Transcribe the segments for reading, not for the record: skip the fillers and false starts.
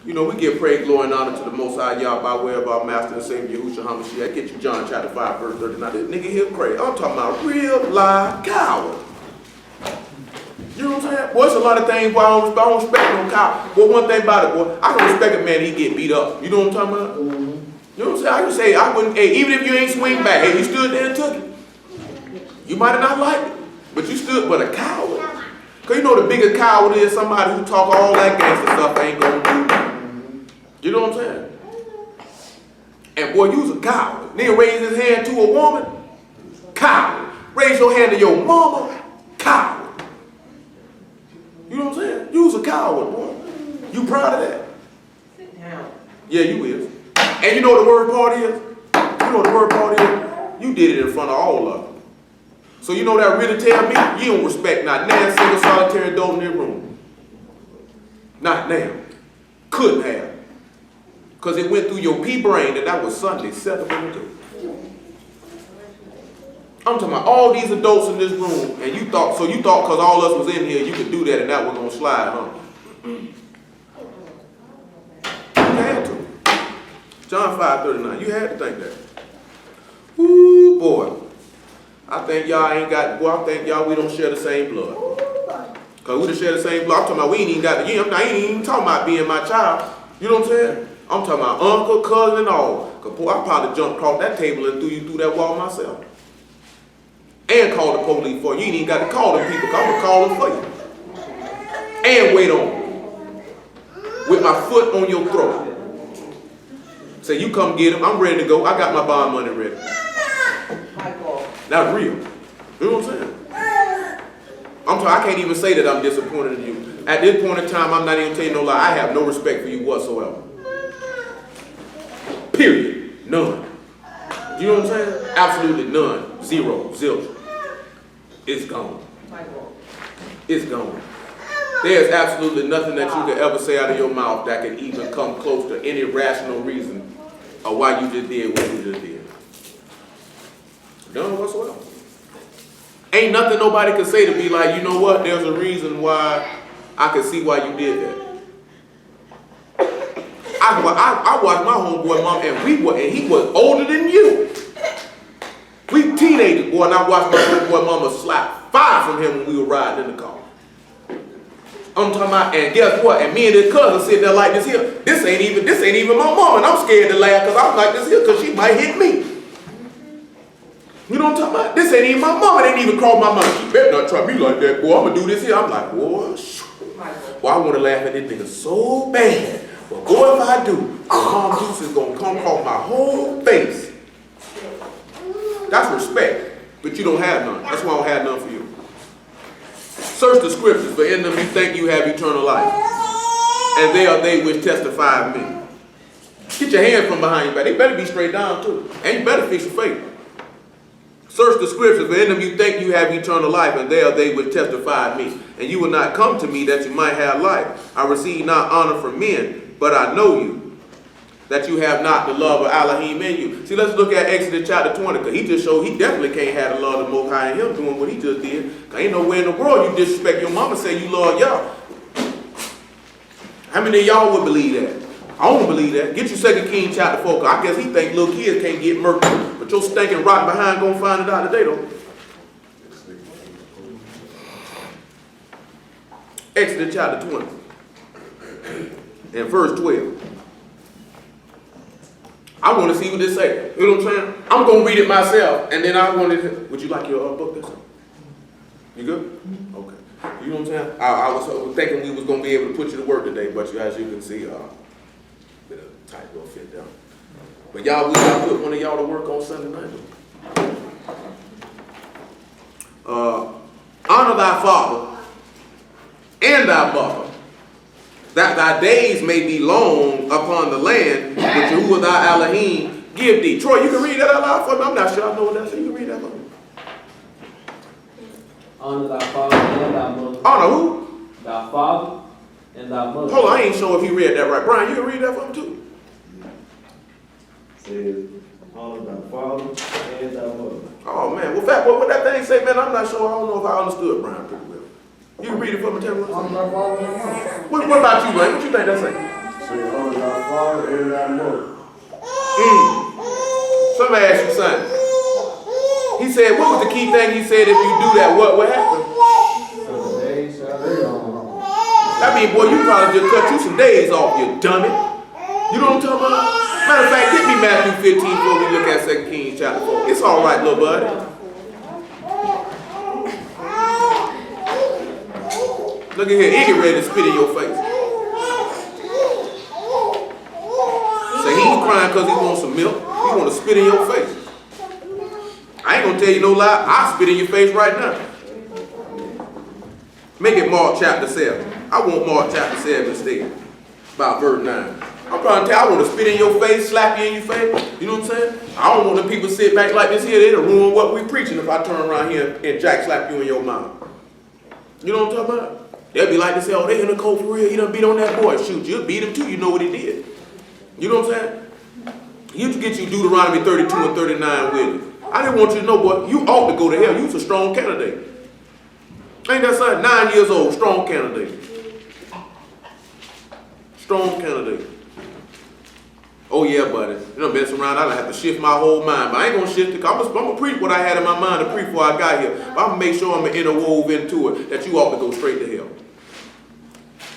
You know, we give praise, glory, and honor to the Most High Yah by way of our Master and Savior, Yahushua HaMashiach. Get you John chapter 5, verse 39. This nigga here crazy. I'm talking about real live coward. You know what I'm saying? Boy, it's a lot of things, boy, I don't respect no coward. But one thing about it, boy, I don't respect a man, he get beat up. You know what I'm talking about? You know what I'm saying? I can say, I wouldn't, hey, even if you ain't swing back, hey, you stood there and took it. You might have not liked it, but you stood, but a coward. Because you know the bigger coward is somebody who talk all that gangster stuff ain't gonna do. You know what I'm saying? And boy, you's a coward. Then raise his hand to a woman, coward. Raise your hand to your mama, coward. You know what I'm saying? You's a coward, boy. You proud of that? Sit down. Yeah, you is. And you know what the word part is? You know what the word part is? You did it in front of all of them. So you know that really tell me you don't respect not now single solitary adult in their room. Not now. Couldn't have. Because it went through your pea brain that was Sunday, 7:02. I'm talking about all these adults in this room, and you thought because all us was in here, you could do that and that was going to slide, huh? You had to. John 5:39, you had to think that. Ooh, boy. I think y'all ain't got, boy, I think y'all, we don't share the same blood. Because we don't share the same blood. I'm talking about we ain't even got the, I ain't even talking about being my child. You know what I'm saying? I'm talking about uncle, cousin, and all. Because, boy, I probably jumped across that table and threw you through that wall myself. And called the police for you. You ain't even got to call them people, because I'm going to call them for you. And wait on them. With my foot on your throat. Say, you come get him. I'm ready to go. I got my bond money ready. That's real. You know what I'm saying? I can't even say that I'm disappointed in you. At this point in time, I'm not even telling you no lie. I have no respect for you whatsoever. Period. None. You know what I'm saying? Absolutely none. Zero. Zilch. It's gone. It's gone. There's absolutely nothing that you could ever say out of your mouth that could even come close to any rational reason of why you just did what you just did. None whatsoever. Ain't nothing nobody can say to me like, you know what, there's a reason why I can see why you did that. I watched my homeboy mom, and he was older than you. We teenagers, boy, and I watched my homeboy mama slap fire from him when we were riding in the car. I'm talking about, and guess what? And me and his cousin sitting there like this here. This ain't even my mama, and I'm scared to laugh because I'm like this here because she might hit me. You know what I'm talking about? This ain't even my mama. It ain't even crossed my mind. She better not try me like that, boy. I'm going to do this here. I'm like, boy, I want to laugh at this nigga so bad. But boy, if I do, Mom Deuce is going to come off my whole face. That's respect. But you don't have none. That's why I don't have none for you. Search the scriptures, for in them you think you have eternal life. And they are they which testify of me. Get your hands from behind your back. They better be straight down too. And you better fix your face. Search the scriptures, for in them you think you have eternal life, and they are they which testify of me. And you will not come to me that you might have life. I receive not honor from men, but I know you, that you have not the love of Elohim in you. See, let's look at Exodus chapter 20, because he just showed he definitely can't have the love of the Most High in him doing what he just did. Because ain't nowhere in the world you disrespect your mama say you love y'all. How many of y'all would believe that? I don't believe that. Get you 2 Kings chapter 4, because I guess he think little kids can't get murdered. But your stinking rotten behind gonna find it out today, though. Exodus chapter 20 and verse 12. I want to see what this say. You know what I'm saying? I'm going to read it myself, and then I wanted to, would you like your book this time? You good? Okay. You know what I'm saying? I was thinking we was going to be able to put you to work today, but as you can see, bit of tight little fit down. But y'all, we got to put one of y'all to work on Sunday night. Honor thy father and thy mother, that thy days may be long upon the land which Yahuwah thy Elohim give thee. Troy, you can read that out loud for me? I'm not sure I know what that is. You can read that for me. Honor thy father and thy mother. Honor who? Thy father and thy mother. Hold on, I ain't sure if he read that right. Brian, you can read that for him too. It says, honor thy father and thy mother. Oh man, what that thing say, man? I'm not sure. I don't know if I understood Brian pretty well. You can read it for me, tell me what it says. What about you, Brian? What you think that say? Say, and thy mother. Somebody asked you something. He said, what was the key thing he said if you do that, what happened? So the days shall be long. That mean, boy, you probably just cut you some days off, you dummy. You know what I'm talking about? Matter of fact, get me Matthew 15 before we look at 2 Kings chapter 4. It's all right, little buddy. Look at here, he get ready to spit in your face. Say he ain't crying because he wants some milk. He want to spit in your face. I ain't gonna tell you no lie. I'll spit in your face right now. Make it Mark chapter 7. I want Mark chapter 7 instead. About verse 9. I'm trying to tell you, I want to spit in your face, slap you in your face. You know what I'm saying? I don't want them people sit back like this here. They'll ruin what we preaching if I turn around here and jack slap you in your mouth. You know what I'm talking about? They'll be like this, oh, they in the cold for real. He done beat on that boy. Shoot, you'll beat him too. You know what he did. You know what I'm saying? You get you Deuteronomy 32 and 39 with you. I didn't want you to know, boy, you ought to go to hell. You was a strong candidate. Ain't that something? 9 years old, strong candidate. Strong candidate. Oh yeah, buddy. You know, mess around, I done have to shift my whole mind. But I ain't gonna shift it. I'm gonna preach what I had in my mind to preach before I got here. But I'm gonna make sure I'm gonna interwove into it that you ought to go straight to hell.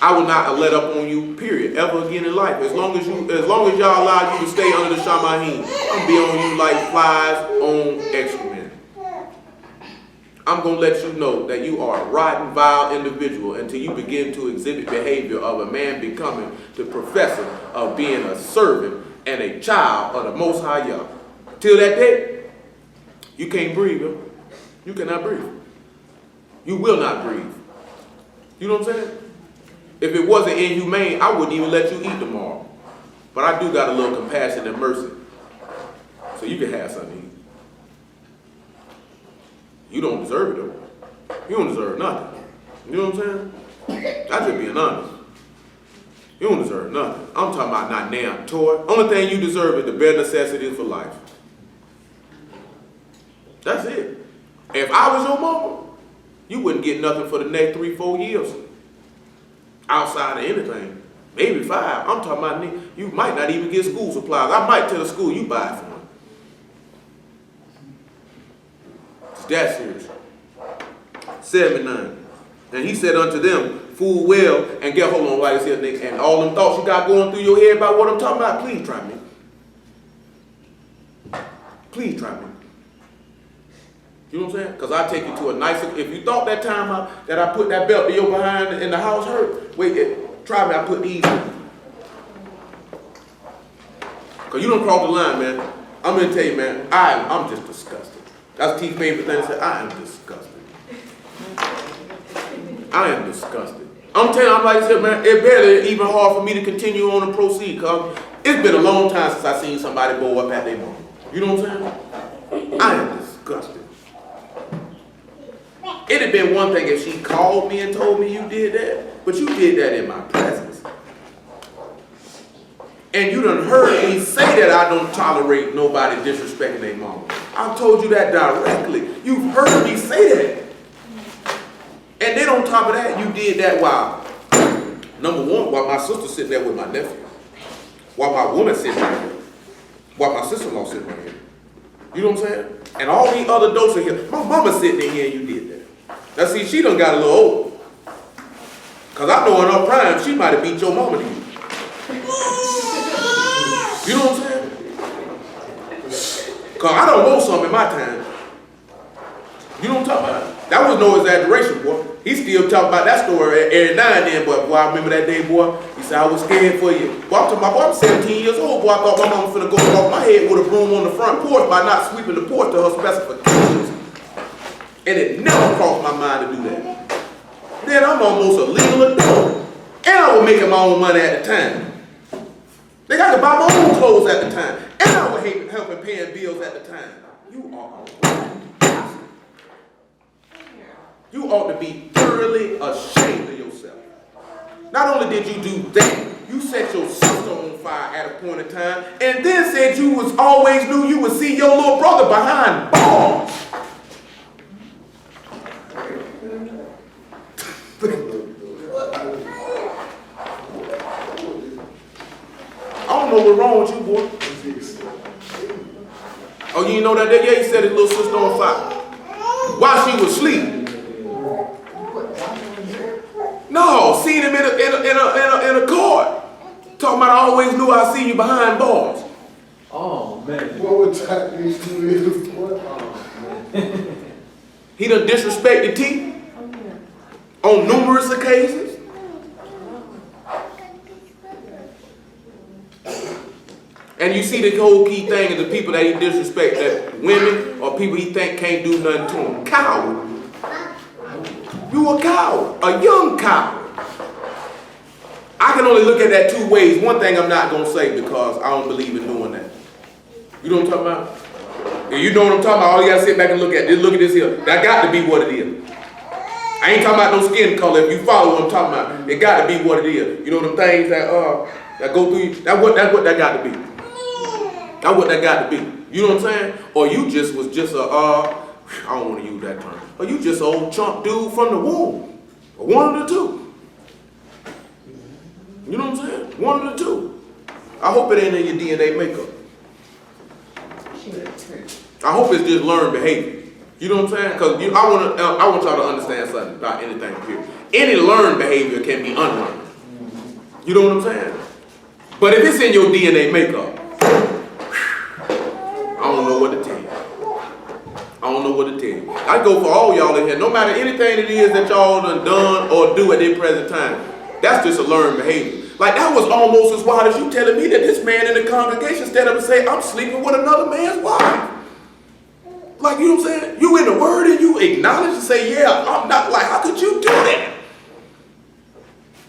I will not let up on you, period, ever again in life. As long as y'all allow you to stay under the Shamahim, I'm gonna be on you like flies on excrement. I'm gonna let you know that you are a rotten, vile individual until you begin to exhibit behavior of a man becoming the professor of being a servant and a child of the Most High Yah. Till that day, you can't breathe, yo. You cannot breathe. You will not breathe. You know what I'm saying? If it wasn't inhumane, I wouldn't even let you eat tomorrow. But I do got a little compassion and mercy. So you can have something to eat. You don't deserve it though. You don't deserve nothing. You know what I'm saying? I'm just being honest. You don't deserve nothing. I'm talking about not damn toy. Only thing you deserve is the bare necessities for life. That's it. If I was your mama, you wouldn't get nothing for the next 3-4 years. Outside of anything. Maybe 5. I'm talking about you might not even get school supplies. I might tell the school you buy it for them. It's that serious. 79. And he said unto them, full well, and get hold on right here, Nick, and all them thoughts you got going through your head about what I'm talking about, please try me. Please try me. You know what I'm saying? Because I take you to a nicer, if you thought that time that I put that belt to your behind in the house hurt, wait, try me, I put these in. Because you don't cross the line, man. I'm going to tell you, man, I'm just disgusted. That's T's favorite thing to say, I am disgusted. I am disgusted. I'm telling you, I'm like this, man, it's barely even hard for me to continue on and proceed, because it's been a long time since I seen somebody blow up at their mom. You know what I'm saying? I am disgusted. It'd have been one thing if she called me and told me you did that, but you did that in my presence. And you done heard me say that I don't tolerate nobody disrespecting their mama. I've told you that directly. You've heard me say that. And then on top of that, you did that while, number one, while my sister sitting there with my nephew, while my woman sitting there, while my sister-in-law sitting right here. You know what I'm saying? And all these other adults in here, my mama sitting in here and you did that. Now see, she done got a little old. Because I know in her prime, she might have beat your mama to you. You know what I'm saying? Because I don't know something in my time. You know what I'm talking about? That was no exaggeration, boy. He still talking about that story every now and then, but boy, I remember that day, boy. He said, I was scared for you. Boy, I'm talking about, boy, I'm 17 years old, boy. I thought my mama finna go off my head with a broom on the front porch by not sweeping the porch to her specifications. And it never crossed my mind to do that. Then I'm almost a legal adult. And I was making my own money at the time. They got to buy my own clothes at the time. And I was helping paying bills at the time. You are a bastard. You ought to be thoroughly ashamed of yourself. Not only did you do that, you set your sister on fire at a point in time, and then said you was always knew you would see your little brother behind bars. I don't know what's wrong with you, boy. Oh, you didn't know that? Yeah, he set his little sister on fire while she was asleep. No, seen him in a court. Talking about I always knew I see you behind bars. Oh, man. What would that these two is? What? He done disrespected T on numerous occasions. And you see the whole key thing is the people that he disrespect, that women or people he think can't do nothing to him. Coward. You a coward, a young coward. I can only look at that two ways. One thing I'm not going to say because I don't believe in doing that. You know what I'm talking about? And you know what I'm talking about? All you got to sit back and look at this. Look at this here. That got to be what it is. I ain't talking about no skin color. If you follow what I'm talking about, it got to be what it is. You know them things that go through you? That's what that got to be. That's what that got to be. You know what I'm saying? Or you just was just a, I don't want to use that term. Or you just an old chump dude from the womb. Or one of the two. You know what I'm saying? One of the two. I hope it ain't in your DNA makeup. I hope it's just learned behavior. You know what I'm saying? Because I want y'all to understand something about anything here. Any learned behavior can be unlearned. You know what I'm saying? But if it's in your DNA makeup, I don't know what to tell you. I don't know what to tell you. I go for all y'all in here, no matter anything it is that y'all done or do at their present time. That's just a learned behavior. Like that was almost as wild as you telling me that this man in the congregation stand up and say, I'm sleeping with another man's wife. Like, you know what I'm saying? You in the word and you acknowledge and say, yeah, I'm not, like, how could you do that?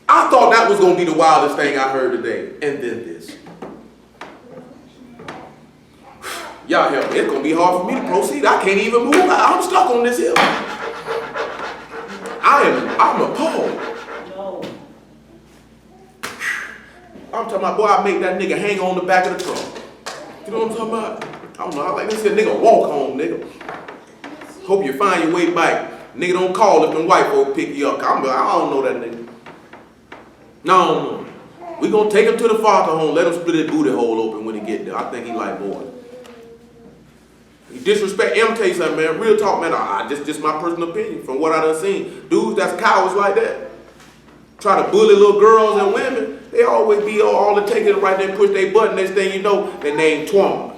I thought that was going to be the wildest thing I heard today. And then this. Y'all help me. It's going to be hard for me to proceed. I can't even move. I'm stuck on this hill. I'm appalled. I'm talking about, boy, I make that nigga hang on the back of the truck. You know what I'm talking about? I don't know. I like this here nigga walk home, nigga. Hope you find your way back. Nigga don't call if them white folks pick you up. I don't know that nigga. No. We gonna take him to the father home. Let him split his booty hole open when he get there. I think he like boys. He disrespect. I'm tell you something, man. Real talk, man. Just my personal opinion from what I done seen. Dudes that's cowards like that. Try to bully little girls and women. They always be all the taking it right there and push their button. Next thing you know, they name Twan.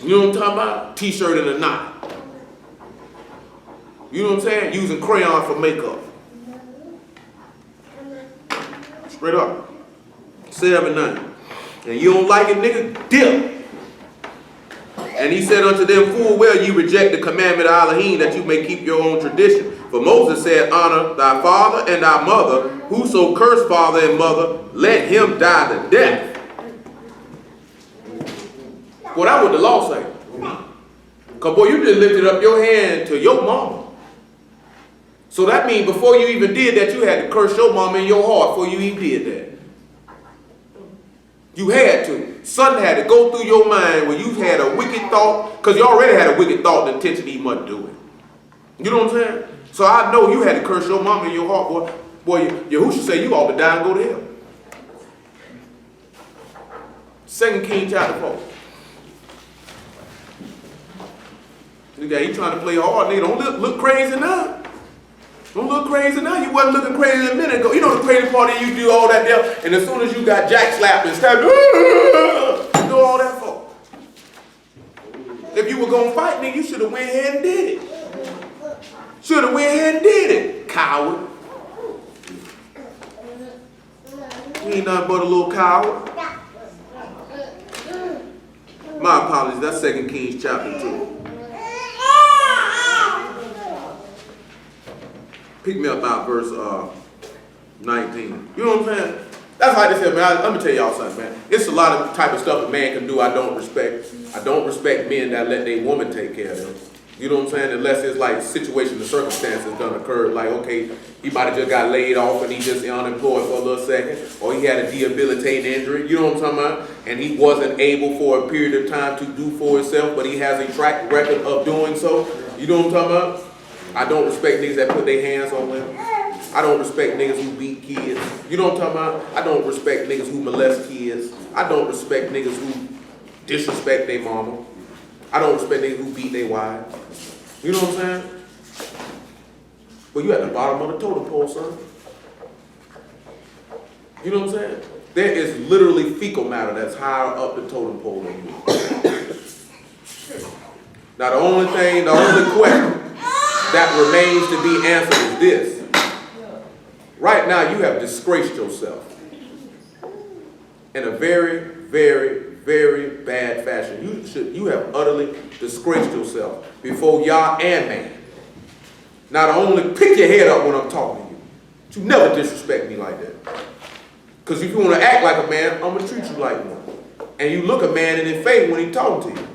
You know what I'm talking about? T-shirt and a knot. You know what I'm saying? Using crayon for makeup. Straight up. 7-9. And you don't like it, nigga? Dip. And he said unto them, full well ye reject the commandment of Elohim that you may keep your own tradition. For Moses said, honor thy father and thy mother. Whoso curse father and mother, let him die the death. Well, that's what the law say. Because, boy, you just lifted up your hand to your mama. So that means before you even did that, you had to curse your mama in your heart before you even did that. You had to. Something had to go through your mind when you had a wicked thought, because you already had a wicked thought, the intention he must do it. You know what I'm saying? So I know you had to curse your mama in your heart, boy. Boy, Yahushua say you ought to die and go to hell. 2 Kings chapter 4. He trying to play hard, nigga. Don't look crazy now. Don't look crazy now. You wasn't looking crazy a minute ago. You know the crazy part is you do all that there, and as soon as you got jack slapped and stabbed, you do all that for. If you were gonna fight, nigga, you should have went ahead and did it. Should have went ahead and did it, coward. You ain't nothing but a little coward. My apologies. That's 2 Kings chapter 2. Pick me up about verse 19. You know what I'm saying? That's like this here, man. Let me tell y'all something, man. It's a lot of type of stuff a man can do I don't respect. I don't respect men that let their woman take care of them. You know what I'm saying? Unless it's like situation, the circumstances done occurred. Like, okay, he might have just got laid off and he just unemployed for a little second. Or he had a debilitating injury. You know what I'm talking about? And he wasn't able for a period of time to do for himself, but he has a track record of doing so. You know what I'm talking about? I don't respect niggas that put their hands on women. I don't respect niggas who beat kids. You know what I'm talking about? I don't respect niggas who molest kids. I don't respect niggas who disrespect their mama. I don't respect niggas who beat their wives. You know what I'm saying? But you at the bottom of the totem pole, son. You know what I'm saying? There is literally fecal matter that's higher up the totem pole than you. Now the only question that remains to be answered is this. Right now you have disgraced yourself in a very, very, very bad fashion. You have utterly disgraced yourself before Yah and man. Now to only pick your head up when I'm talking to you. But you never disrespect me like that. Because if you want to act like a man, I'm going to treat you like one. And you look a man in the face when he's talking to you.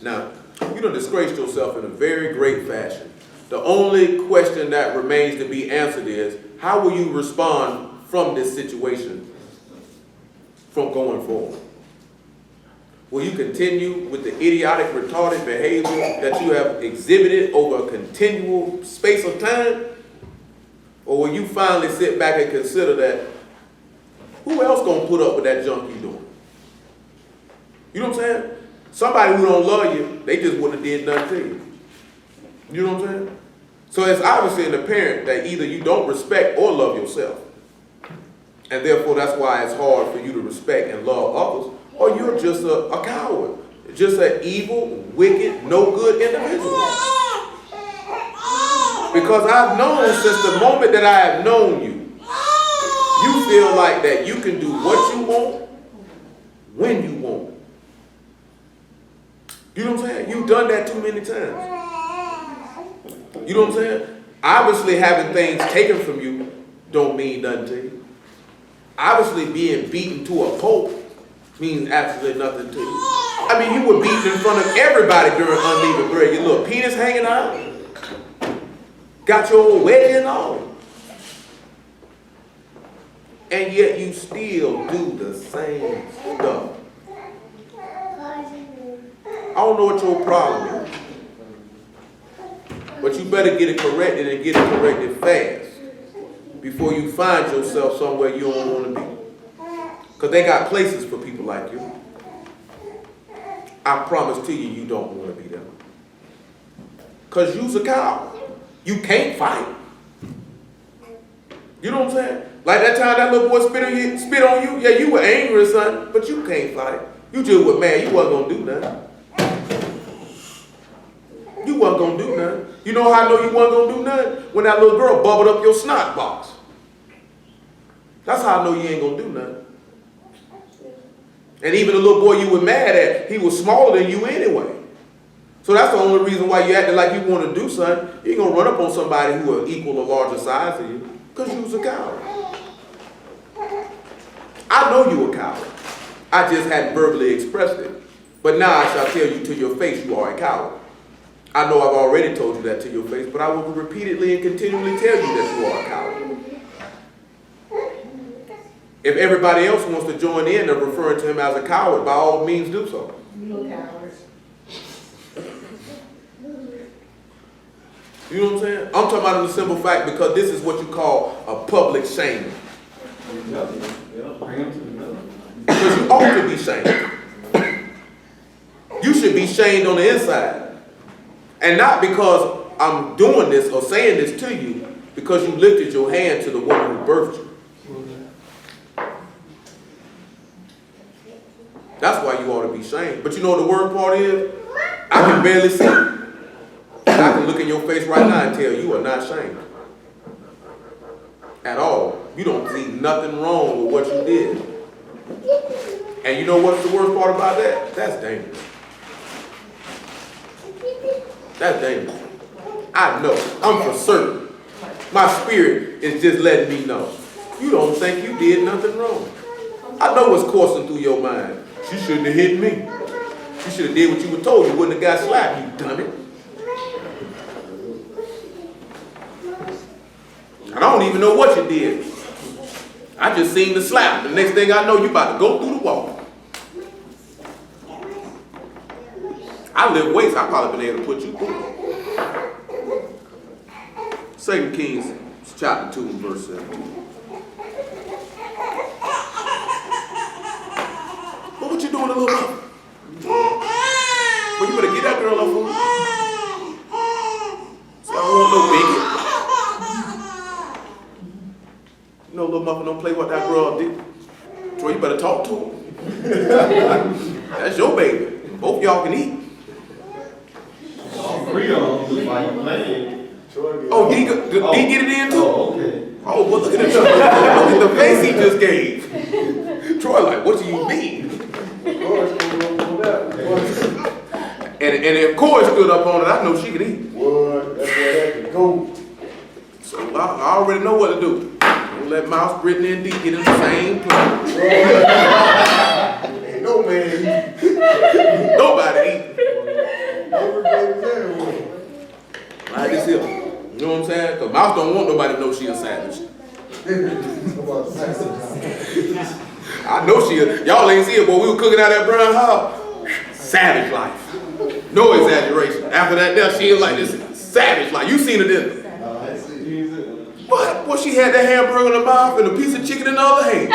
Now, you done disgraced yourself in a very great fashion. The only question that remains to be answered is, how will you respond from this situation from going forward? Will you continue with the idiotic, retarded behavior that you have exhibited over a continual space of time? Or will you finally sit back and consider that, who else gonna put up with that junk you doing? You know what I'm saying? Somebody who don't love you, they just wouldn't have did nothing to you. You know what I'm saying? So it's obviously apparent that either you don't respect or love yourself. And therefore that's why it's hard for you to respect and love others, or you're just a coward. Just an evil, wicked, no good individual. Because I've known since the moment that I have known you, you feel like that you can do what you want, when you want. You know what I'm saying? You've done that too many times. You know what I'm saying? Obviously having things taken from you don't mean nothing to you. Obviously being beaten to a pulp means absolutely nothing to you. I mean, you were beaten in front of everybody during unleavened bread. Your little penis hanging out. Got your old wedding and all. And yet you still do the same stuff. I don't know what your problem is. But you better get it corrected and get it corrected fast before you find yourself somewhere you don't want to be. Because they got places for people like you. I promise to you, you don't want to be them. Because you's a coward. You can't fight. You know what I'm saying? Like that time that little boy spit on you. Yeah, you were angry, son, but you can't fight. You just were mad. You wasn't going to do nothing. You wasn't going to do nothing. You know how I know you wasn't going to do nothing? When that little girl bubbled up your snot box. That's how I know you ain't going to do nothing. And even the little boy you were mad at, he was smaller than you anyway. So that's the only reason why you acting like you want to do something. You ain't going to run up on somebody who are equal or larger size than you because you was a coward. I know you a coward. I just hadn't verbally expressed it. But now I shall tell you to your face you are a coward. I know I've already told you that to your face, but I will repeatedly and continually tell you that you are a coward. If everybody else wants to join in and referring to him as a coward, by all means do so. You cowards. You know what I'm saying? I'm talking about the simple fact because this is what you call a public shaming. Because you ought to be shamed. You should be shamed on the inside. And not because I'm doing this or saying this to you, because you lifted your hand to the woman who birthed you. That's why you ought to be shamed. But you know what the word part is? I can barely see it. And I can look in your face right now and tell you are not shamed. At all. You don't see nothing wrong with what you did. And you know what's the worst part about that? That's dangerous. That's dangerous. I know. I'm for certain. My spirit is just letting me know. You don't think you did nothing wrong. I know what's coursing through your mind. She shouldn't have hit me. You should have did what you were told. You wouldn't have got slapped, you dummy. I don't even know what you did. I just seen the slap. The next thing I know, you about to go through the wall. I lift weights. I probably been able to put you through. 2 Kings chapter 2 and verse 7. What you doing, little mother? Well, you better get that girl up for me. So I don't want no bigot. You know, little mother don't play what that girl did. Troy, you better talk to her. That's your baby. Both y'all can eat. All three of them like playing. Oh, did he get it in too? Oh, okay. Oh, well, look at the look at the face he just gave. Troy, like, what do you mean? And if Corey stood up on it, I know she could eat. What? That's where that could go. So I already know what to do. Don't let Mouse, Brittany, and Dee get in the same place. Ain't no man Nobody eat. eat. Like this here. You know what I'm saying? Because Mouse don't want nobody to know she a savage. I know she is. Y'all ain't see it, but we were cooking out that brown house. Savage life. No exaggeration. After that, she is like this savage life. You seen it, didn't you? I see. What? Well, she had that hamburger in her mouth and a piece of chicken in the other hand.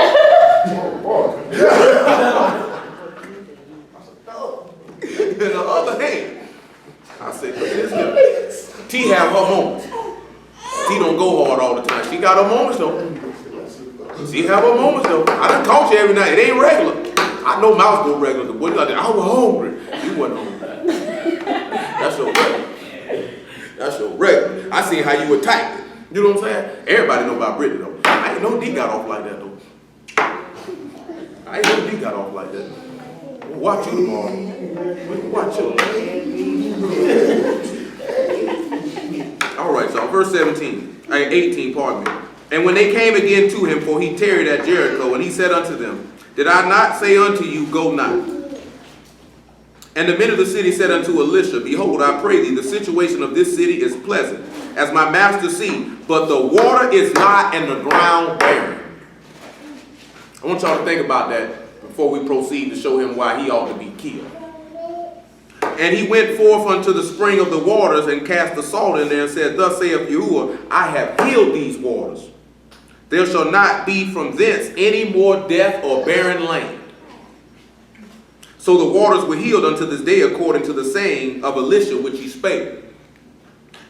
Oh, boy. In the other hand. I said, look at this here. T have her moments. T don't go hard all the time. She got her moments though. She have her moments though. I done caught you every night. It ain't regular. I know Mouse go regular. The boy like that. I was hungry. You wasn't hungry. That's your regular. That's your regular. I seen how you attacked it. You know what I'm saying? Everybody know about Brittany though. I ain't know D got off like that though. I ain't know D got off like that. We'll watch you tomorrow. We'll watch you. All right, so verse 18, pardon me. And when they came again to him, for he tarried at Jericho, and he said unto them, Did I not say unto you, Go not? And the men of the city said unto Elisha, Behold, I pray thee, the situation of this city is pleasant, as my master see, but the water is not, and the ground barren. I want y'all to think about that before we proceed to show him why he ought to be killed. And he went forth unto the spring of the waters, and cast the salt in there, and said, Thus saith Yahuwah, I have healed these waters. There shall not be from thence any more death or barren land. So the waters were healed unto this day, according to the saying of Elisha, which he spake.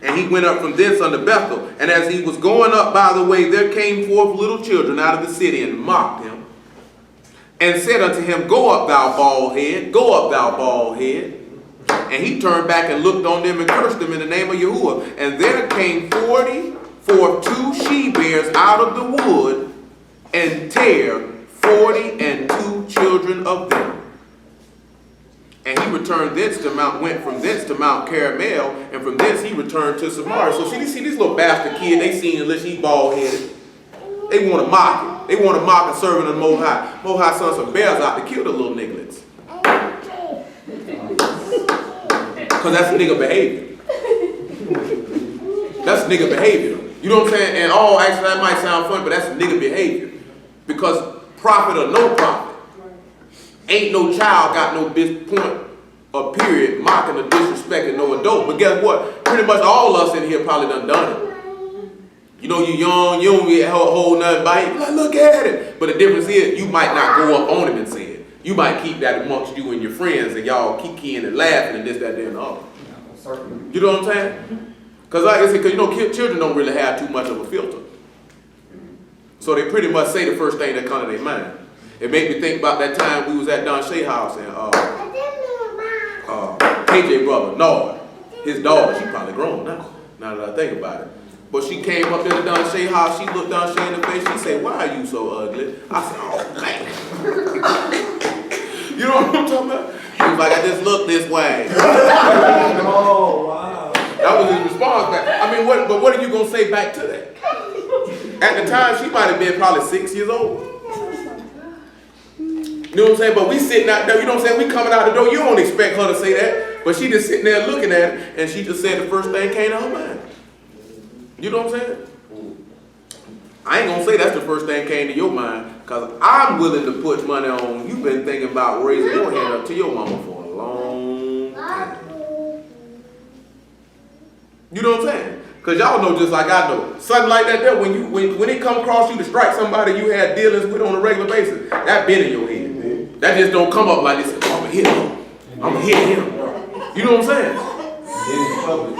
And he went up from thence unto Bethel. And as he was going up by the way, there came forth little children out of the city, and mocked him, and said unto him, Go up, thou bald head, go up, thou bald head. And he turned back and looked on them and cursed them in the name of Yahuwah. And there came 42 she-bears out of the wood, and tear 42 children of them. And he returned thence to went from thence to Mount Carmel, and from thence he returned to Samaria. So see this little bastard kid, they seen unless he bald-headed. They want to mock it. They want to mock a servant of the Most High. Most High sent some bears out to kill the little nigglets. Because that's nigga behavior. That's nigga behavior. You know what I'm saying? And actually that might sound funny, but that's nigga behavior. Because prophet or no prophet, ain't no child got no point or period mocking or disrespecting no adult. But guess what? Pretty much all of us in here probably done it. You know, you young, you don't get hold nothing by it. Like, look at it. But the difference is you might not go up on him and say it. You might keep that amongst you and your friends, and y'all kicking and laughing and this, that, that, and the other. You know what I'm saying? Because like I said, because you know, children don't really have too much of a filter. So they pretty much say the first thing that comes to their mind. It made me think about that time we was at Don Shea house, and KJ brother, Nord, his daughter, she probably grown now that I think about it. But she came up there to Don Shea house, she looked Don Shea in the face, she said, Why are you so ugly? I said, oh man. You know what I'm talking about? He was like, I just look this way. Oh, wow. That was his response back. I mean, what are you going to say back to that? At the time, she might have been probably 6 years old. You know what I'm saying? But we sitting out there, you know what I'm saying? We coming out the door, you don't expect her to say that. But she just sitting there looking at it, and she just said the first thing came to her mind. You know what I'm saying? I ain't gonna say that's the first thing came to your mind, because I'm willing to put money on you've been thinking about raising your hand up to your mama for a long time. You know what I'm saying? Cause y'all know just like I know. Something like that there, when it come across you to strike somebody you had dealings with on a regular basis, that been in your head. That just don't come up like this. Oh, I'm gonna hit him. I'm gonna hit him. You know what I'm saying? In public.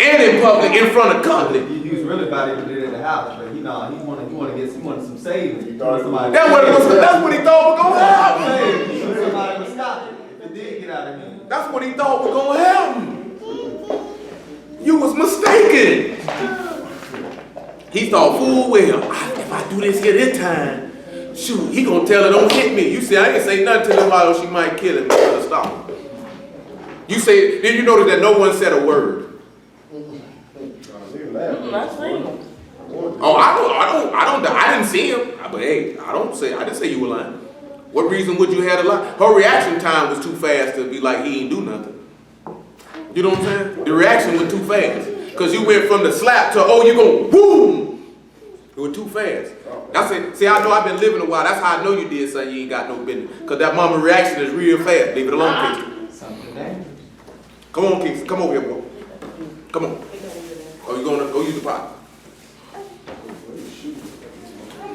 And in public, in front of company. He was really about to do it at the house, but he wanted some savings. He wanted somebody. That's what he thought was gonna happen. He wanted somebody to stop it if it did get out of hand. That's what he thought was gonna happen. You was mistaken. He thought, fool well, if I do this here this time, shoot, he gonna tell her don't hit me. You see, I ain't say nothing to nobody or she might kill him or stop him. You say, did you notice that no one said a word? Oh, I didn't see him. But hey, I didn't say you were lying. What reason would you have to lie? Her reaction time was too fast to be like he ain't do nothing. You know what I'm saying? The reaction was too fast. Because you went from the slap to, oh, you go boom. It was too fast. That's it. See, I know I've been living a while. That's how I know you did something you ain't got no business. Because that mama reaction is real fast. Leave it alone, Kingston. Something dangerous. Come Come on, Kingston. Come over here, boy. Come on. Oh, you going to go use the pot?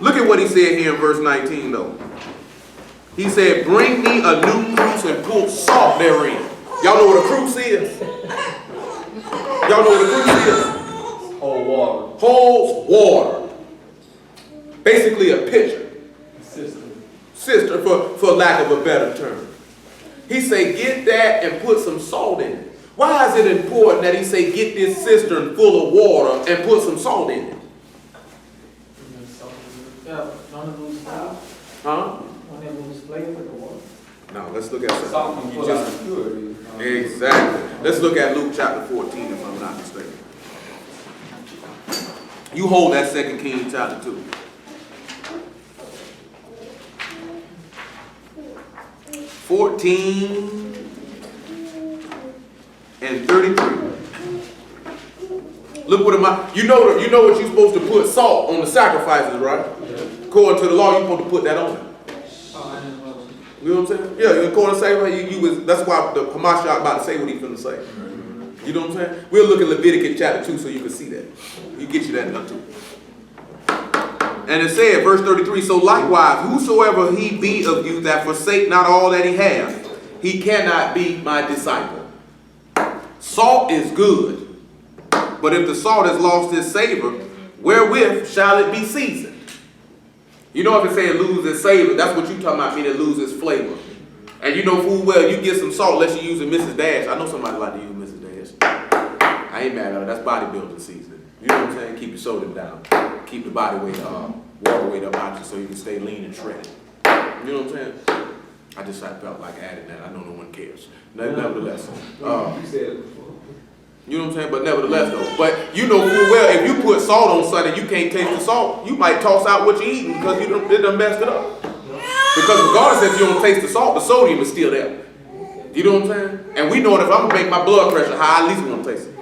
Look at what he said here in verse 19, though. He said, bring me a new cruse and put salt therein. Y'all know what a cruse is? Y'all know what a cruse is? Whole water. Holds water. Basically a pitcher. Sister, for lack of a better term. He say, get that and put some salt in it. Why is it important that he say, get this cistern full of water and put some salt in it? Huh? Now, let's look at something. You just, exactly. Let's look at Luke chapter 14, if I'm not mistaken. You hold that 2 Kings chapter 2. 14 and 33. Look what you know what you're supposed to put salt on the sacrifices, right? According to the law, you're supposed to put that on it. You know what I'm saying? Yeah, according to say, that's why the Hamashiach about to say what he's going to say. You know what I'm saying? We'll look at Leviticus chapter 2 so you can see that. He'll get you that now too. And it said, verse 33, so likewise, whosoever he be of you that forsake not all that he has, he cannot be my disciple. Salt is good, but if the salt has lost its savor, wherewith shall it be seasoned? You know if it say it lose its savor, that's what you talking about, meaning it lose its flavor. And you know full well, you get some salt unless you're using Mrs. Dash. I know somebody like to use Mrs. Dash. I ain't mad at her, that's bodybuilding seasoning. You know what I'm saying? Keep your sodium down. Keep the body weight, water weight up out you so you can stay lean and shredded. You know what I'm saying? I just felt like adding that. I know no one cares. Nevertheless. You said it before. You know what I'm saying? But nevertheless, though. But you know full well, if you put salt on something you can't taste the salt, you might toss out what you're eating because it done messed it up. Because regardless if you don't taste the salt, the sodium is still there. You know what I'm saying? And we know that if I'm going to make my blood pressure high, I at least want to taste it.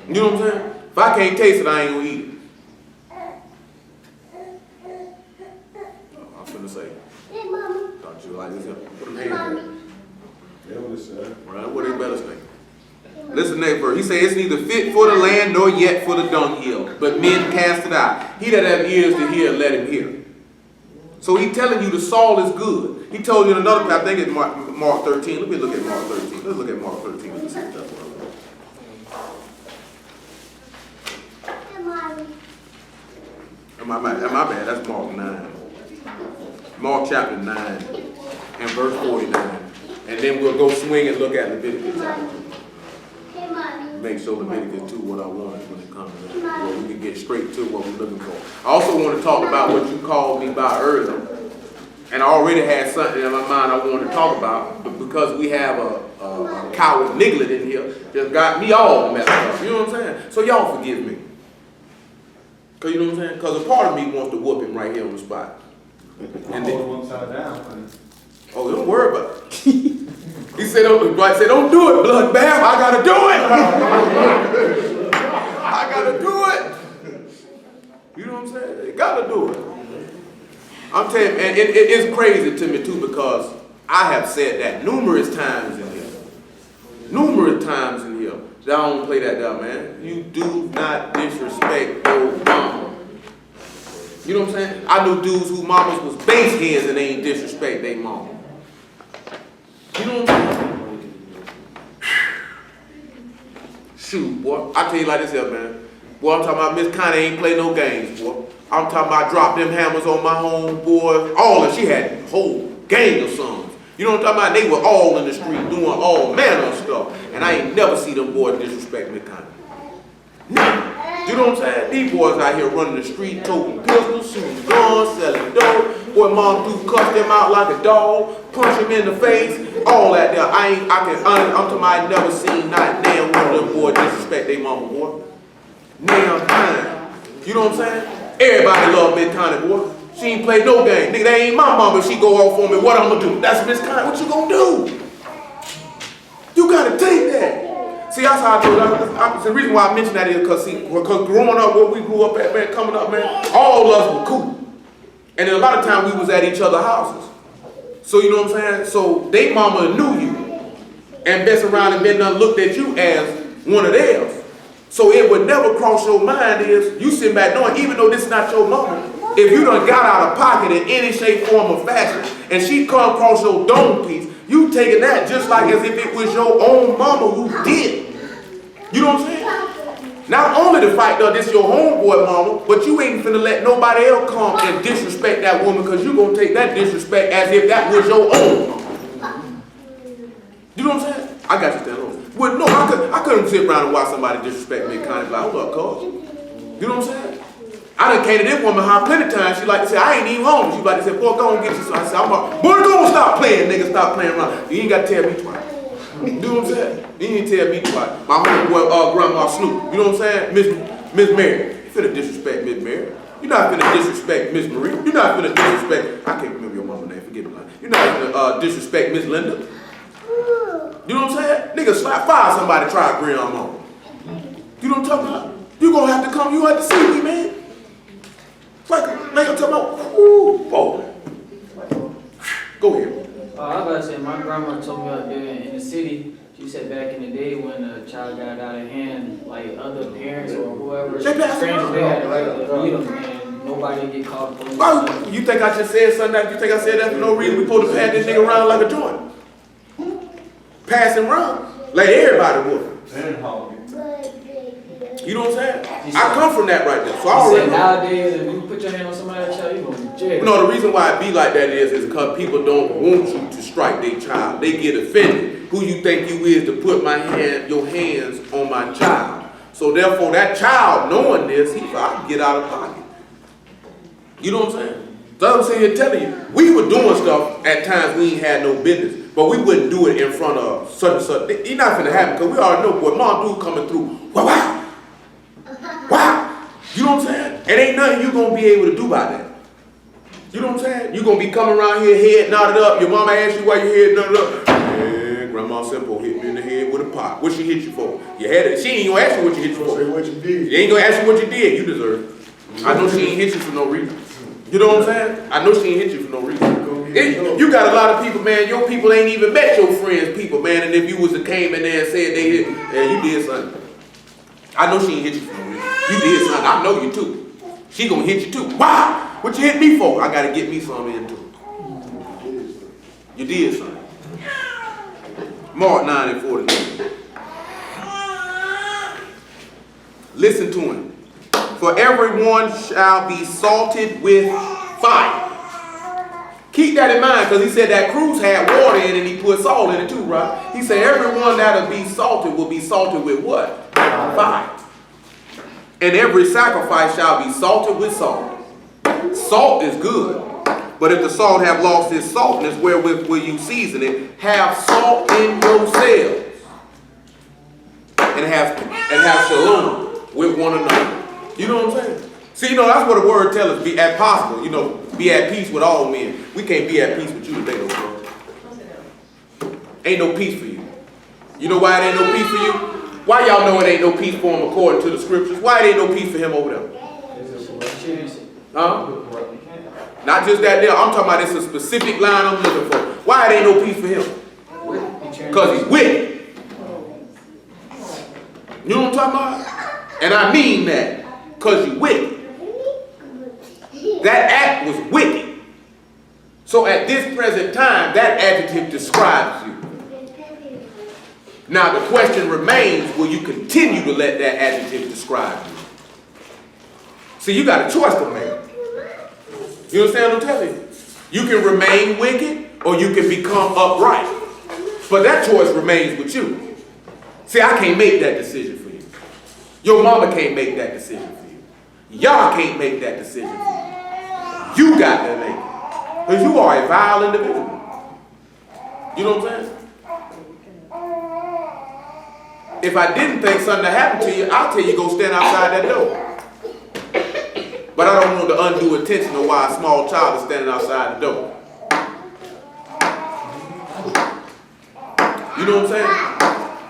You know what I'm saying? If I can't taste it, I ain't going to eat it. I'm finna say. Hey, Mommy. Thought you like this. Put them hands there. Right? What they better say? Listen to that verse. He says, it's neither fit for the land nor yet for the dunghill, but men cast it out. He that have ears to hear, let him hear. So he's telling you the salt is good. He told you in another part, I think it's Mark 13. Let me look at Mark 13. Let's look at Mark 13. Let's see if that's what my bad. That's Mark 9. Mark chapter 9 and verse 49. And then we'll go swing and look at Leviticus chapter 2. Make sure Leviticus 2 what I want when it comes to that. Where we can get straight to what we're looking for. I also want to talk about what you called me by earlier. And I already had something in my mind I wanted to talk about. But because we have a coward niglet in here, just got me all messed up. You know what I'm saying? So y'all forgive me. Because you know what I'm saying? Because a part of me wants to whoop him right here on the spot. And then, one side down. oh, don't worry about it. He said, don't do it, blood bath. I gotta do it. I gotta do it. You know what I'm saying? You gotta do it. I'm telling you, and it is crazy to me too because I have said that numerous times in here. Numerous times in here. Don't play that down, man. You do not disrespect your mama. You know what I'm saying? I knew dudes whose mamas was base heads and they ain't disrespect their mama. You know what I'm saying? Shoot, boy. I tell you like this here, man. Boy, I'm talking about Miss Connie ain't play no games, boy. I'm talking about drop them hammers on my homeboy. All of she had a whole gang of sons. You know what I'm talking about? They were all in the street doing all manner of stuff. And I ain't never see them boys disrespect Miss Connie. Never. You know what I'm saying? These boys out here running the street, toting pistols, shooting guns, selling dope. Boy, mom do cuss them out like a dog, punch him in the face, all that there. I'm talking about I ain't never seen not damn one of them boys disrespect their mama, boy. Damn time. You know what I'm saying? Everybody love Miss Connie, boy. She ain't play no game. Nigga, that ain't my mama. If she go off on me, what I'm gonna do? That's Miss Connie. What you gonna do? You gotta take that. See, that's how I do it. The reason why I mention that is because growing up, where we grew up at, man, coming up, man, all of us were cool. And then a lot of times we was at each other's houses. So, you know what I'm saying? So, they mama knew you and mess around and been done looked at you as one of theirs. So, it would never cross your mind is you sitting back knowing, even though this is not your mama, if you done got out of pocket in any shape, form, or fashion, and she come across your dome piece, you taking that just like as if it was your own mama who did. You know what I'm saying? Not only the fact that this your homeboy mama, but you ain't finna let nobody else come and disrespect that woman because you gonna take that disrespect as if that was your own mama. You know what I'm saying? I got you stand on. Well, no, I couldn't sit around and watch somebody disrespect me kind of like, hold up, cuz. You know what I'm saying? I done came to this woman how plenty of times she like to say, I ain't even home. She like to say, boy, go on get you. So I said, boy, go on, stop playing, nigga, stop playing around. You ain't got to tell me twice. You know what I'm saying? You ain't tell me twice. My homeboy, Grandma Snoop. You know what I'm saying? Miss Mary. You finna disrespect Miss Mary. You're not finna disrespect Miss Marie. You're not finna disrespect, I can't remember your mama's name, forget it. You're not finna disrespect Miss Linda. You know what I'm saying? Nigga, fire somebody try to bring on mama. You know what I'm talking about? You gonna have to come, you have to see me, man. Like I'm talking about, ooh, boy. Go ahead. I was about to say, my grandma told me out there in the city, she said back in the day when a child got out of hand, like other parents or whoever, strangers, they had the right to beat them and nobody get caught. Why, you think I just said something that, you think I said that for no reason? We supposed to pass this nigga around like a joint. Pass him around. Like everybody would. You know what I'm saying? I come from that right there. So I already know. Nowadays, if you put your hand on somebody's child, you going to jail. No, the reason why it be like that is because people don't want you to strike their child. They get offended. Who you think you is to put your hands on my child? So therefore, that child knowing this, he thought I can get out of pocket. You know what I'm saying? So I'm saying here telling you, we were doing stuff at times we ain't had no business, but we wouldn't do it in front of such and such. It's not gonna happen because we already know what mom dude coming through. Wow. Wow. You know what I'm saying? It ain't nothing you gonna be able to do about that. You know what I'm saying? You gonna be coming around here head knotted up. Your mama asked you why your head knotted up. Yeah, Grandma Simple hit me in the head with a pot. What she hit you for? You had it. She ain't gonna ask you what you hit you for. Say what you did. She ain't gonna ask you what you did. You deserve it. I know she ain't hit you for no reason. You know what I'm saying? I know she ain't hit you for no reason. You got a lot of people, man. Your people ain't even met your friends' people, man. And if you was to came in there and said they hit, yeah, you did something. I know she ain't hit you for no reason. You did something. I know you too. She gonna hit you too. Wow! What you hit me for? I gotta get me some in too. You did something. Mark 9:49. Listen to him. For everyone shall be salted with fire. Keep that in mind, because he said that cruse had water in it and he put salt in it too, right? He said everyone that'll be salted will be salted with what? Fire. And every sacrifice shall be salted with salt. Salt is good, but if the salt have lost its saltness, wherewith will you season it? Have salt in yourselves, and have shalom with one another. You know what I'm saying? See, you know, that's what the word tells us, be at possible, you know, be at peace with all men. We can't be at peace with you today, no bro. Ain't no peace for you. You know why it ain't no peace for you? Why y'all know it ain't no peace for him according to the scriptures? Why it ain't no peace for him over there? Huh? Not just that there. I'm talking about it's a specific line I'm looking for. Why it ain't no peace for him? Because he's wicked. You know what I'm talking about? And I mean that, because you wicked. That act was wicked. So at this present time, that adjective describes you. Now the question remains, will you continue to let that adjective describe you? See, you got a choice to make. You understand what I'm telling you? You can remain wicked or you can become upright. But that choice remains with you. See, I can't make that decision for you. Your mama can't make that decision for you. Y'all can't make that decision for you. You got to make it. Because you are a vile individual. You know what I'm saying? If I didn't think something happened to you, I'll tell you go stand outside that door. But I don't want the undue attention of why a small child is standing outside the door. You know what I'm saying?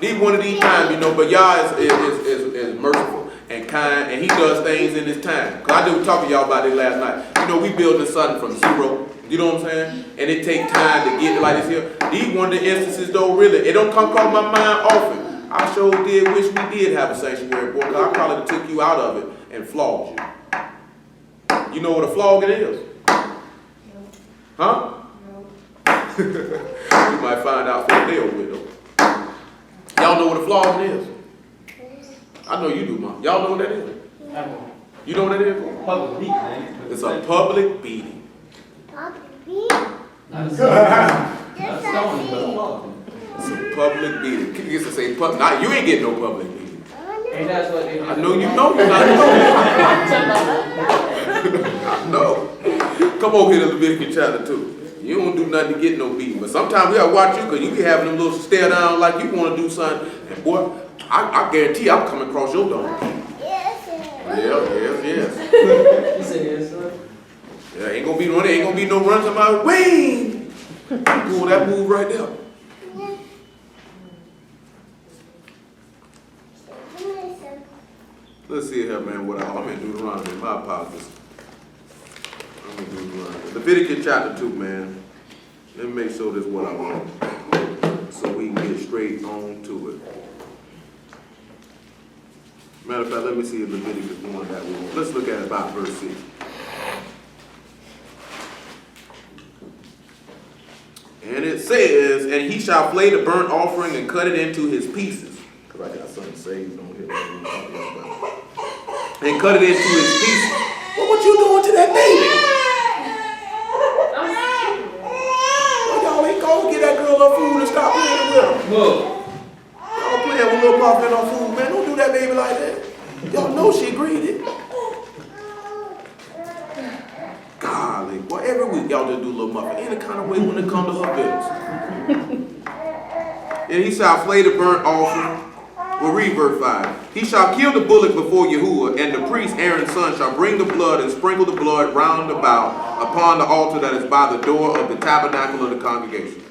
These one of these times, you know, but y'all is merciful and kind, and he does things in his time. Because I did talk to y'all about this last night. You know, we building something from zero. You know what I'm saying? And it takes time to get like this here. These one of the instances though, really, it don't come across my mind often. I sure did wish we did have a sanctuary, boy, because I probably took you out of it and flogged you. You know what a flogging is? Huh? You might find out for a day with though. Y'all know what a flogging is? I know you do, Mom. Y'all know what that is? You know what that is? Public beat, man. It's a public beating. Not a stone, but a flogging. It's a public beating. Can you get to say public? Nah, you ain't getting no public beating. And that's what they do. I know you know. I know. Come over here to Leviticus chapter 2. You don't do nothing to get no beating. But sometimes we gotta watch you because you be having them little stare down like you want to do something. And boy, I guarantee I'm coming across your door. Yes. You said yes, sir. Yeah, ain't gonna be no runs about Wayne. Pull that move right there. Let's see here, man. I'm in Deuteronomy. My apologies. I'm in Deuteronomy. Leviticus chapter 2, man. Let me make sure this is what I want, so we can get straight on to it. Matter of fact, let me see if Leviticus 1 that we want. Let's look at about verse 6. And it says, and he shall flay the burnt offering and cut it into his pieces. Because I got something saved on here. And cut it into his pieces. Well, what you doing to that baby? Well, y'all ain't gonna get that girl her food and stop playing with her. Look. Y'all playing with little muffin on food, man. Don't do that baby like that. Y'all know she greedy. Golly, boy, every week y'all just do little muffin any kind of way when it comes to her business. And he shall flay the burnt offering. We'll read verse 5. He shall kill the bullock before Yahuwah, and the priest Aaron's son shall bring the blood and sprinkle the blood round about upon the altar that is by the door of the tabernacle of the congregation.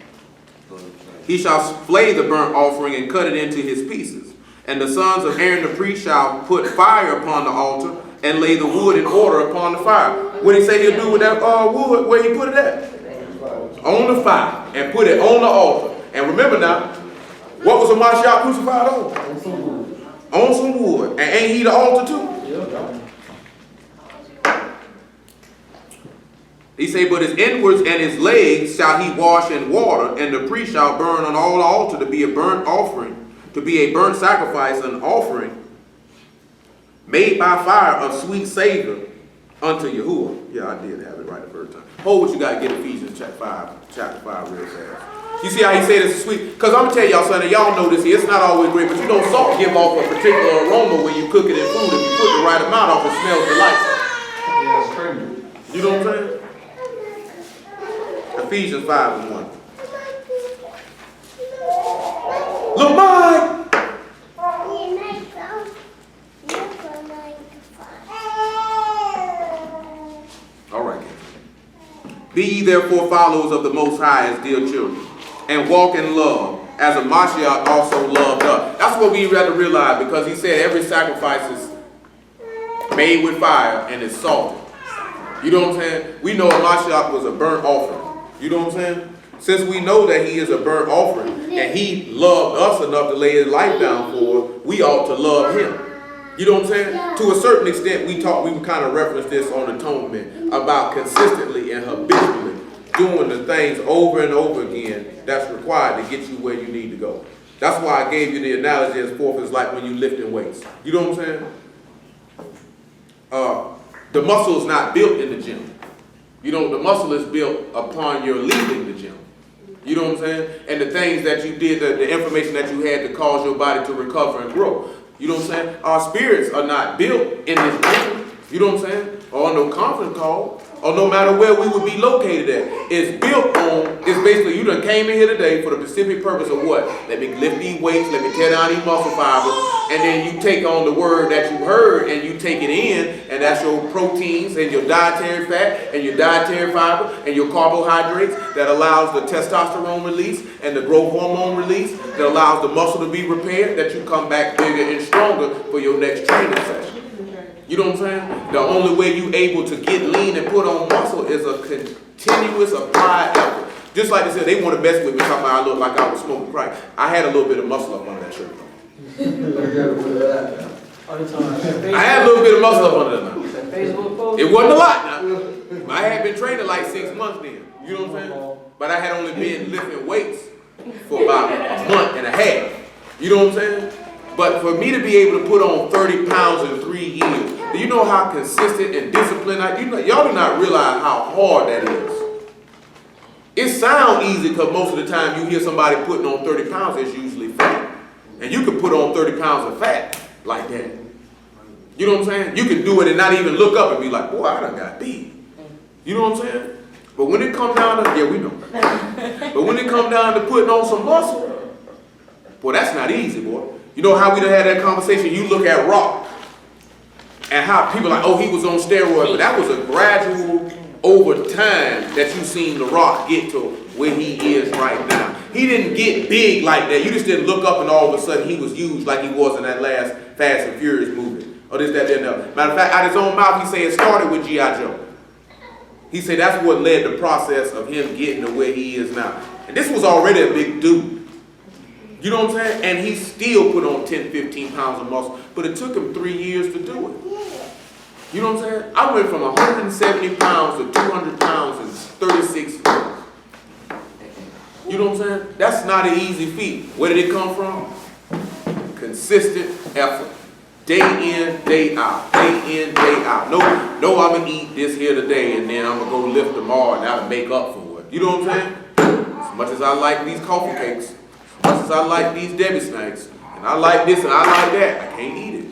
He shall flay the burnt offering and cut it into his pieces. And the sons of Aaron the priest shall put fire upon the altar and lay the wood in order upon the fire. What did he say he'll do with that wood? Where he put it at? On the fire. And put it on the altar. And remember now, what was Mashiach crucified on? On some wood. And ain't he the altar too? He say, but his inwards and his legs shall he wash in water, and the priest shall burn on all the altar to be a burnt offering, to be a burnt sacrifice, an offering made by fire of sweet savor unto Yahuwah. Yeah, I did have it right the first time. Hold what you got to get Ephesians chapter 5 real fast. You see how he said this is sweet? Because I'm going to tell y'all something. Y'all know this here. It's not always great, but you know salt give off a particular aroma when you cook it in food. If you put the right amount off, it smells delightful. Yeah, it's crazy. You know what I'm saying? Ephesians 5 and 1. Look, mine! All right. Be ye therefore followers of the Most High as dear children, and walk in love, as a Mashiach also loved us. That's what we have to realize, because he said every sacrifice is made with fire and is salted. You know what I'm saying? We know a Mashiach was a burnt offering. You know what I'm saying? Since we know that he is a burnt offering and he loved us enough to lay his life down for us, we ought to love him. You know what I'm saying? To a certain extent, we kind of reference this on atonement about consistently and habitually doing the things over and over again that's required to get you where you need to go. That's why I gave you the analogy as forth is like when you lifting weights. You know what I'm saying? The muscle is not built in the gym. You know, the muscle is built upon your leaving the gym. You know what I'm saying? And the things that you did, the information that you had to cause your body to recover and grow. You know what I'm saying? Our spirits are not built in this gym. You know what I'm saying? Or on no conference call, or no matter where we would be located at. It's built on, it's basically, you done came in here today for the specific purpose of what? Let me lift these weights, let me tear down these muscle fibers, and then you take on the word that you heard and you take it in, and that's your proteins and your dietary fat and your dietary fiber and your carbohydrates that allows the testosterone release and the growth hormone release that allows the muscle to be repaired, that you come back bigger and stronger for your next training session. You know what I'm saying? The only way you able to get lean and put on muscle is a continuous applied effort. Just like they said, they want to mess with me talking about I look like I was smoking crack. I had a little bit of muscle up under that shirt. I had a little bit of muscle up under that. It wasn't a lot now. I had been training like 6 months then. You know what I'm saying? But I had only been lifting weights for about a month and a half. You know what I'm saying? But for me to be able to put on 30 pounds in 3 years, do you know how consistent and disciplined y'all do not realize how hard that is. It sounds easy because most of the time you hear somebody putting on 30 pounds, it's usually fat. And you can put on 30 pounds of fat like that. You know what I'm saying? You can do it and not even look up and be like, boy, I done got big. You know what I'm saying? But when it comes down to, yeah, we know. But when it comes down to putting on some muscle, boy, that's not easy, boy. You know how we done had that conversation? You look at Rock and how people are like, oh, he was on steroids, but that was a gradual over time that you seen The Rock get to where he is right now. He didn't get big like that. You just didn't look up and all of a sudden he was huge like he was in that last Fast and Furious movie. Or this, that, and that. Matter of fact, out of his own mouth, he said it started with G.I. Joe. He said that's what led the process of him getting to where he is now. And this was already a big dude. You know what I'm saying? And he still put on 10, 15 pounds of muscle. But it took him 3 years to do it. You know what I'm saying? I went from 170 pounds to 200 pounds in 36 years. You know what I'm saying? That's not an easy feat. Where did it come from? Consistent effort. Day in, day out. Day in, day out. No, I'm going to eat this here today and then I'm going to go lift tomorrow and that'll make up for it. You know what I'm saying? As much as I like these coffee cakes, as much as I like these Debbie snacks, and I like this and I like that, I can't eat it.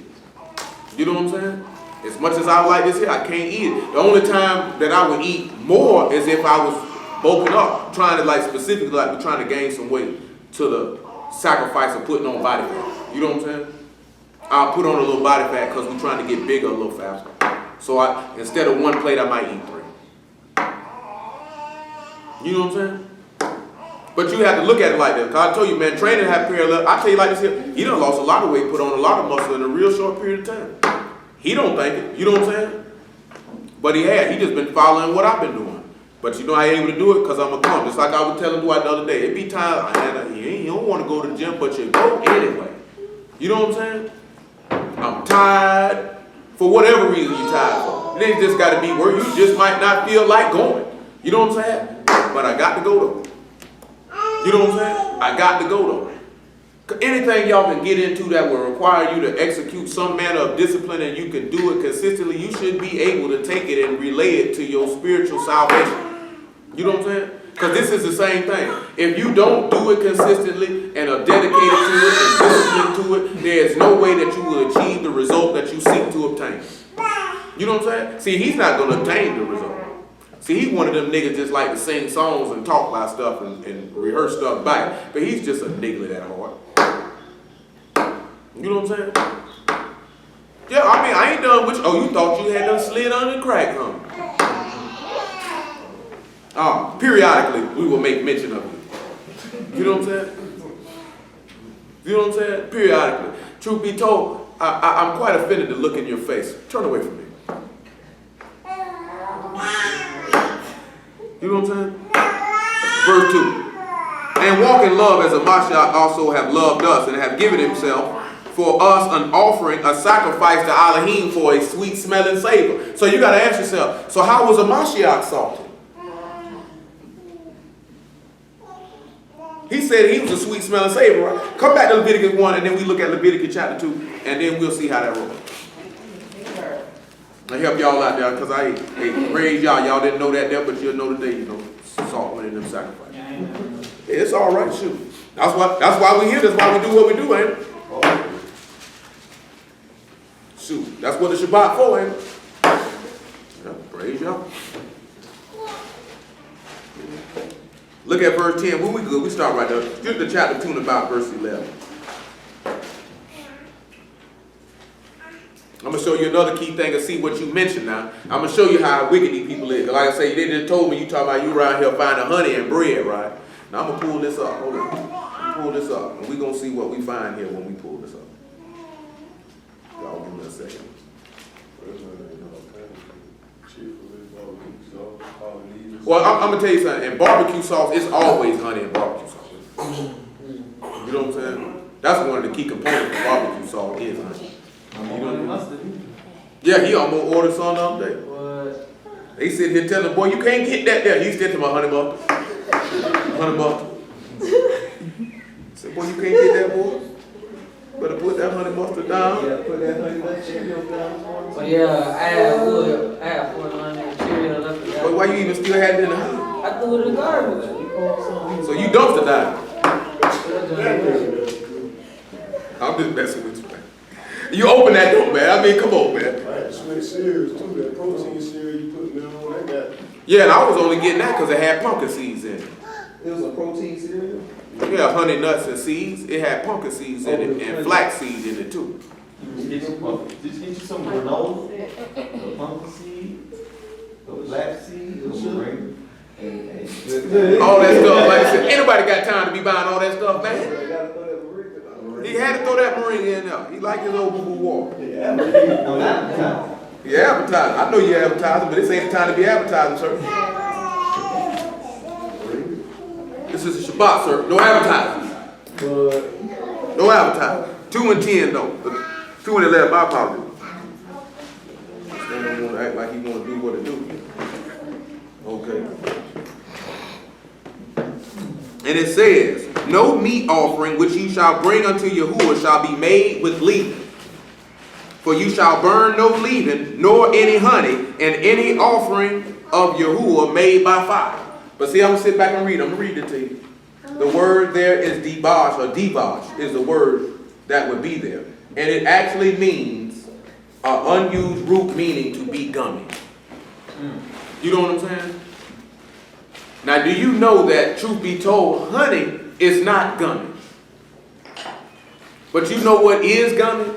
You know what I'm saying? As much as I like this here, I can't eat it. The only time that I would eat more is if I was bulking up, trying to like specifically like we're trying to gain some weight to the sacrifice of putting on body fat. You know what I'm saying? I'll put on a little body fat because we're trying to get bigger a little faster. So instead of 1 plate, I might eat 3. You know what I'm saying? But you have to look at it like that. Because I told you, man, training have parallel. I tell you like this here, he done lost a lot of weight, put on a lot of muscle in a real short period of time. He don't think it. You know what I'm saying? But he had. He just been following what I've been doing. But you know I ain't able to do it because I'm a bum. Just like I was telling Dwight the other day. It be times, you don't want to go to the gym, but you go anyway. You know what I'm saying? I'm tired. For whatever reason you're tired for. It ain't just got to be where you just might not feel like going. You know what I'm saying? But I got to go though. You know what I'm saying? I got to go though. Anything y'all can get into that will require you to execute some manner of discipline and you can do it consistently, you should be able to take it and relay it to your spiritual salvation. You know what I'm saying? Because this is the same thing. If you don't do it consistently and are dedicated to it and disciplined to it, there's no way that you will achieve the result that you seek to obtain. You know what I'm saying? See, he's not going to obtain the result. See, he's one of them niggas just like to sing songs and talk about stuff and rehearse stuff back. But he's just a nigga that hard. You know what I'm saying? Yeah, I mean, I ain't done with you. Oh, you thought you had done slid under the crack, huh? Periodically, we will make mention of you. You know what I'm saying? You know what I'm saying? Periodically. Truth be told, I'm quite offended to look in your face. Turn away from me. You know what I'm saying? Verse 2. And walk in love as the Mashiach also have loved us and have given himself for us an offering, a sacrifice to Elohim for a sweet smelling savor. So you got to ask yourself, so how was a Mashiach salted? He said he was a sweet smelling savor, right? Come back to Leviticus 1 and then we look at Leviticus chapter 2 and then we'll see how that rolls. I help y'all out there because I raised y'all. Y'all didn't know that there, but you'll know today, salt went in them sacrifices. It's all right, shoot. That's why we here. That's why we do what we do, ain't it? Shoot, that's what the Shabbat for, ain't it? Yeah, praise y'all. Look at verse 10. When we good, we start right there. Just the chapter 2 and about verse 11. I'm going to show you another key thing and see what you mentioned now. I'm going to show you how wicked these people is. Like I say, they just told me you talking about you around here finding honey and bread, right? Now I'm going to pull this up. Hold on. Pull this up. And we're going to see what we find here when we pull this up. Y'all give me a second. Well, I'm going to tell you something. In barbecue sauce, it's always honey in barbecue sauce. You know what I'm saying? That's one of the key components of barbecue sauce is honey. You know what I mean? Yeah, he almost ordered some the other day. What? He sit here telling the boy, you can't get that there. He said to my honey mustard. Honey mustard. I said, boy, you can't get that, boy. Better put that honey mustard down. Yeah, put that honey mustard down. But yeah, I had put honey and cereal left. But why you even still had it in the house? I threw it in the garbage. So you dumpster dive. I'm just messing with you, man. You open that door, man. I mean, come on, man. I had to switch cereals too. That protein cereal you put them on, that got. Yeah, and I was only getting that because it had pumpkin seeds in it. It was a protein cereal? Yeah, honey nuts and seeds. It had pumpkin seeds in it and flax seeds in it too. Just get you some granola, a pumpkin seed, a black seed, a sugar. All that stuff, like I said, anybody got time to be buying all that stuff, man? He had to throw that meringue in there. He liked his old boo-boo water. Yeah, advertising. I know you're advertising, but this ain't the time to be advertising, sir. This is a Shabbat, sir. No advertising. No advertising. 2 and 10, though. 2 and 11, my apologies. They don't want to act like he want to do what it do. Okay. And it says, no meat offering which you shall bring unto Yahuwah shall be made with leaven. For you shall burn no leaven, nor any honey, and any offering of Yahuwah made by fire. But see, I'm going to sit back and read. I'm going to read it to you. The word there is dibash, or dibash is the word that would be there. And it actually means an unused root meaning to be gummy. You know what I'm saying? Now, do you know that, truth be told, honey is not gummy? But you know what is gummy?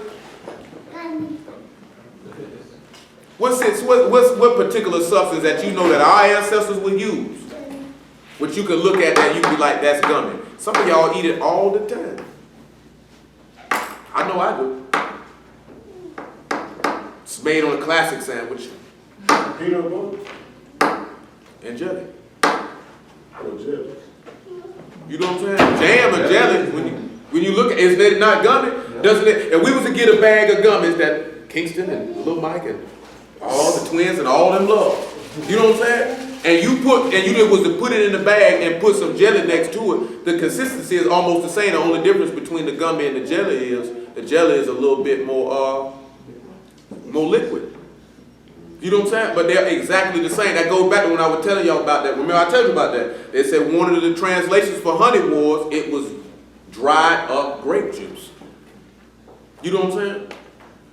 What particular substance that you know that our ancestors would use? Which you can look at that you be like, that's gummy. Some of y'all eat it all the time. I know I do. It's made on a classic sandwich. Peanut butter? And jelly. Oh, jelly. You know what I'm saying? Jam and jelly, when you look at it, isn't it not gummy? Doesn't it? If we was to get a bag of gummies that Kingston and Little Mike and all the twins and all them love. You know what I'm saying? And you was to put it in the bag and put some jelly next to it, the consistency is almost the same. The only difference between the gummy and the jelly is a little bit more liquid. You know what I'm saying? But they're exactly the same. That goes back to when I was telling y'all about that. Remember I told you about that. They said one of the translations for honey was it was dried up grape juice. You know what I'm saying?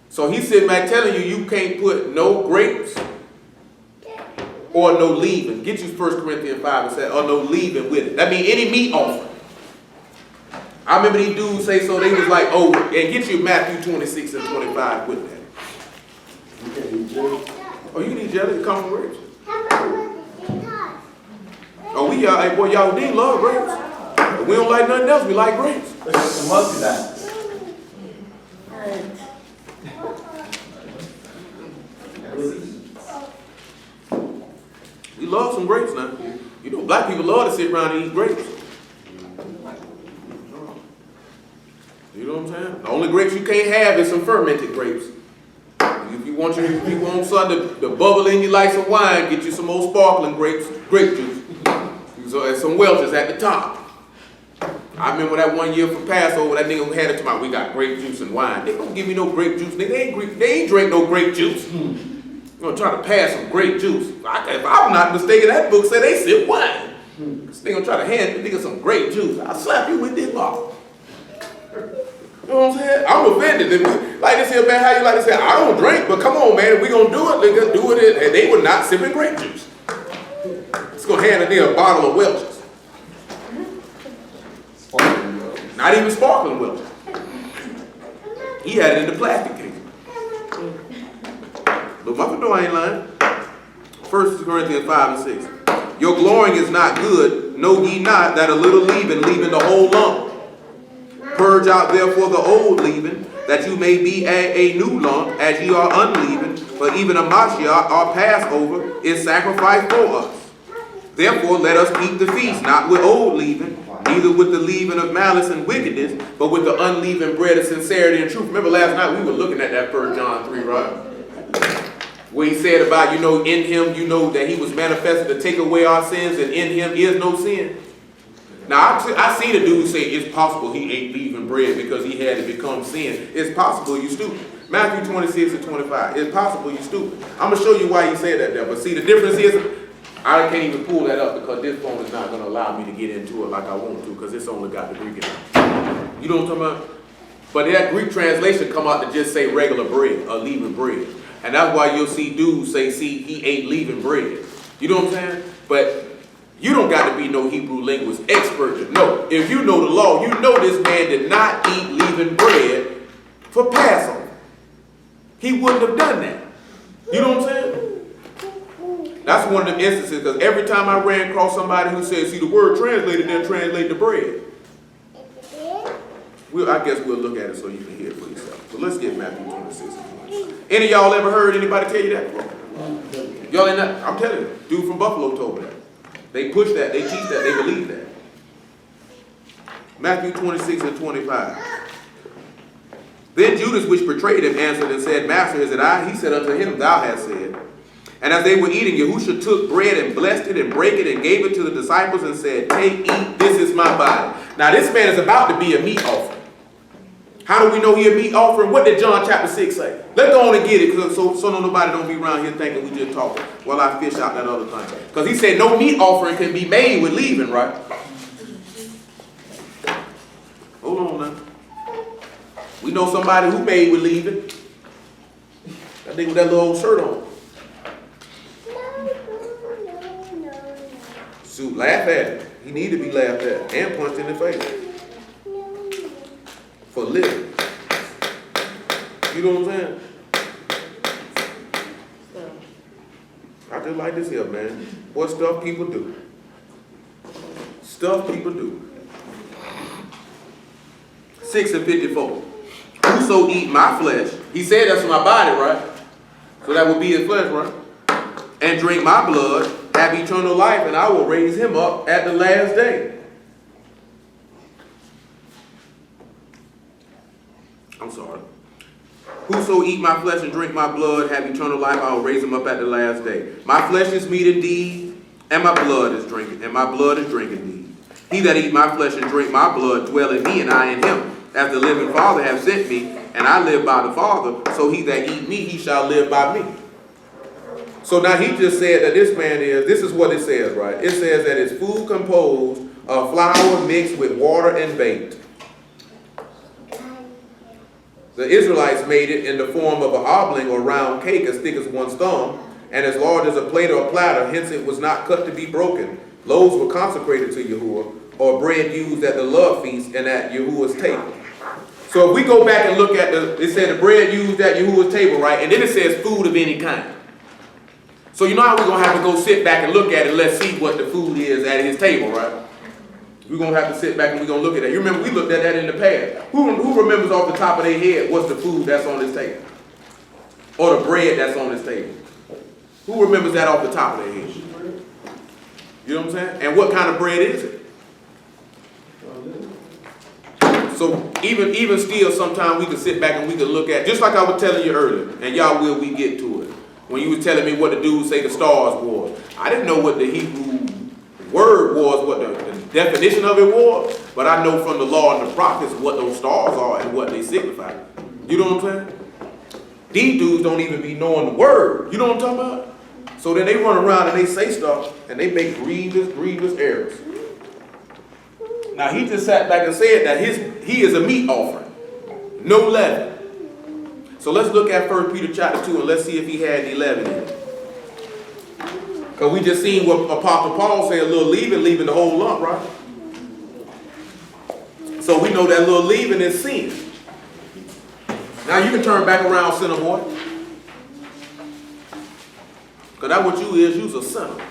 So he's sitting back telling you you can't put no grapes or no leaven. Get you 1 Corinthians 5 and say, or no leaven with it. That means any meat offering. I remember these dudes say so they was like, oh, and get you Matthew 26 and 25 with that. You can't eat jelly? Oh, you can eat jelly, it comes from grapes. Oh, hey boy, y'all did love grapes. We don't like nothing else, we like grapes. It's the mustard out. We love some grapes now. You know, black people love to sit around and eat grapes. You know what I'm saying? The only grapes you can't have is some fermented grapes. If you want something to bubble in you like some wine, get you some old sparkling grape juice. So, and some Welch's at the top. I remember that one year for Passover, that nigga had it to my, we got grape juice and wine. They don't give me no grape juice. They ain't drink no grape juice. I'm gonna try to pass some grape juice. If I'm not mistaken, that book said they sip wine. This nigga try to hand the nigga some grape juice. I'll slap you with this bottle. You know what I'm saying? I'm offended. Like this here, man, how you like to say, I don't drink, but come on, man, if we gonna do it, nigga, do it. And they were not sipping grape juice. It's gonna hand a nigga a bottle of Welch's. Not even sparkling Welch's. He had it in the plastic case. But Muffin ain't lying. 1 Corinthians 5 and 6. Your glorying is not good. Know ye not that a little leaven leaven the whole lump? Purge out therefore the old leaven, that you may be a new lump, as ye are unleavened. For even a Mashiach, our Passover, is sacrificed for us. Therefore let us keep the feast, not with old leaven, neither with the leaven of malice and wickedness, but with the unleavened bread of sincerity and truth. Remember last night we were looking at that 1 John 3, right? Where he said about, in him, that he was manifested to take away our sins, and in him is no sin. Now, I see the dude say it's possible he ate leavened bread because he had to become sin. It's possible, you stupid. Matthew 26 and 25. It's possible, you stupid. I'm going to show you why he said that there. But see, the difference is, I can't even pull that up because this phone is not going to allow me to get into it like I want to because it's only got the Greek in it. You know what I'm talking about? But that Greek translation come out to just say regular bread or leavened bread. And that's why you'll see dudes say, see, he ate leavened bread. You know what I'm saying? But you don't got to be no Hebrew linguist expert to know. If you know the law, you know this man did not eat leavened bread for Passover. He wouldn't have done that. You know what I'm saying? That's one of them instances, because every time I ran across somebody who says, see, the word translated, then translate the bread. I guess we'll look at it so you can hear it for yourself. So let's get Matthew 26 and 25. Any of y'all ever heard anybody tell you that? Y'all ain't not, I'm telling you, dude from Buffalo told me that. They push that, they teach that, they believe that. Matthew 26 and 25. Then Judas, which betrayed him, answered and said, Master, is it I? He said unto him, Thou hast said. And as they were eating, Yahushua took bread and blessed it and brake it and gave it to the disciples and said, Take, eat, this is my body. Now this man is about to be a meat offering. How do we know he a meat offering? What did John chapter 6 say? Let's go on and get it so nobody don't be around here thinking we just talking while I fish out that other thing. Because he said no meat offering can be made with leaven, right? Hold on now. We know somebody who made with leaven. That nigga with that little old shirt on. So laugh at him. He need to be laughed at and punched in the face. For living. You know what I'm saying? I just like this here, man. What stuff people do. Stuff people do. 6 and 54. Whoso eat my flesh, he said that's my body, right? So that would be his flesh, right? And drink my blood, have eternal life, and I will raise him up at the last day. I'm sorry. Whoso eat my flesh and drink my blood, have eternal life, I will raise him up at the last day. My flesh is meat indeed, and my blood is drinking, and my blood is drink indeed. He that eat my flesh and drink my blood dwell in me, and I in him. As the living Father hath sent me, and I live by the Father, so he that eat me, he shall live by me. So now he just said that this man this is what it says, right? It says that it's food composed of flour mixed with water and baked. The Israelites made it in the form of an oblong or round cake as thick as one's thumb, and as large as a plate or a platter, hence it was not cut to be broken. Loaves were consecrated to Yahuwah, or bread used at the love feast and at Yahuwah's table. So if we go back and look at it said the bread used at Yahuwah's table, right? And then it says food of any kind. So you know how we're going to have to go sit back and look at it, let's see what the food is at his table, right? We're going to have to sit back and we're going to look at that. You remember we looked at that in the past. Who remembers off the top of their head what's the food that's on this table? Or the bread that's on this table? Who remembers that off the top of their head? You know what I'm saying? And what kind of bread is it? So even still, sometimes we can sit back and we can look at, just like I was telling you earlier, and y'all will, we get to it. When you were telling me what the dude say the stars was, I didn't know what the Hebrew word was, what the definition of it was, but I know from the law and the prophets what those stars are and what they signify. You know what I'm saying? These dudes don't even be knowing the word. You know what I'm talking about? So then they run around and they say stuff and they make grievous errors. Now he just sat back and said that he is a meat offering, no leaven. So let's look at 1 Peter chapter 2 and let's see if he had any leaven in it. Because we just seen what Apostle Paul said, a little leaving the whole lump, right? So we know that little leaven is sin. Now you can turn back around, sinner boy. Because that's what you is, you's a sinner.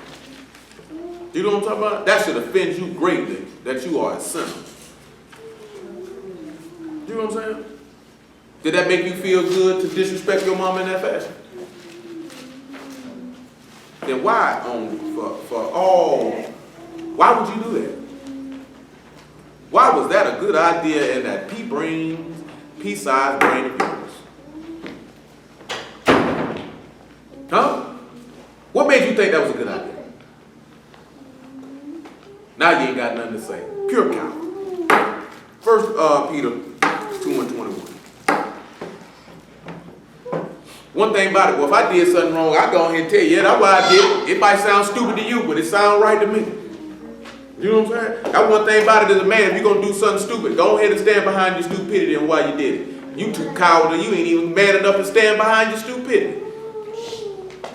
You know what I'm talking about? That should offend you greatly, that you are a sinner. You know what I'm saying? Did that make you feel good to disrespect your mom in that fashion? Then why why would you do that? Why was that a good idea in that pea-sized brain of yours? Huh? What made you think that was a good idea? Now you ain't got nothing to say. Pure cow. 1 Peter 2 and 21. One thing about it, well, if I did something wrong, I go ahead and tell you, yeah, that's why I did it. It might sound stupid to you, but it sounds right to me. You know what I'm saying? That's one thing about it as a man, if you're going to do something stupid, go ahead and stand behind your stupidity and why you did it. You too cowardly, you ain't even man enough to stand behind your stupidity.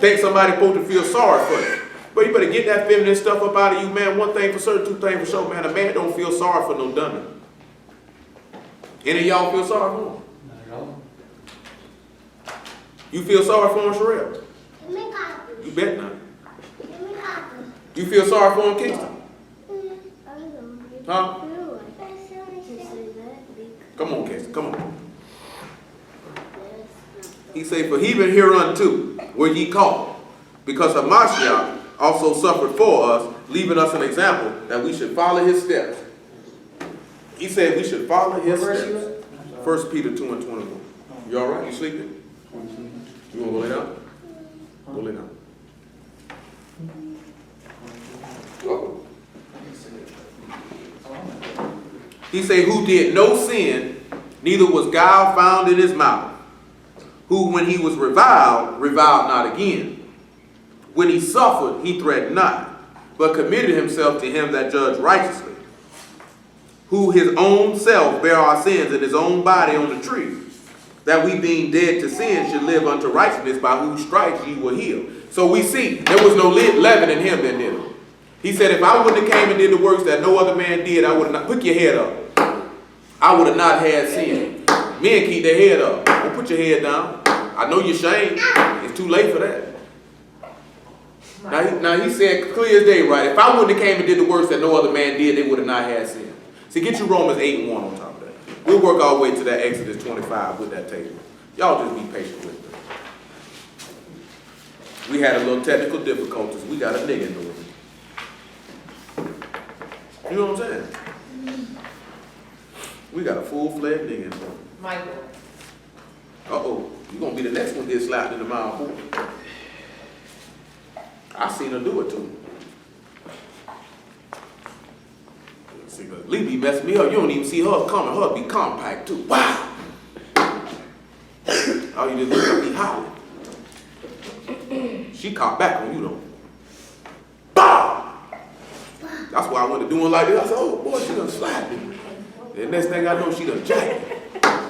Think somebody's supposed to feel sorry for you. But you better get that feminine stuff up out of you, man. One thing for certain, two things for sure, man. A man don't feel sorry for no dummy. Any of y'all feel sorry for him? Not at all. You feel sorry for him, Sherelle? You bet not. You feel sorry for him, Kingston? Huh? Come on, Kingston, come on. He say, for he been hereunto were ye called, because of Mashiach also suffered for us, leaving us an example that we should follow his steps. He said we should follow his steps. 1 Peter 2 and 21. You all right? You sleeping? You want to go lay down? Go lay down. Uh-oh. He said, who did no sin, neither was guile found in his mouth. Who, when he was reviled not again. When he suffered, he threatened not, but committed himself to him that judged righteously. Who his own self bare our sins in his own body on the tree, that we being dead to sin should live unto righteousness, by whose stripes ye were healed. So we see, there was no leaven in him that did it. He said, if I wouldn't have came and did the works that no other man did, I would have not, put your head up. I would have not had sin. Men keep their head up. Don't put your head down. I know you're ashamed. It's too late for that. Now he said clear as day, right? If I wouldn't have came and did the works that no other man did, they would have not had sin. See, get you Romans 8 and 1 on top of that. We'll work our way to that Exodus 25 with that table. Y'all just be patient with me. We had a little technical difficulties. We got a nigga in the room. You know what I'm saying? We got a full-fledged nigga in the room. Michael. Uh-oh. You're going to be the next one to get slapped in the mouth. I seen her do it too. See, but Lee be messing me up. You don't even see her coming. Her be compact too. Wow. All you just look at me hollering. She caught back on you though. Bah! That's why I went to doing like this. I said, oh boy, she done slapped me. And next thing I know, she done jacked me.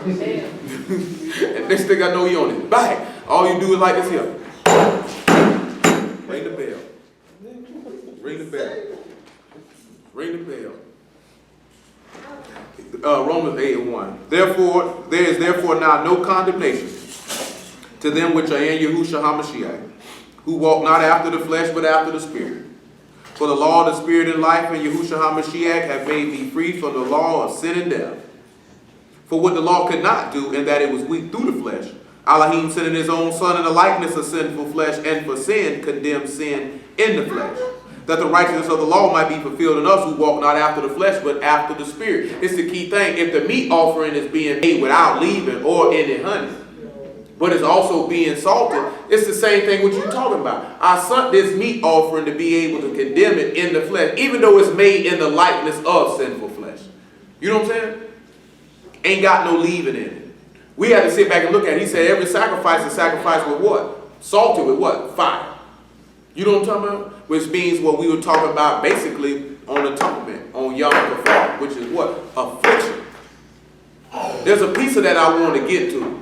And next thing I know, he on his back. All you do is like this here. Ring the bell. Ring the bell. Ring the bell. Romans 8 and 1. Therefore, there is therefore now no condemnation to them which are in Yahushua HaMashiach, who walk not after the flesh, but after the Spirit. For the law of the Spirit and life in Yahushua HaMashiach have made me free from the law of sin and death. For what the law could not do, in that it was weak through the flesh, Elohim sending his own Son in the likeness of sinful flesh, and for sin condemned sin in the flesh, that the righteousness of the law might be fulfilled in us who walk not after the flesh, but after the Spirit. It's the key thing. If the meat offering is being made without leaven or any honey, but it's also being salted, it's the same thing what you're talking about. I sent this meat offering to be able to condemn it in the flesh, even though it's made in the likeness of sinful flesh. You know what I'm saying? Ain't got no leaven in it. We had to sit back and look at it. He said every sacrifice is sacrificed with what? Salted with what? Fire. You know what I'm talking about? Which means what we were talking about basically on atonement, on Yom Kippur, which is what? Affliction. There's a piece of that I want to get to.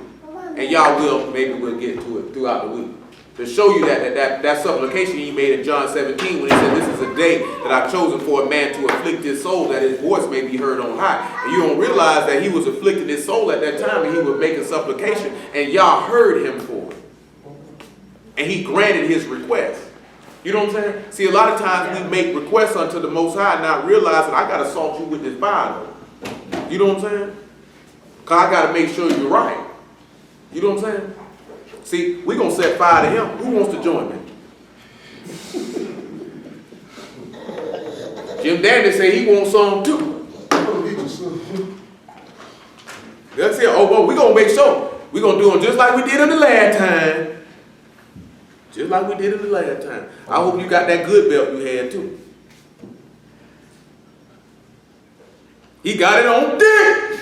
And y'all maybe we'll get to it throughout the week. To show you that supplication he made in John 17 when he said, this is a day that I've chosen for a man to afflict his soul, that his voice may be heard on high. And you don't realize that he was afflicting his soul at that time, and he would make a supplication, and y'all heard him for it. And he granted his request. You know what I'm saying? See, a lot of times we make requests unto the Most High, not realizing I got to salt you with this fire. You know what I'm saying? Because I got to make sure you're right. You know what I'm saying? See, we're going to set fire to him. Who wants to join me? Jim Dandy said he wants some too. That's it. Oh, well, we're going to make sure. We're going to do them just like we did in the last time. Just like we did in the last time. I hope you got that good belt you had too. He got it on dick.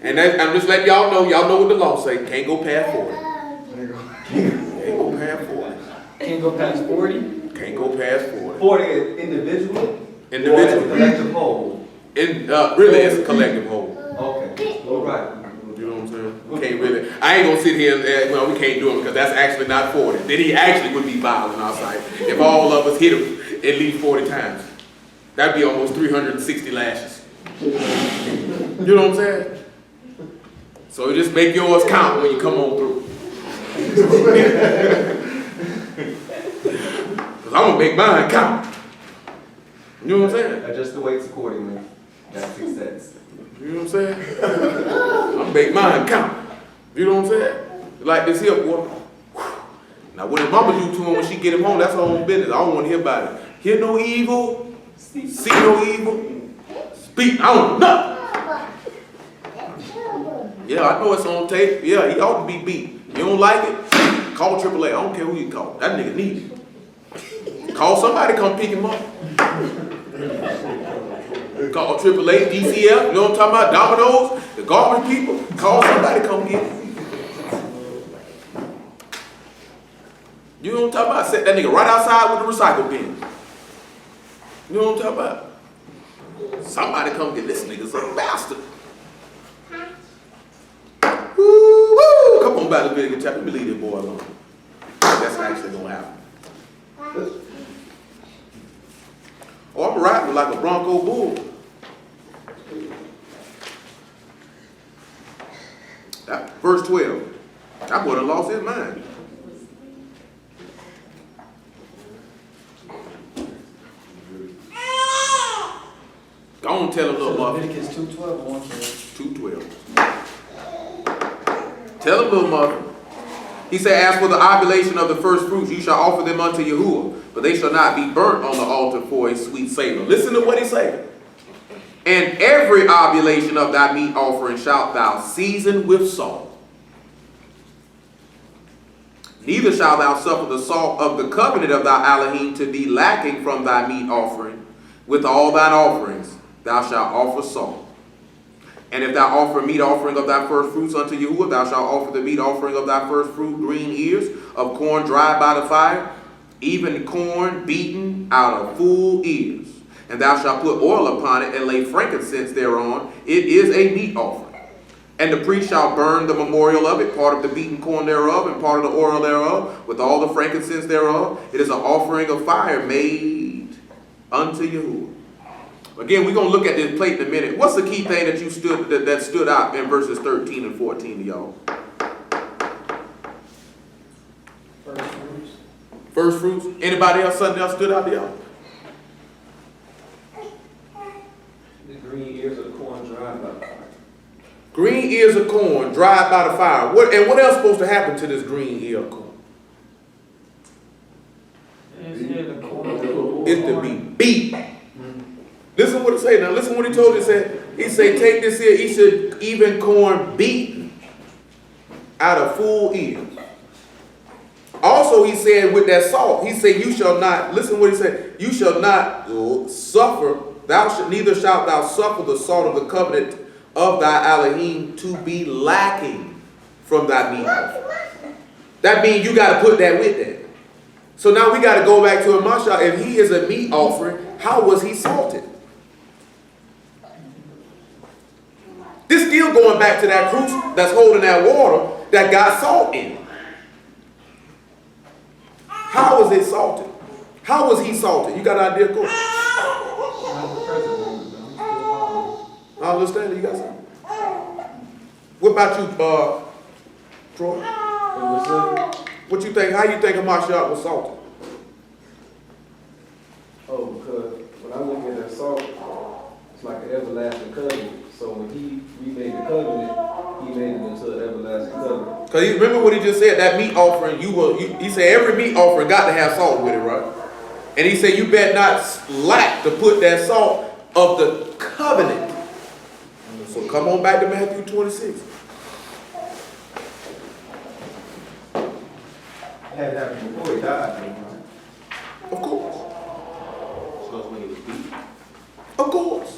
And I'm just letting y'all know what the law say. Can't go past 40. Can't go past 40. Can't go past 40? Can't go past 40. 40 is individually? Individually. Or collective whole? Really, it's a collective whole. Okay. All right. You know what I'm saying? We can't really. I ain't gonna sit here and well, we can't do it because that's actually not 40. Then he actually would be violent outside if all of us hit him at least 40 times. That'd be almost 360 lashes. You know what I'm saying? So just make yours count when you come on through. Because I'm going to make mine count. You know what I'm saying? Adjust the weights accordingly. That's success. You know what I'm saying? I'm going to make mine count. You know what I'm saying? Like this here, boy. Now what his mama do to him when she get him home, that's her own business. I don't want to hear about it. Hear no evil, see no evil, speak, I don't know nothing. Yeah, I know it's on tape. Yeah, he ought to be beat. You don't like it? Call AAA. I don't care who you call. That nigga needs it. Call somebody come pick him up. Call AAA, DCF. You know what I'm talking about? Domino's, the garbage people. Call somebody come get him. You know what I'm talking about? Set that nigga right outside with the recycle bin. You know what I'm talking about? Somebody come get this nigga's a bastard. Woo! Come on back to Leviticus chapter. Let me leave this boy alone. That's actually gonna happen. Oh, I'm riding like a Bronco bull. Verse 12. That boy done lost his mind. Go on, tell him, little mother. Leviticus 2:12 or 1:12? 2:12. Tell him, little mother. He said, as for the oblation of the first fruits, you shall offer them unto Yahuwah, but they shall not be burnt on the altar for a sweet savor. Listen to what he said. And every oblation of thy meat offering shalt thou season with salt. Neither shalt thou suffer the salt of the covenant of thy Elohim to be lacking from thy meat offering. With all thine offerings thou shalt offer salt. And if thou offer meat offering of thy first fruits unto Yahuwah, thou shalt offer the meat offering of thy first fruit green ears of corn dried by the fire, even corn beaten out of full ears. And thou shalt put oil upon it and lay frankincense thereon. It is a meat offering. And the priest shall burn the memorial of it, part of the beaten corn thereof, and part of the oil thereof, with all the frankincense thereof. It is an offering of fire made unto Yahuwah. Again, we're going to look at this plate in a minute. What's the key thing that that stood out in verses 13 and 14 to y'all? First fruits. First fruits. Anybody else, something else stood out to y'all? The green ears of corn dried by the fire. Green ears of corn dried by the fire. What else is supposed to happen to this green ear of corn? It's to be beat. Listen what it say now. Listen what he told you. He said, take this here. He said, even corn beaten out of full ears. Also, he said with that salt, he said, you shall not, listen what he said, you shall not suffer, neither shalt thou suffer the salt of the covenant of thy Elohim to be lacking from thy meat offering. That means you got to put that with that. So now we got to go back to Amasha. If he is a meat offering, how was he salted? This still going back to that cruse that's holding that water that got salt in it. How was it salted? How was he salted? You got an idea, Coach? I understand it. You got something? What about you, Troy? What you think? How you think Hamashiach was salted? Oh, because when I look at that salt, it's like an everlasting covenant. So when he remade the covenant, he made it into an everlasting covenant. Because you remember what he just said, that meat offering, he said every meat offering got to have salt with it, right? And he said you better not lack to put that salt of the covenant. So come on back to Matthew 26. Had that happened before he died, right? Of course. So it's when he was beat. Of course.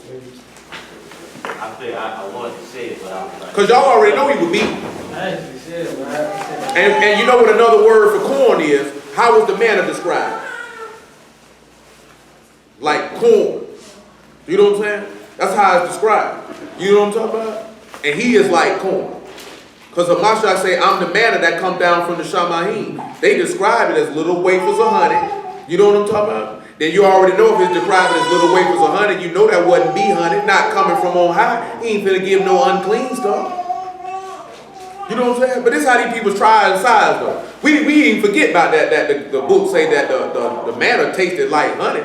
I think I wanted to say it, but I was like. Because y'all already know he was beaten. I actually said it, but I said it. And you know what another word for corn is? How was the manna described? Like corn. You know what I'm saying? That's how it's described. You know what I'm talking about? And he is like corn. Because Hamashiach say, I'm the manna that come down from the Shamayim. They describe it as little wafers of honey. You know what I'm talking about? Then you already know if it's described as little wafers of honey, you know that wasn't bee honey, not coming from on high. He ain't finna give no unclean stuff. You know what I'm saying? But this is how these people try and size though. We even forget about that the book say that the manna tasted like honey.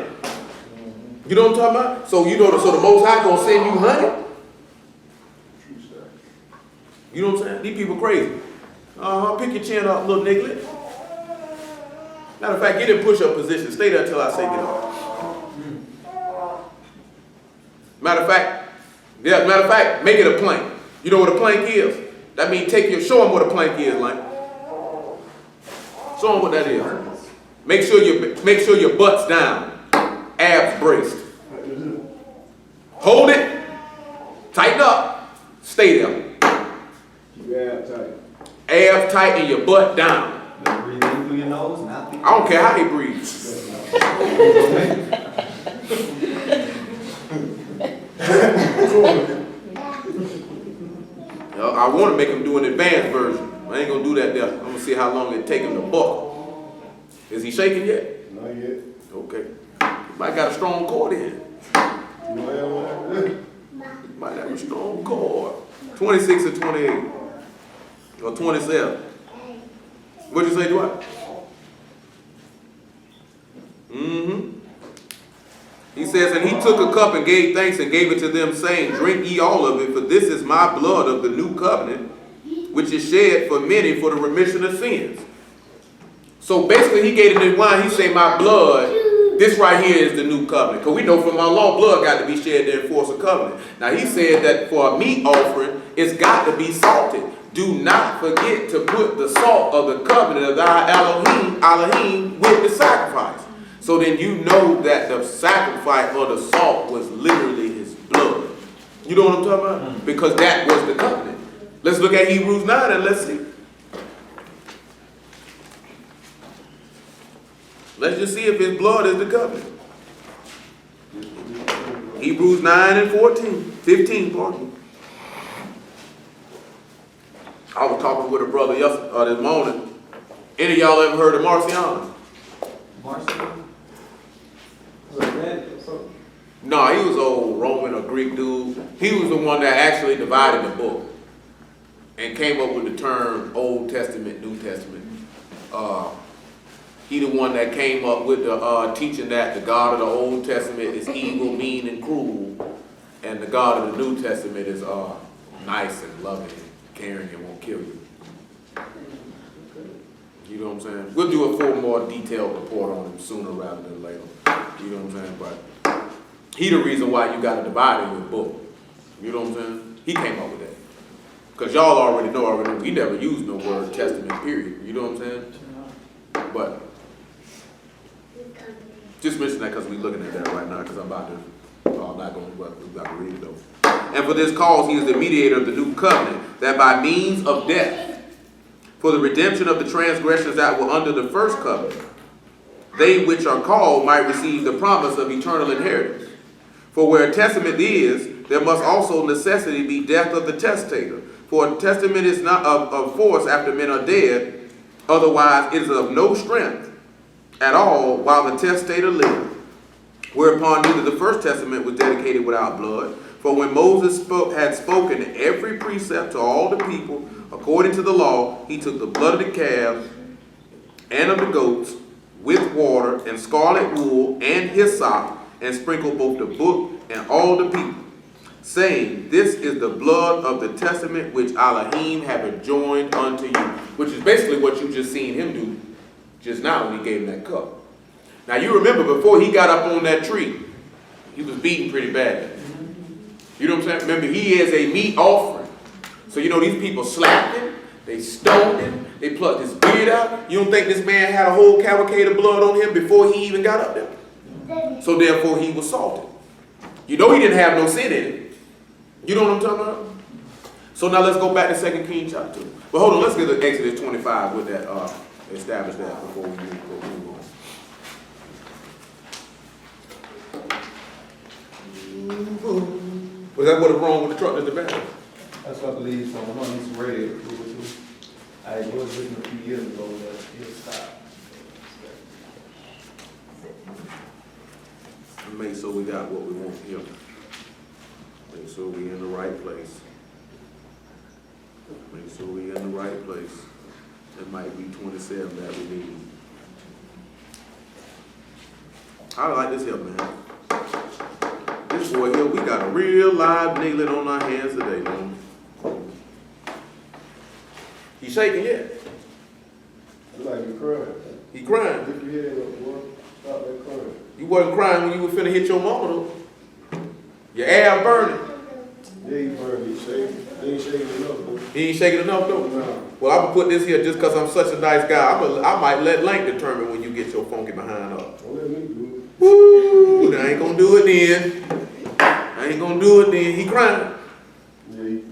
You know what I'm talking about? So you know so the Most High gonna send you honey? You know what I'm saying? These people crazy. Pick your chin up, little nigga. Matter of fact, get in push-up position. Stay there until I say get up. Matter of fact, make it a plank. You know what a plank is? That means show them what a plank is, like. Show them what that is. Make sure your butt's down, abs braced. Hold it, tighten up, stay there. Yeah, tight. Abs tight and your butt down. Breathe in through your nose, not through I don't care how they breathe. I want to make them do an advanced version. I ain't gonna do that there. I'm gonna see how long it take him to buckle. Is he shaking yet? Not yet. Okay. Might got a strong cord in. Might have a strong cord. 26 or 28. Or 27. What'd you say, Dwight? He says, and he took a cup and gave thanks and gave it to them, saying, drink ye all of it, for this is my blood of the new covenant, which is shed for many for the remission of sins. So basically, he gave them the wine. He said, my blood, this right here is the new covenant. Because we know from our law, blood got to be shed to enforce a covenant. Now, he said that for a meat offering, it's got to be salted. Do not forget to put the salt of the covenant of thy Elohim with the sacrifice. So then you know that the sacrifice or the salt was literally his blood. You know what I'm talking about? Because that was the covenant. Let's look at Hebrews 9 and let's see. Let's just see if his blood is the covenant. Hebrews 9 and 15, pardon. I was talking with a brother this morning. Any of y'all ever heard of Marcion? Marcion? Was it that or something? No, he was old Roman or Greek dude. He was the one that actually divided the book and came up with the term Old Testament, New Testament. He the one that came up with the teaching that the God of the Old Testament is evil, mean, and cruel, and the God of the New Testament is nice and loving, caring, and won't kill you. You know what I'm saying? We'll do a full more detailed report on him sooner rather than later. You know what I'm saying? But he the reason why you got to divide in your book. You know what I'm saying? He came up with that. Because y'all already know, we never used no word testament, period. You know what I'm saying? But just mention that because we're looking at that right now because I'm about to, I'm not going to, we're about to read it though. And for this cause, he is the mediator of the new covenant, that by means of death, for the redemption of the transgressions that were under the first covenant, they which are called might receive the promise of eternal inheritance. For where a testament is, there must also necessity be death of the testator. For a testament is not of force after men are dead, otherwise it is of no strength at all while the testator lived. Whereupon neither the first testament was dedicated without blood. For when Moses had spoken every precept to all the people, according to the law, he took the blood of the calves and of the goats with water and scarlet wool and hyssop and sprinkled both the book and all the people, saying, this is the blood of the testament which Elohim have adjoined unto you. Which is basically what you just seen him do just now when he gave him that cup. Now you remember before he got up on that tree, he was beaten pretty bad. You know what I'm saying? Remember, he is a meat offering. So you know these people slapped him, they stoned him, they plucked his beard out. You don't think this man had a whole cavalcade of blood on him before he even got up there? So therefore he was salted. You know he didn't have no sin in it. You know what I'm talking about? So now let's go back to 2 Kings chapter 2. But hold on, let's get to Exodus 25 with that, establish that before we move on. Was that what is wrong with the truck in the back? That's what I believe, so I'm on this red. I was looking a few years ago, but it stopped. Make sure we got what we want here. Make sure we in the right place. Make sure we in the right place. It might be 27 that we need. I like this here, man. This boy here, we got a real live niglet on our hands today, man. He shaking yet? You like you crying. He crying. Lift your head up, boy. Stop that crying. You wasn't crying when you were finna hit your mama though. Your air burning. Yeah, he burned. He shaking. He ain't shaking enough, though. He ain't shaking enough though? No. Well, I'm gonna put this here just because I'm such a nice guy. I might let Lank determine when you get your funky behind up. Don't let me do Woo! I ain't gonna do it then. I ain't gonna do it then. He crying. it.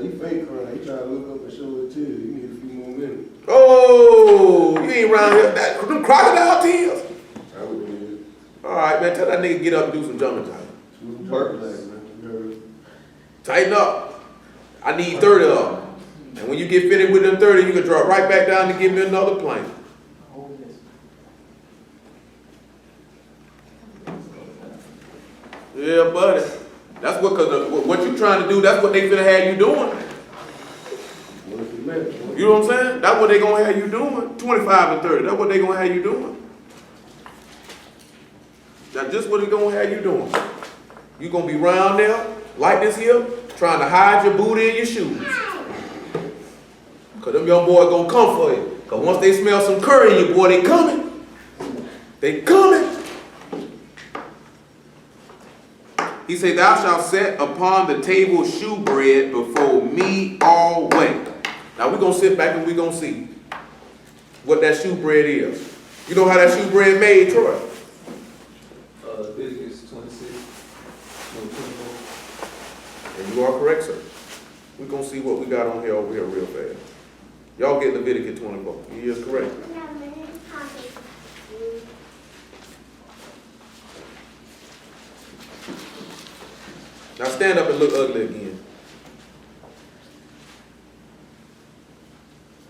He fake crying. He trying to look up and show it to you. You need a few more minutes. Oh, you ain't around here. Them crocodile tears. I would do All right, man. Tell that nigga get up and do some jumping jacks. it. Purpose. Man. Tighten up. I need 30 of them. And when you get finished with them 30, you can drop right back down to give me another plank. Yeah, buddy. That's what, cause what you trying to do, that's what they finna have you doing. What's the minute? You know what I'm saying? That's what they gonna have you doing. 25 and 30, that's what they gonna have you doing. That's just what they gonna have you doing. You gonna be round there, like this here, trying to hide your booty and your shoes. Cause them young boys gonna come for you. Cause once they smell some curry in you, boy, they coming. They coming. He said, thou shalt set upon the table shewbread before me always. Now we're going to sit back and we're going to see what that shewbread is. You know how that shewbread made, Troy? Leviticus 26, no 24. And you are correct, sir. We're going to see what we got on here over here real fast. Y'all get Leviticus 24. He is correct. Now stand up and look ugly again.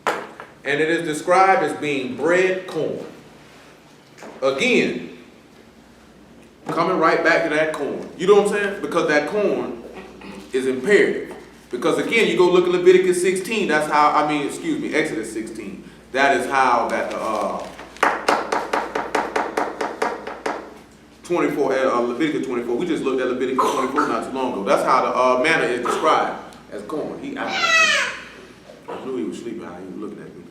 And it is described as being bread corn. Again, coming right back to that corn. You know what I'm saying? Because that corn is imperative. Because again, you go look at Leviticus 16, that's how, Exodus 16. That is how that 24, Leviticus 24. We just looked at Leviticus 24 not too long ago. That's how the manna is described as corn. I knew he was sleeping how he was looking at me.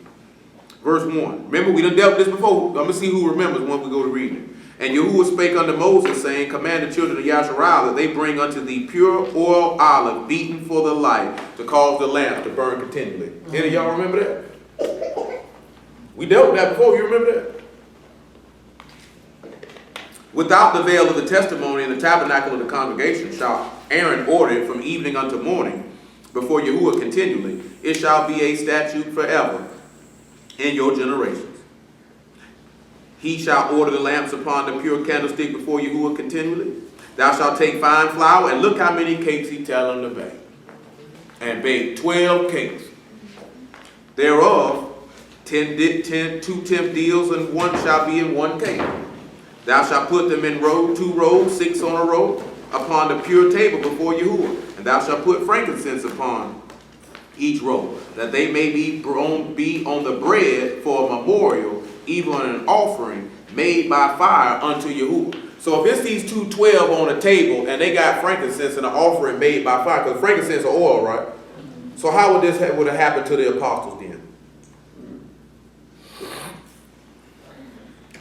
Verse 1. Remember, we done dealt with this before. I'm going to see who remembers when we go to reading. And Yahuwah spake unto Moses, saying, Command the children of Yasharah that they bring unto thee pure oil olive, beaten for the light, to cause the lamp to burn continually. Any of y'all remember that? We dealt with that before. You remember that? Without the veil of the testimony in the tabernacle of the congregation shall Aaron order it from evening unto morning before Yahuwah continually. It shall be a statute forever in your generations. He shall order the lamps upon the pure candlestick before Yahuwah continually. Thou shalt take fine flour, and look how many cakes he tell him to bake. And bake 12 cakes. Thereof, 2 deals, and one shall be in one cake. Thou shalt put them in 2 rows, 6 on a row, upon the pure table before Yahuwah. And thou shalt put frankincense upon each row, that they may be on the bread for a memorial, even an offering made by fire unto Yahuwah. So if it's these 212 on the table and they got frankincense and an offering made by fire, because frankincense are oil, right? So how would this would have happened to the apostles then?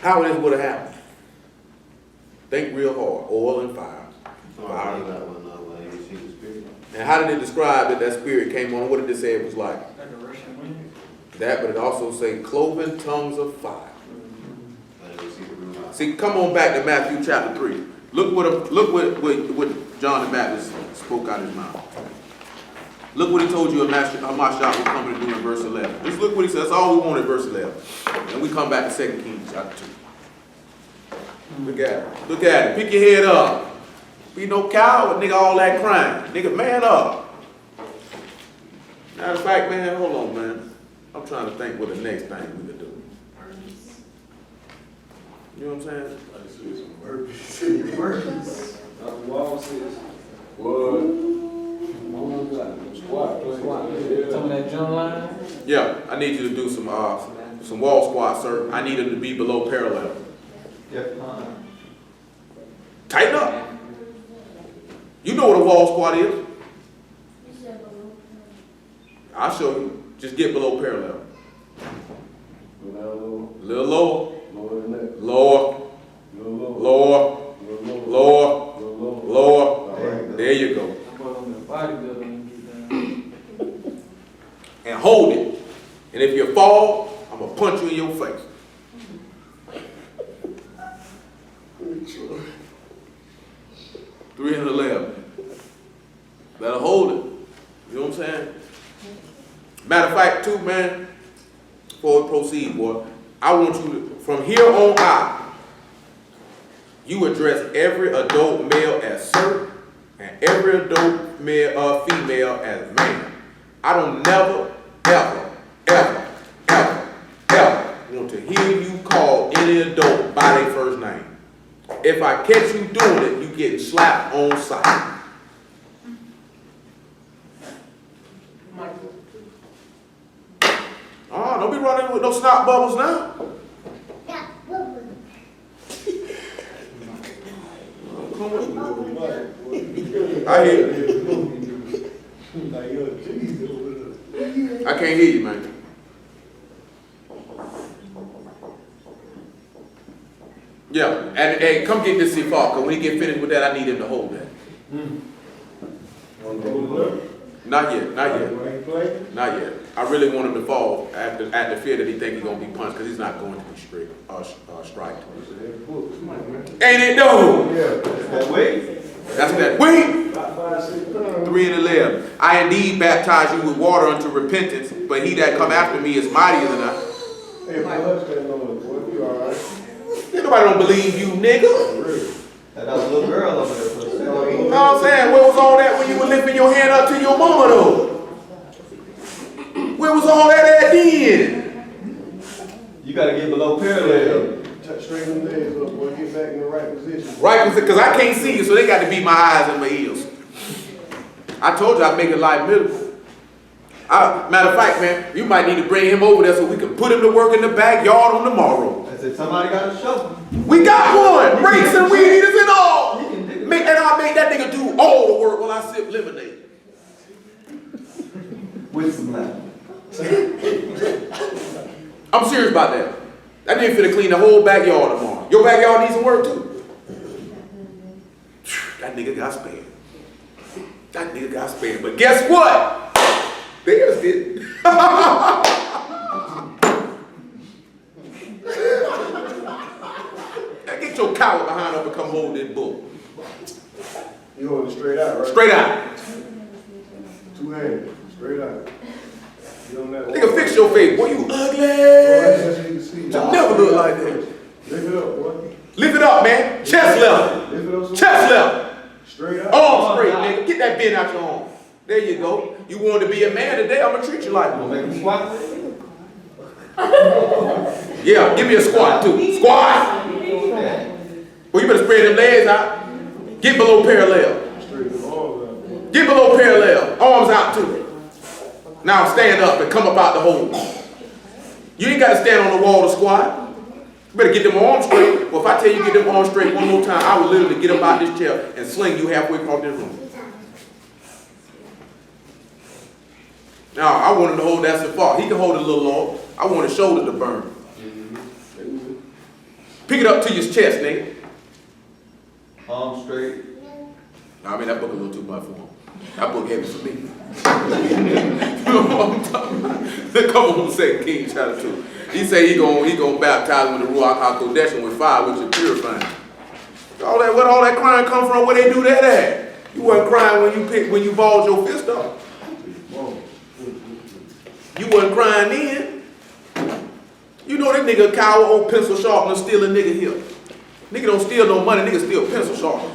How this would have happened? Think real hard. Oil and fire. Fire. And how did it describe that spirit came on? What did it say it was like? Like a rushing wind. That, but it also say cloven tongues of fire. See, come on back to Matthew chapter 3. Look what John the Baptist spoke out of his mouth. Look what he told you Mashiach was coming to do in verse 11. Just look what he said. That's all we want in verse 11. And we come back to 2 Kings chapter 2. Look at it. Look at it. Pick your head up. Be no coward, nigga, all that crying. Nigga, man up. Matter of fact, man, hold on, man. I'm trying to think what the next thing we could do. You know what I'm saying? I just see some burpees. The wall says, what? Squat. Some of that drum line. Yeah, I need you to do some wall squats, sir. I need them to be below parallel. Yep. Tighten up. You know what a wall squat is. I'll show you. Just get below parallel. A little lower. Lower than that. Lower. Lower. Lower. Lower. There you go. And hold it. And if you fall, I'm going to punch you in your face. Three and 11. Better hold it. You know what I'm saying? Matter of fact, too, man, before we proceed, boy, I want you to, from here on out, you address every adult male as sir and every adult male, female as man. I don't never, ever, ever, ever, ever want to hear you call any adult by their first name. If I catch you doing it, you getting slapped on sight. Oh, don't be running with no snot bubbles now. I hear you. I can't hear you, man. Yeah, and come get this C4, because when he get finished with that, I need him to hold that. Not yet, not yet. Not yet. I really want him to fall at the fear that he think he's going to be punched, because he's not going to be striked. Ain't it though? That way? That's that. Wait! 3 and 11. I indeed baptize you with water unto repentance, but he that come after me is mightier than I. Hey, boy, stand on it, boy. You all right? Nobody don't believe you, nigga. That was a little girl over there. You know what I'm saying? Where was all that when you were lifting your hand up to your mama, though? Where was all that at then? You got to get below parallel. Straighten the legs up, boy. Get back in the right position. Right, because I can't see you, so they got to be my eyes and my ears. I told you I'd make it light middle. Matter of fact, man, you might need to bring him over there so we can put him to work in the backyard on tomorrow. I said, somebody got a shovel. We got one! Rakes and weed eaters and all! And I'll make that nigga do all the work while I sip lemonade. With some lime. I'm serious about that. That nigga finna clean the whole backyard tomorrow. Your backyard needs some work too. That nigga got spared. That nigga got spared. But guess what? Theirs did. Now get your coward behind up and come hold this bull. You hold it straight out, right? Straight out. Two hands, straight out. You don't let Nigga, fix your face. Boy, you ugly. That's what you can see. You never look like that. Lift it up, boy. Lift it up, man. Chest level. Lift it up. So Chest level. straight out. Arm straight, nigga. Get that bend out your arm. There you go. You want to be a man today, I'm going to treat you like one. Make him squat. Yeah, give me a squat too. Squat. Well, you better spread them legs out. Get below parallel. Straight the arms out. Get below parallel. Arms out too. Now stand up and come up out the hole. You ain't got to stand on the wall to squat. You better get them arms straight. Well, if I tell you get them arms straight one more time, I will literally get up out this chair and sling you halfway across this room. Now, I want him to hold that so far. He can hold it a little long. I want his shoulder to burn. Pick it up to your chest, nigga. Arm straight. I mean, that book a little too much for him. That book heavy for me. You know what I'm talking about? Come on, 2 Kings chapter 2. He say he gonna baptize him with the Ruach HaKodesh with fire, which is purifying. Where all that crying come from? Where they do that at? You wasn't crying when you balled your fist up. You wasn't crying then. You know that nigga a coward, old pencil sharpener, steal a nigga here. Nigga don't steal no money, nigga steal pencil sharpener.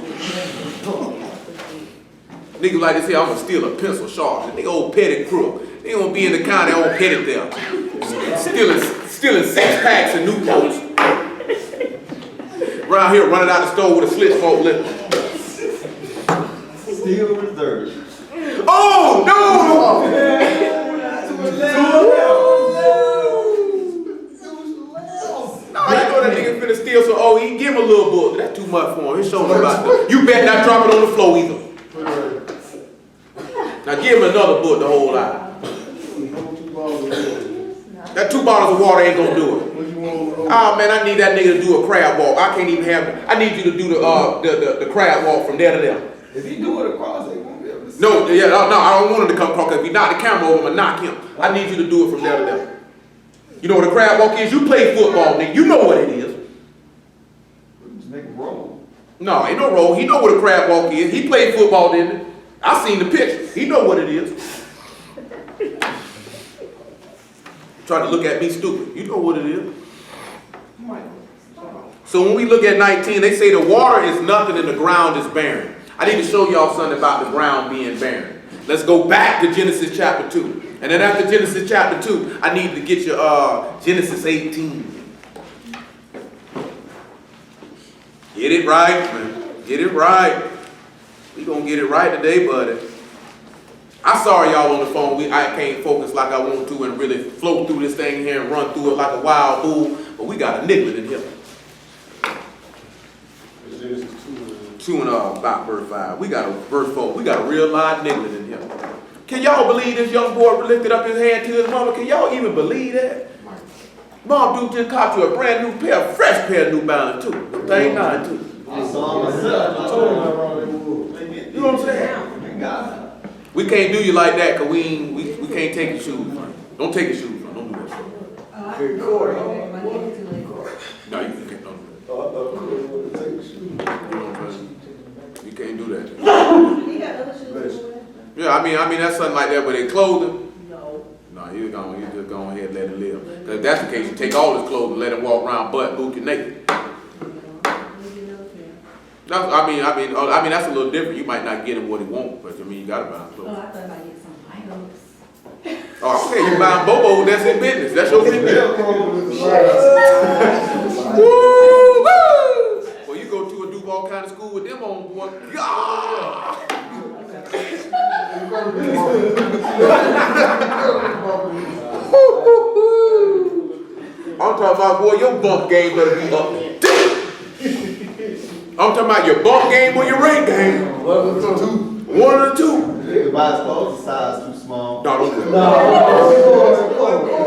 Nigga like this here, I'm gonna steal a pencil sharpener. Nigga old petty crook. They gonna be in the county old petty there. Stealing 6 packs of Newports. Around here running out the store with a slit smoke lip. Steel reserve. Oh no! No, you know that nigga finna steal, so he give him a little book. That's too much for him. His shoulder about that. You better not drop it on the floor either. Now give him another book to hold out. That 2 bottles of water ain't gonna do it. Oh man, I need that nigga to do a crab walk. I can't even have it. I need you to do the crab walk from there to there. If he do it across, they won't be able to see. No, I don't want him to come across, because if he knock the camera over, I'm gonna knock him. I need you to do it from there to there. You know what a crab walk is? You play football, nigga. You know what it is. Just make him roll. No, ain't no roll. He know what a crab walk is. He played football, didn't he? I seen the picture. He know what it is. Trying to look at me stupid. You know what it is. So when we look at 19, they say the water is nothing and the ground is barren. I need to show y'all something about the ground being barren. Let's go back to Genesis chapter 2. And then after Genesis chapter 2, I need to get you Genesis 18. Get it right, man. Get it right. We gonna get it right today, buddy. I'm sorry y'all on the phone. I can't focus like I want to and really float through this thing here and run through it like a wild bull. But we got a nigga in here. 2 and about verse 5. We got a verse 4. We got a real live nigga in here. Can y'all believe this young boy lifted up his hand to his mama? Can y'all even believe that? Mom dude just caught you a brand new pair, fresh pair of New Balance too. Them thing 9 too. I saw myself. You know what I'm saying? We can't do you like that because we can't take your shoes. Don't take your shoes. Don't do that. No, you can't. Don't do that. You can't do that. Yeah, I mean that's something like that, but they clothing. No, you just go ahead and let him live. Because if that's the case, you take all his clothes and let him walk around butt booty naked. I mean that's a little different. You might not get him what he wants, but I mean you gotta buy him clothes. Oh, I thought I get some items. Oh, okay, you buying Bobo, that's his business. That's your business. Woo! Well, you go to a Duval kind of school with them on, boy. God! I'm talking about, boy, your bump game better be up. I'm talking about your bump game or your rank game. One of the two. Buy his clothes, the size too small. No, don't do it.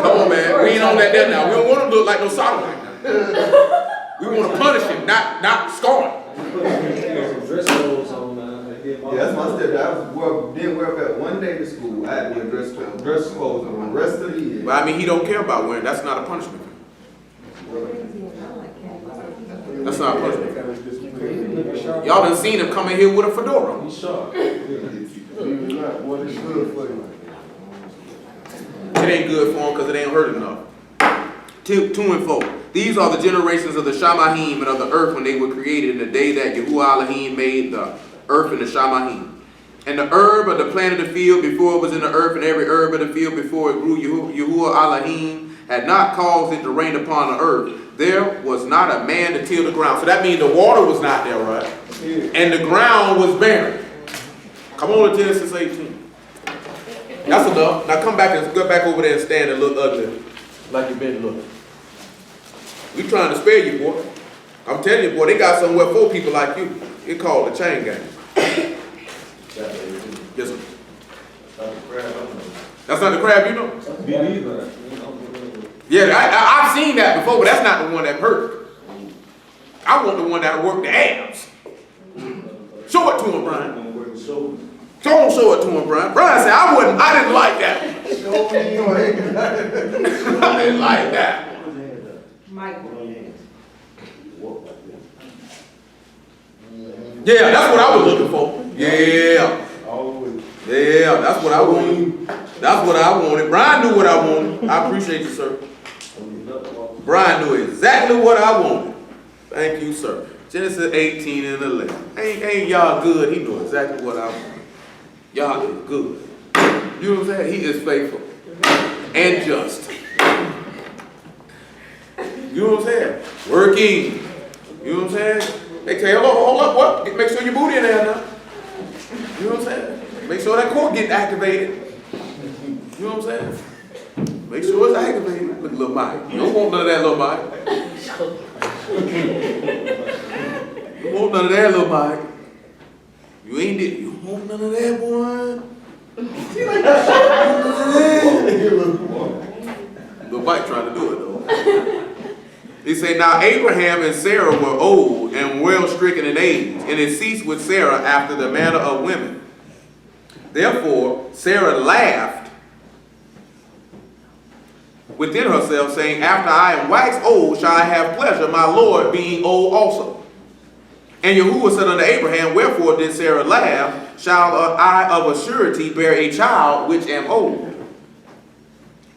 Come on, man. We ain't on that there now. We don't want him to look like no sodomite now. We want to punish him, not scar him. Some dress clothes on now. Yeah, that's my step. I didn't wear that one day to school. I had to wear dress clothes on the rest of the year. But I mean, he don't care about wearing. That's not a punishment. That's not a punishment. Y'all done seen him come in here with a fedora. He's sharp. Believe it or not, what is good for you? It ain't good for him because it ain't hurt enough. 2 and 4. These are the generations of the Shamahim and of the earth when they were created in the day that Yahuwah Elohim made the earth and the Shamahim. And the herb of the plant of the field before it was in the earth, and every herb of the field before it grew, Yahuwah Elohim had not caused it to rain upon the earth. There was not a man to till the ground. So that means the water was not there, right? And the ground was barren. Come on to Genesis 18. That's enough. Now come back and go back over there and stand and look ugly like you've been looking. We trying to spare you, boy. I'm telling you, boy, they got somewhere for people like you. It's called the chain gang. Yes, sir. That's not the crab, you know? Me neither. Yeah, I've seen that before, but that's not the one that hurt. I want the one that worked the abs. Show it to him, Brian. Don't show it to him, Brian. Brian said, I didn't like that. I didn't like that. Yeah, that's what I was looking for. Yeah. Yeah, that's what I wanted. That's what I wanted. Brian knew what I wanted. I appreciate you, sir. Brian knew exactly what I wanted. Thank you, sir. Genesis 18 and 11. Ain't y'all good? He knew exactly what I wanted. Y'all is good. You know what I'm saying? He is faithful and just. You know what I'm saying? Working. You know what I'm saying? They tell you, hold up, what? Make sure your booty in there now. You know what I'm saying? Make sure that cord get activated. You know what I'm saying? Make sure it's activated. Look, little Mike. You don't want none of that, little Mike. You don't want none of that, little Mike. You ain't did. You don't want none of that, boy. Little Mike trying to do it, though. He said, now Abraham and Sarah were old and well stricken in age, and it ceased with Sarah after the manner of women. Therefore, Sarah laughed within herself, saying, after I am waxed old, shall I have pleasure, my Lord being old also. And Yahuwah said unto Abraham, wherefore did Sarah laugh? Shall I of a surety bear a child which am old?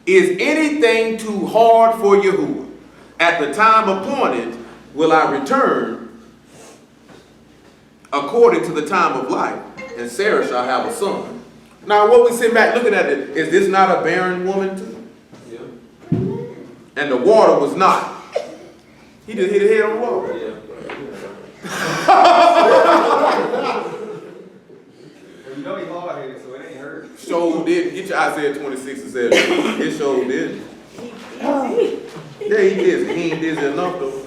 Is anything too hard for Yahuwah? At the time appointed will I return according to the time of life, and Sarah shall have a son. Now what we sit back looking at it, is this not a barren woman too? Yeah. And the water was not. He just hit his head on the wall. Yeah. You know he's hard-headed, so it ain't hurt. Show did. Get your Isaiah 26 and 7. It show did. Yeah, he did. He ain't dizzy enough though.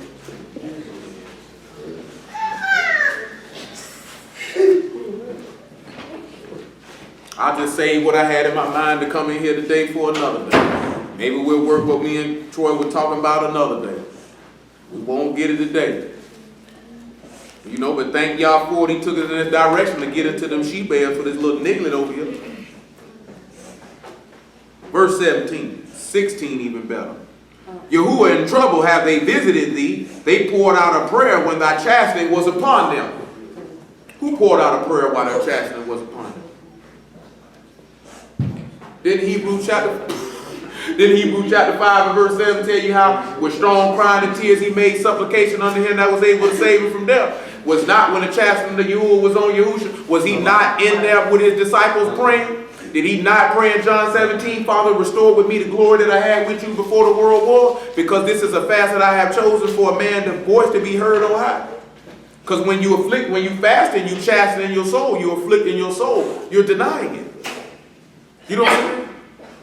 I'll just say what I had in my mind to come in here today for another day. Maybe we'll work what me and Troy were talking about another day. We won't get it today. You know, but thank y'all for it. He took it in this direction to get into them sheep bears for this little niglet over here. Verse 17, 16 even better. Yahuwah in trouble have they visited thee. They poured out a prayer when thy chastening was upon them. Who poured out a prayer while their chastening was upon them? Didn't Hebrews chapter 5 and verse 7 tell you how with strong crying and tears he made supplication unto him that was able to save him from death? Was not when the chastening of Yahuwah was on Yahushua, was he not in there with his disciples praying? Did he not pray in John 17, Father, restore with me the glory that I had with you before the world was? Because this is a fast that I have chosen for a man, the voice to be heard on high. Because when you fast and you chasten in your soul, you afflict in your soul, you're denying it. You know what I'm saying?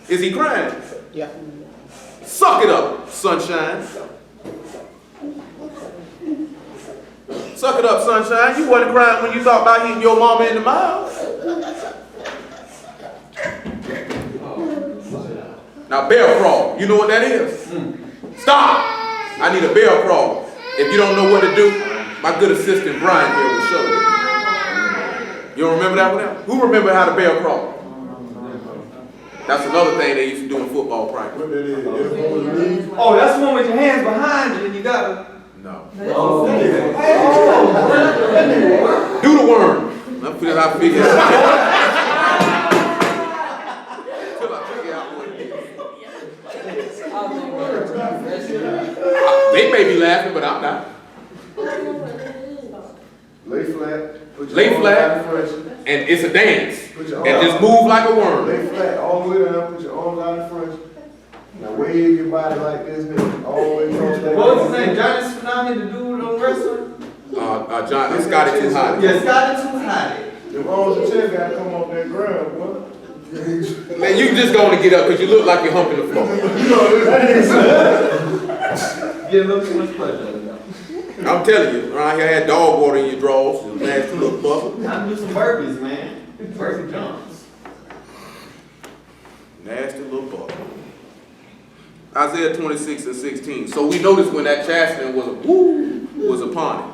Is he crying? Yeah. Suck it up, sunshine. Suck it up, sunshine. You wasn't crying when you thought about hitting your mama in the mouth. Now bear crawl, you know what that is? Stop! I need a bear crawl. If you don't know what to do, my good assistant Brian here will show you. You don't remember that one? Who remember how to bear crawl? That's another thing they used to do in football practice. What that is? Elbow Oh, that's the one with your hands behind you and you gotta. No. Oh, Do the worm. I figure it out. Till I figure out what it is. They may be laughing, but I'm not. Lay flat. Put your Lay arms flat. out in front. And it's a dance. Put your And arms just move like a worm. Lay flat all the way down. Put your arms out in front. Now wave your body like this, man. All the way across that. what was his name? Johnny Tsunami, the dude on wrestling? John, Scotty too hot. Yeah, Scotty too high. The arms and chest gotta come off that ground, boy. Man, you just going to get up because you look like you're humping the floor. Get a little too much pleasure. I'm telling you, around here I had dog water in your drawers. It was nasty little bubble. Time to do some burpees, man. Burpee jumps. Nasty little bubble. Isaiah 26:16. So we notice when that chastening was upon him.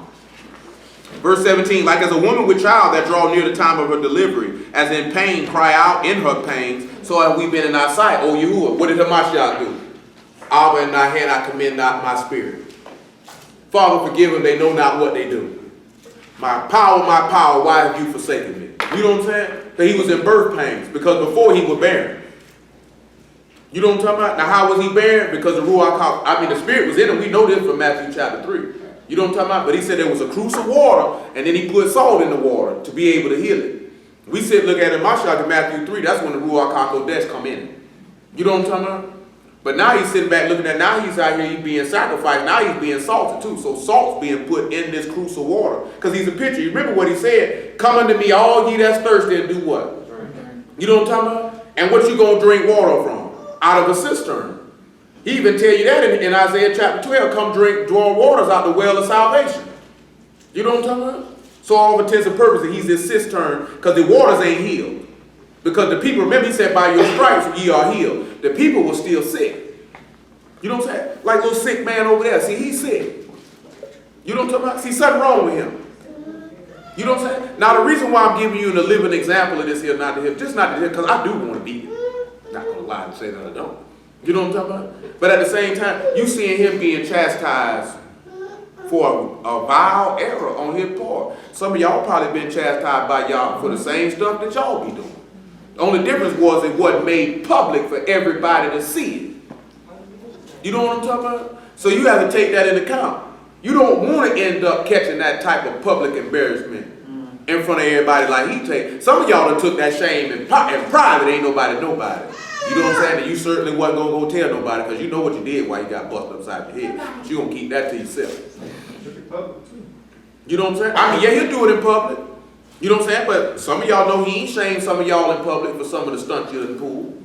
Verse 17, like as a woman with child that draw near the time of her delivery, as in pain cry out in her pains, so have we been in thy sight, O Yahuwah. What did Hamashiach do? Abba, in thy hand I commend not my spirit. Father, forgive them, they know not what they do. My power, why have you forsaken me? You know what I'm saying? That he was in birth pains, because before he was barren. You know what I'm talking about? Now how was he barren? Because the the spirit was in him. We know this from Matthew chapter 3. You know what I'm talking about? But he said there was a cruse of water, and then he put salt in the water to be able to heal it. We said, look at it in Matthew 3, that's when the Ruach HaKodesh come in. You know what I'm talking about? But now he's sitting back looking at, now he's out here, he's being sacrificed, now he's being salted too. So salt's being put in this cruse of water. Because he's a picture. You remember what he said? Come unto me, all ye that's thirsty, and do what? You know what I'm talking about? And what you going to drink water from? Out of a cistern. He even tell you that in Isaiah chapter 12, come draw waters out the well of salvation. You know what I'm talking about? So all intents and purposes, he's this cistern, because the waters ain't healed. Because the people, remember he said, by your stripes ye are healed. The people were still sick. You know what I'm saying? Like little sick man over there. See, he's sick. You know what I'm talking about? See, something wrong with him. You know what I'm saying? Now, the reason why I'm giving you a living example of this here, not to him, just not to him, because I do want to be not going to lie and say that I don't. You know what I'm talking about? But at the same time, you seeing him being chastised for a vile error on his part. Some of y'all probably been chastised by y'all for the same stuff that y'all be doing. The only difference was it wasn't made public for everybody to see it. You know what I'm talking about? So you have to take that into account. You don't want to end up catching that type of public embarrassment in front of everybody like he take. Some of y'all done took that shame in private. Ain't nobody. You know what I'm saying? And you certainly wasn't going to go tell nobody because you know what you did while you got busted upside the head. But you going to keep that to yourself. You know what I'm saying? I mean, yeah, he'll do it in public. You know what I'm saying? But some of y'all know he ain't shamed some of y'all in public for some of the stunts you done pulled.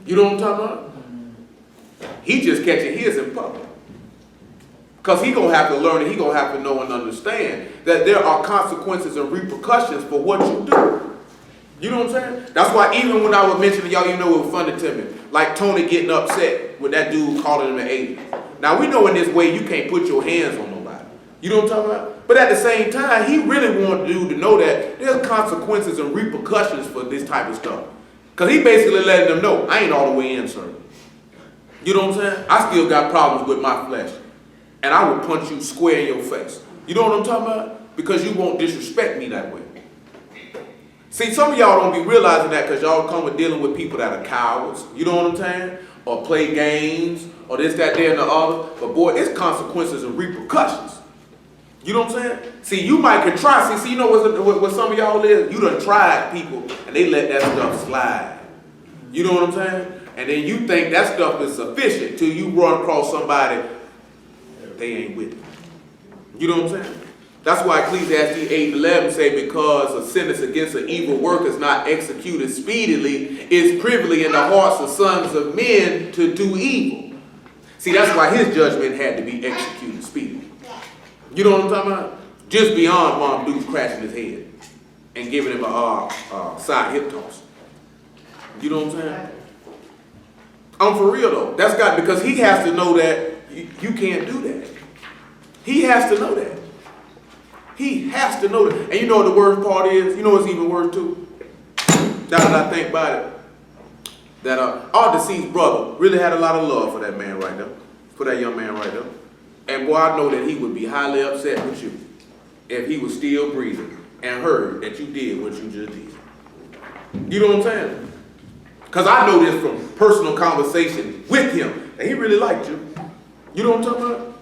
You know what I'm talking about? He just catching his in public. Because he going to have to learn and he going to have to know and understand that there are consequences and repercussions for what you do. You know what I'm saying? That's why even when I was mentioning y'all, you know it was funny to me. Like Tony getting upset with that dude calling him an alien. Now we know in this way you can't put your hands on nobody. You know what I'm talking about? But at the same time, he really wanted the dude to know that there's consequences and repercussions for this type of stuff. Because he basically letting them know, I ain't all the way in, sir. You know what I'm saying? I still got problems with my flesh. And I will punch you square in your face. You know what I'm talking about? Because you won't disrespect me that way. See, some of y'all don't be realizing that because y'all come with dealing with people that are cowards. You know what I'm saying? Or play games, or this, that, there, and the other. But boy, it's consequences and repercussions. You know what I'm saying? See, you might can try. See, you know what some of y'all is? You done tried people, and they let that stuff slide. You know what I'm saying? And then you think that stuff is sufficient till you run across somebody, they ain't with it. You know what I'm saying? That's why Ecclesiastes 8:11 say, because a sentence against an evil work is not executed speedily, is privily in the hearts of sons of men to do evil. See, that's why his judgment had to be executed speedily. You know what I'm talking about? Just beyond Mom Duke crashing his head and giving him a side hip toss. You know what I'm saying? I'm for real though. That's got, because he has to know that you can't do that. He has to know that. He has to know that. And you know what the worst part is? You know what's even worse too? Now that I think about it, that our deceased brother really had a lot of love for that man right there, for that young man right there. And boy, I know that he would be highly upset with you if he was still breathing and heard that you did what you just did. You know what I'm saying? Because I know this from personal conversation with him, that he really liked you. You know what I'm talking about?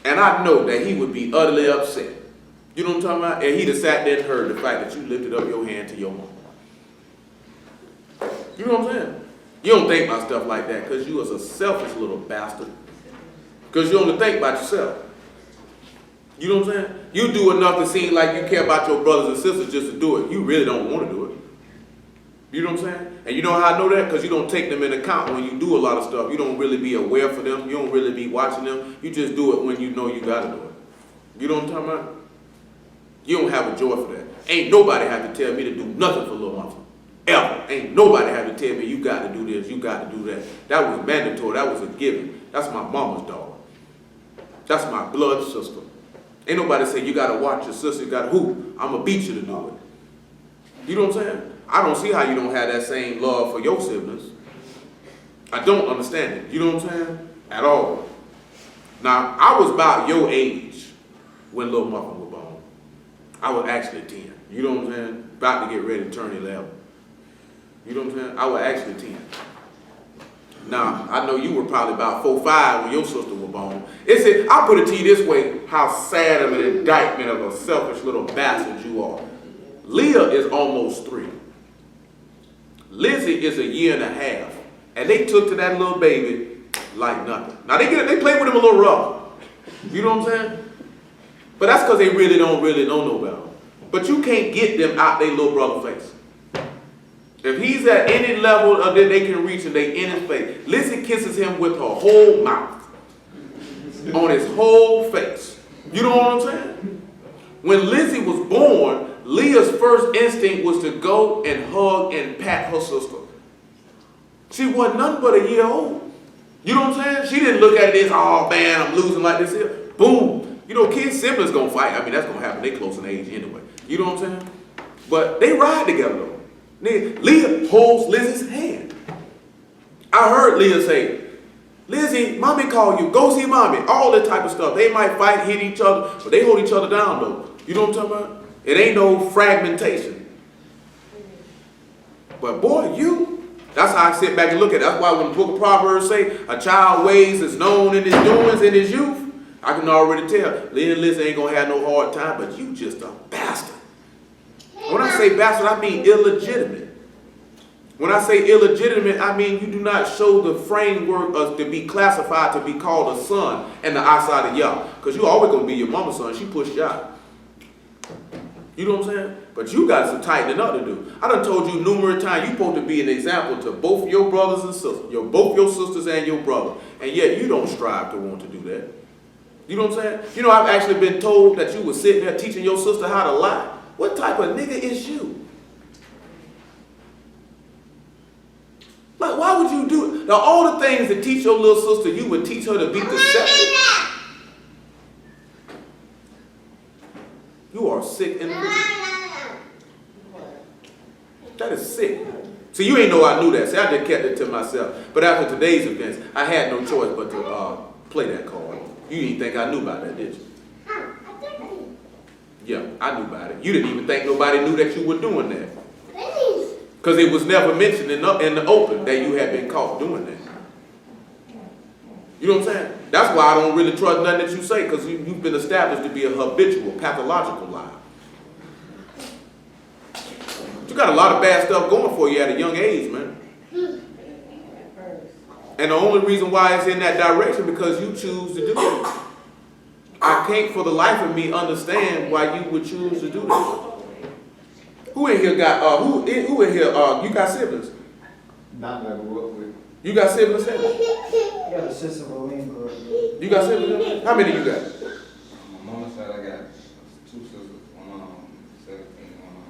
And I know that he would be utterly upset. You know what I'm talking about? And he'd have sat there and heard the fact that you lifted up your hand to your mom. You know what I'm saying? You don't think about stuff like that because you was a selfish little bastard. Because you only think about yourself. You know what I'm saying? You do enough to seem like you care about your brothers and sisters just to do it. You really don't want to do it. You know what I'm saying? And you know how I know that? Because you don't take them into account when you do a lot of stuff. You don't really be aware for them. You don't really be watching them. You just do it when you know you got to do it. You know what I'm talking about? You don't have a joy for that. Ain't nobody have to tell me to do nothing for little mama. Ever. Ain't nobody have to tell me you got to do this, you got to do that. That was mandatory. That was a given. That's my mama's dog. That's my blood sister. Ain't nobody say you got to watch your sister, you got to hoop. I'm going to beat you to do it. You know what I'm saying? I don't see how you don't have that same love for your siblings. I don't understand it. You know what I'm saying? At all. Now, I was about your age when Little Muffin was born. I was actually 10. You know what I'm saying? About to get ready to turn 11. You know what I'm saying? I was actually 10. Now, I know you were probably about 4 or 5 when your sister was born. I'll put it to you this way, how sad of an indictment of a selfish little bastard you are. Leah is almost 3. Lizzie is a year and a half. And they took to that little baby like nothing. Now, they play with him a little rough. You know what I'm saying? But that's because they really don't know better. But you can't get them out their little brother face. If he's at any level that they can reach and they in his face, Lizzie kisses him with her whole mouth. On his whole face. You know what I'm saying? When Lizzie was born, Leah's first instinct was to go and hug and pat her sister. She wasn't nothing but a year old. You know what I'm saying? She didn't look at it as, oh man, I'm losing like this here. Boom. You know, kids, siblings gonna fight. I mean, that's gonna happen. They close in age anyway. You know what I'm saying? But they ride together though. Leah holds Lizzie's hand. I heard Leah say, Lizzie, mommy call you. Go see mommy. All that type of stuff. They might fight, hit each other, but they hold each other down though. You know what I'm talking about? It ain't no fragmentation. But boy, that's how I sit back and look at it. That's why when the book of Proverbs say, a child ways is known in his doings in his youth, I can already tell. Leah and Lizzie ain't gonna have no hard time, but you just a bastard. When I say bastard, I mean illegitimate. When I say illegitimate, I mean you do not show the framework of to be classified to be called a son in the eyesight of Yah. Because you always going to be your mama's son. She pushed you out. You know what I'm saying? But you got some tightening up to do. I done told you numerous times you're supposed to be an example to both your brothers and sisters. Both your sisters and your brother. And yet you don't strive to want to do that. You know what I'm saying? You know, I've actually been told that you were sitting there teaching your sister how to lie. What type of nigga is you? Like, why would you do it? Now, all the things that teach your little sister, you would teach her to be deceptive. You are a sick individual. That is sick. See, you ain't know I knew that. See, I just kept it to myself. But after today's events, I had no choice but to play that card. You didn't think I knew about that, did you? Yeah, I knew about it. You didn't even think nobody knew that you were doing that. Because it was never mentioned in the open that you had been caught doing that. You know what I'm saying? That's why I don't really trust nothing that you say, because you've been established to be a habitual, pathological liar. You got a lot of bad stuff going for you at a young age, man. And the only reason why it's in that direction because you choose to do it. I can't for the life of me understand why you would choose to do this. Who in here got who in here you got siblings? Not that I grew up with. You got siblings? I got a sister, but we ain't grew up with. You got siblings? How many you got? On my mama's side, I got 2 sisters, one 17,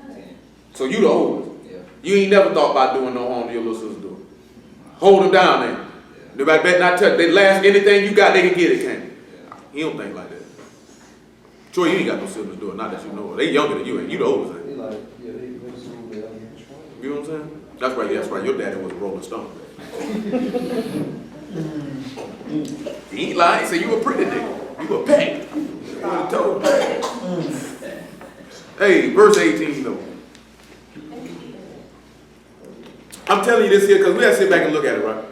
one 10. So you the oldest? Yeah. You ain't never thought about doing no harm to your little sister, do it? Hold them down there. Nobody better not touch. They last anything you got, they can get it, can't they? He don't think like that. Troy, you ain't got no siblings doing, not that you know. They younger than you, and you the oldest. They like, yeah, they went to school there. You know what I'm saying? That's right. That's right. Your daddy was a Rolling Stone. He ain't lying. He said you a pretty nigga. You a pet. What he told me. Hey, verse 18 though. I'm telling you this here because we have to sit back and look at it, right?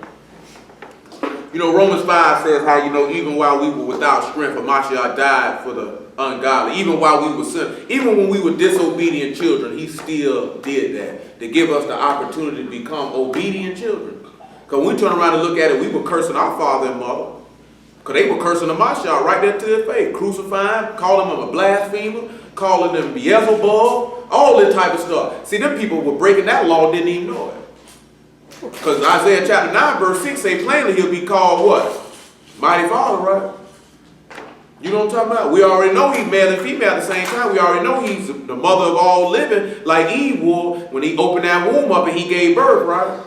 You know, Romans 5 says how, you know, even while we were without strength, Mashiach died for the ungodly. Even while we were sin, even when we were disobedient children, he still did that to give us the opportunity to become obedient children. Because when we turn around and look at it, we were cursing our father and mother. Because they were cursing the Mashiach right there to his face, crucifying, calling him a blasphemer, calling him Beelzebub, all that type of stuff. See, them people were breaking that law, didn't even know it. Because Isaiah chapter 9 verse 6 say plainly he'll be called what? Mighty Father, right? You know what I'm talking about? We already know he's male and female at the same time. We already know he's the mother of all living, like Eve was when he opened that womb up and he gave birth, right?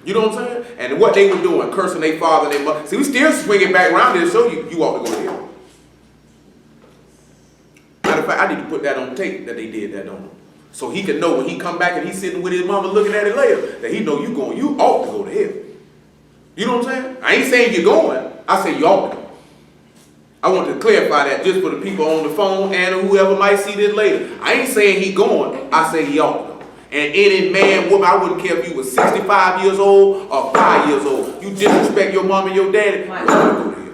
You know what I'm saying? And what they were doing, cursing their father and their mother. See, we still swinging back around here to show you ought to go to hell. Matter of fact, I need to put that on tape that they did that, don't I? So he can know when he come back and he's sitting with his mama looking at it later, that he know you ought to go to hell. You know what I'm saying? I ain't saying you're going. I say you ought to go. I want to clarify that just for the people on the phone and whoever might see this later. I ain't saying he going. I say he ought to go. And any man, woman, I wouldn't care if you was 65 years old or 5 years old. You disrespect your mom and your daddy, you ought to go to hell.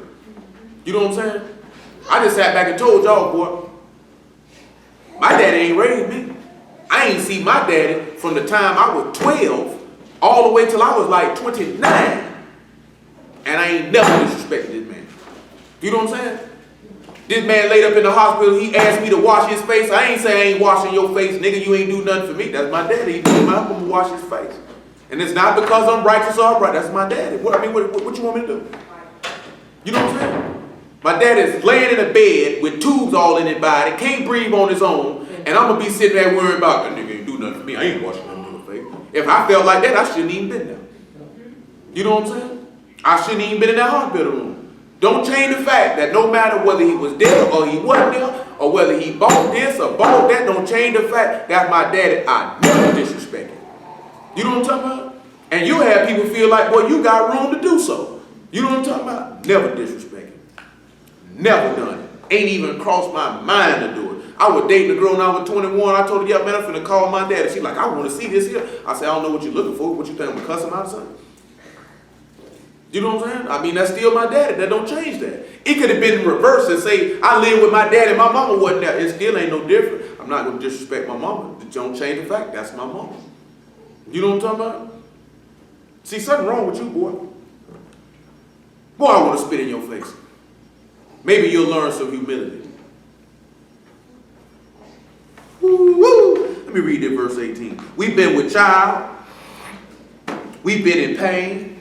You know what I'm saying? I just sat back and told y'all, boy, my daddy ain't raised me. I ain't see my daddy from the time I was 12 all the way till I was like 29. And I ain't never disrespected this man. You know what I'm saying? This man laid up in the hospital, he asked me to wash his face. I ain't say I ain't washing your face, nigga, you ain't do nothing for me. That's my daddy. He told me I'm gonna wash his face. And it's not because I'm righteous or upright. That's my daddy. What you want me to do? You know what I'm saying? My daddy's laying in a bed with tubes all in his body, can't breathe on his own. And I'm going to be sitting there worrying about, that nigga ain't do nothing for me. I ain't washing nothing in the face. If I felt like that, I shouldn't even been there. You know what I'm saying? I shouldn't even been in that hospital room. Don't change the fact that no matter whether he was there or he wasn't there, or whether he bought this or bought that, don't change the fact that my daddy, I never disrespected. You know what I'm talking about? And you have people feel like, boy, you got room to do so. You know what I'm talking about? Never disrespected. Never done it. Ain't even crossed my mind to do it. I was dating a girl when I was 21. I told her, yeah, man, I'm finna call my daddy. She's like, I want to see this here. I said, I don't know what you're looking for. What you think, I'm gonna cuss him out or something? You know what I'm saying? I mean, that's still my daddy. That don't change that. It could have been in reverse and say, I lived with my daddy, my mama wasn't there. It still ain't no different. I'm not gonna disrespect my mama. Don't change the fact, that's my mama. You know what I'm talking about? See, something wrong with you, boy. Boy, I want to spit in your face. Maybe you'll learn some humility. Woo-woo. Let me read this verse 18. We've been with child. We've been in pain.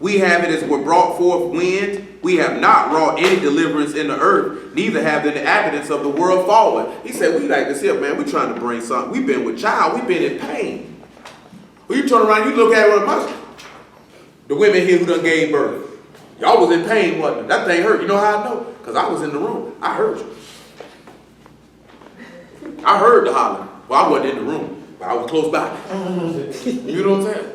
We have it as we're brought forth wind. We have not wrought any deliverance in the earth, neither have the inhabitants of the world fallen. He said, we like this here, man. We're trying to bring something. We've been with child. We've been in pain. When you turn around, you look at one of the women here who done gave birth. Y'all was in pain, wasn't it? That thing hurt. You know how I know? Because I was in the room. I heard you. I heard the hollering. Well, I wasn't in the room, but I was close by. You know what I'm saying?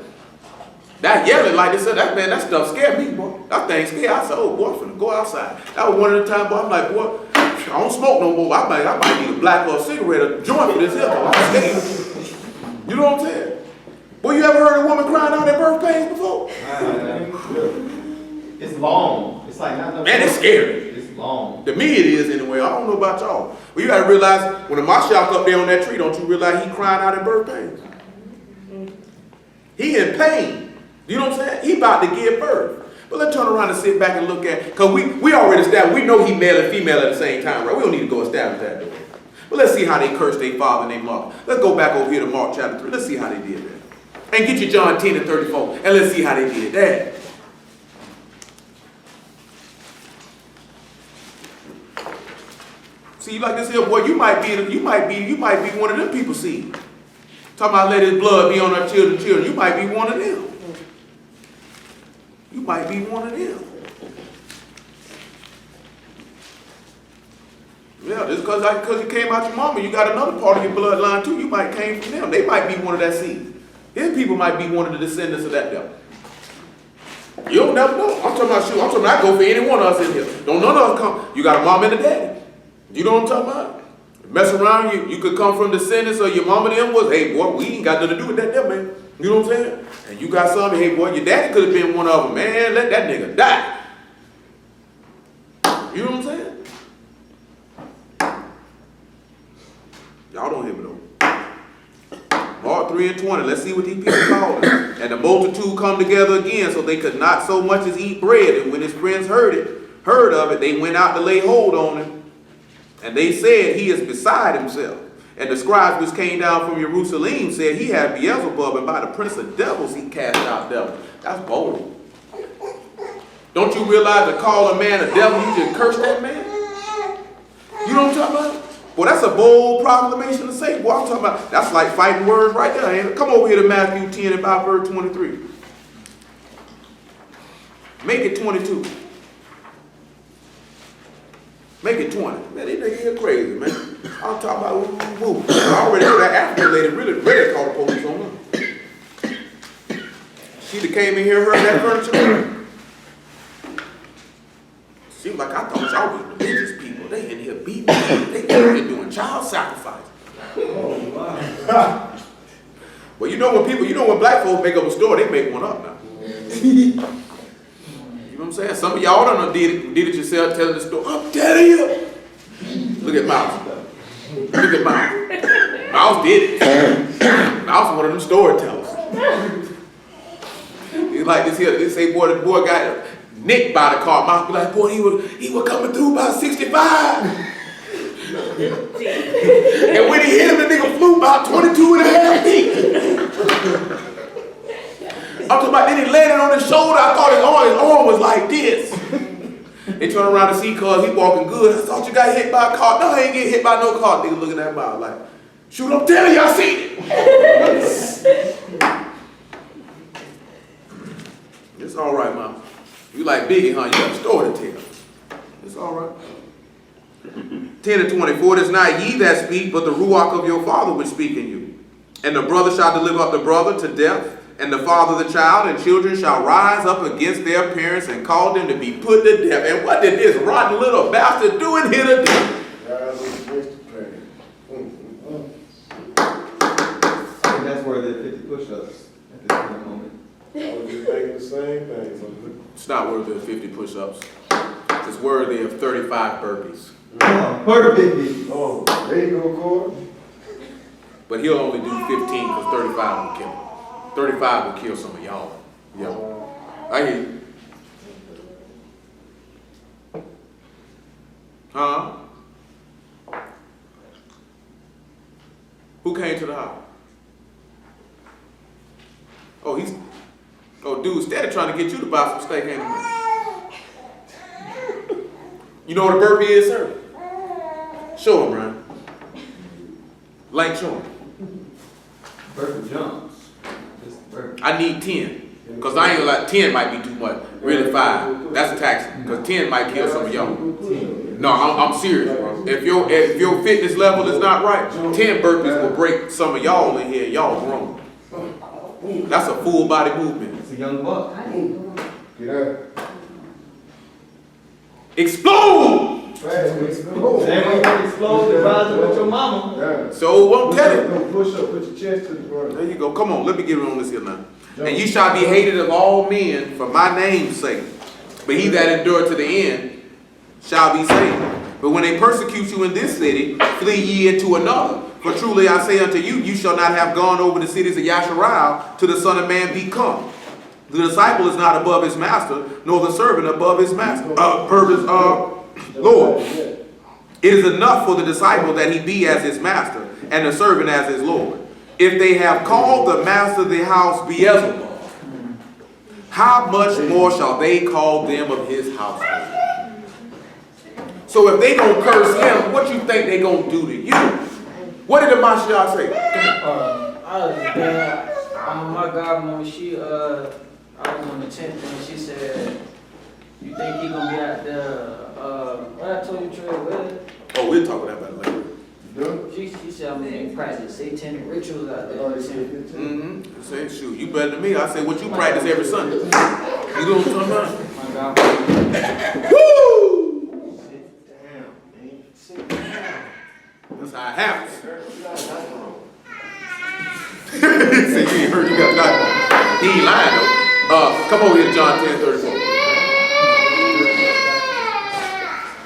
That yelling like this, that stuff scared me, boy. That thing scared. I said, oh, boy, I'm finna go outside. That was one of the times, boy, I'm like, boy, I don't smoke no more. I might need a black or a cigarette or a joint for this here, boy. I'm scared. You know what I'm saying? Boy, you ever heard a woman crying out at birth pains before? It's long. It's like not. Man, it's scary. It's long. To me it is anyway. I don't know about y'all. But you gotta realize when the Mashiach up there on that tree, don't you realize he crying out in birth pains? He in pain. You know what I'm saying? He about to give birth. But let's turn around and sit back and look at, because we already established, we know he male and female at the same time, right? We don't need to go establish that. But let's see how they cursed their father and their mother. Let's go back over here to Mark chapter 3. Let's see how they did that. And get you John 10 and 34. And let's see how they did that. See, like this here, boy, you might be one of them people see. Talking about let his blood be on our children. You might be one of them. might be one of them. Yeah, just because you came out your mama, you got another part of your bloodline too. You might came from them. They might be one of that seed. His people might be one of the descendants of that devil. You don't never know. I'm talking about you. I'm talking about I go for any one of us in here. Don't none of us come. You got a mom and a daddy. You know what I'm talking about? Mess around, you could come from descendants of your mama them was, hey boy, we ain't got nothing to do with that there, man. You know what I'm saying? And you got something, hey boy, your daddy could have been one of them. Man, let that nigga die. You know what I'm saying? Y'all don't hear me though. Mark 3:20, let's see what these people call it. And the multitude come together again, so they could not so much as eat bread. And when his friends heard of it, they went out to lay hold on him. And they said, he is beside himself. And the scribes which came down from Jerusalem said, he had Beelzebub, and by the prince of devils he cast out devils. That's bold. Don't you realize to call a man a devil, you just curse that man? You know what I'm talking about? Well, that's a bold proclamation to say. Boy, I'm talking about, that's like fighting words right there, ain't it? Come over here to Matthew 10 and about verse 23. Make it 22. Make it 20. Man, these niggas here crazy, man. I'm talking about woo. I already heard that African lady really called the police on them. She that came in here, heard that furniture. She was like, I thought y'all was religious people. They in here beating me. They in here doing child sacrifice. Oh, wow. Well, you know when black folks make up a story, they make one up now. You know what I'm saying? Some of y'all done did it yourself, telling the story. I'm telling you. Look at Mouse. Look at Mouse. Mouse did it. Mouse one of them storytellers. He's like this here. They say, boy, the boy got nicked by the car. Mouse be like, boy, he was coming through by 65. And when he hit him, the nigga flew about 22 and a half feet. I'm talking about, then he landed on his shoulder. I thought his arm was like this. They turn around to see cuz he walking good. I thought you got hit by a car. No, I ain't getting hit by no car. Nigga looking at that mouth like, shoot, I'm telling you, I seen it. It's all right, Mom. You like Biggie, huh? You got a story to tell. It's all right. 10 and 24, it is not ye that speak, but the ruach of your father which speak in you. And the brother shall deliver up the brother to death, and the father the child, and children shall rise up against their parents and call them to be put to death. And what did this rotten little bastard do in here today? I think that's where the 50 push-ups at this current moment. I was just thinking the same thing. It's not worthy of 50 push-ups. It's worthy of 35 burpees. Oh, perfect. Oh, there you go, Corey. But he'll only do 15 because 35 will kill him. 35 will kill some of y'all. Yeah. I hear you. Huh? Who came to the house? Oh, dude, steady trying to get you to buy some steak, ain't he? You know what a burpee is, sir? Show him, Ryan. Like, show him. Perfect jumps. I need 10. Because I ain't gonna lie, 10 might be too much. Really 5. That's a tax. Because 10 might kill some of y'all. No, I'm serious, bro. If your fitness level is not right, 10 burpees will break some of y'all in here. Y'all grown. That's a full body movement. It's a young buck. Get out. Explode! Then when you explode, you rise up with your mama. Yeah. So I'm telling you. Push up, put your chest to the ground. There you go. Come on, let me get on this here now. And you shall be hated of all men for my name's sake. But he that endured to the end shall be saved. But when they persecute you in this city, flee ye into another. For truly I say unto you, you shall not have gone over the cities of Yasharal till the Son of Man be come. The disciple is not above his master, nor the servant above his master, Lord. It is enough for the disciple that he be as his master, and the servant as his Lord. If they have called the master of the house Beelzebub, how much more shall they call them of his household? So if they gonna curse him, what you think they gonna do to you? What did the Mashiach say? I was there. My godmama, she I was on the 10th and she said, you think he gonna be out there, what I told you, Trey, what? Oh, we'll talk about that later. She said I'm gonna practice satanic rituals out there. Mm-hmm. Say, shoot, you better than me. I say, what you practice every Sunday? You know what I'm talking about? My God. Woo! That's how it happens. See, you ain't heard, you got that. He ain't lying though. Come over here, John 10:34.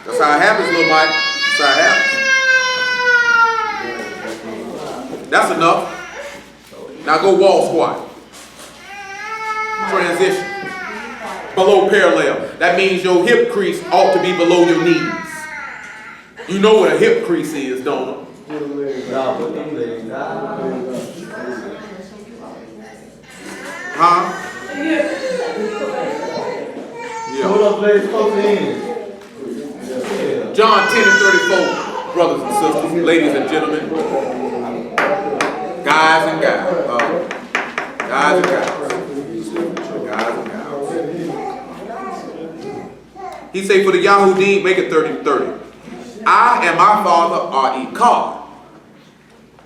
That's how it happens, little Mike. That's how it happens. That's enough. Now go wall squat. Transition. Below parallel. That means your hip crease ought to be below your knees. You know what a hip crease is, don't you? Huh? Hold up, ladies, close the hands. John 10:34, brothers and sisters, ladies and gentlemen, guys and gals, guys and gals, guys and gals. He say, for the Yahudim, make it 30:30. I and my father are Echad.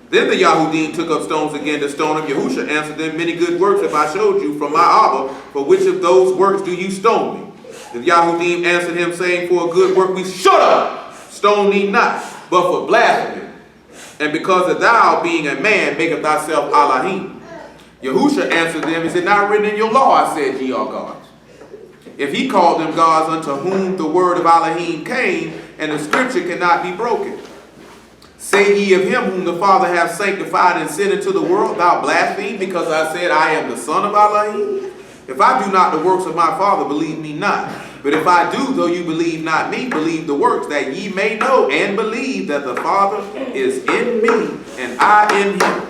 Then the Yahudim took up stones again to stone him. Yahusha answered them, many good works have I showed you from my Abba. For which of those works do you stone me? The Yahudim answered him, saying, for a good work we shut up, stone thee not, but for blasphemy. And because of thou, being a man, maketh thyself Elohim. Yahusha answered them, is it not written in your law, I said, ye are gods? If he called them gods unto whom the word of Elohim came, and the scripture cannot be broken. Say ye of him whom the Father hath sanctified and sent into the world, thou blaspheme, because I said, I am the Son of Elohim? If I do not the works of my Father, believe me not. But if I do, though you believe not me, believe the works, that ye may know and believe that the Father is in me, and I in him.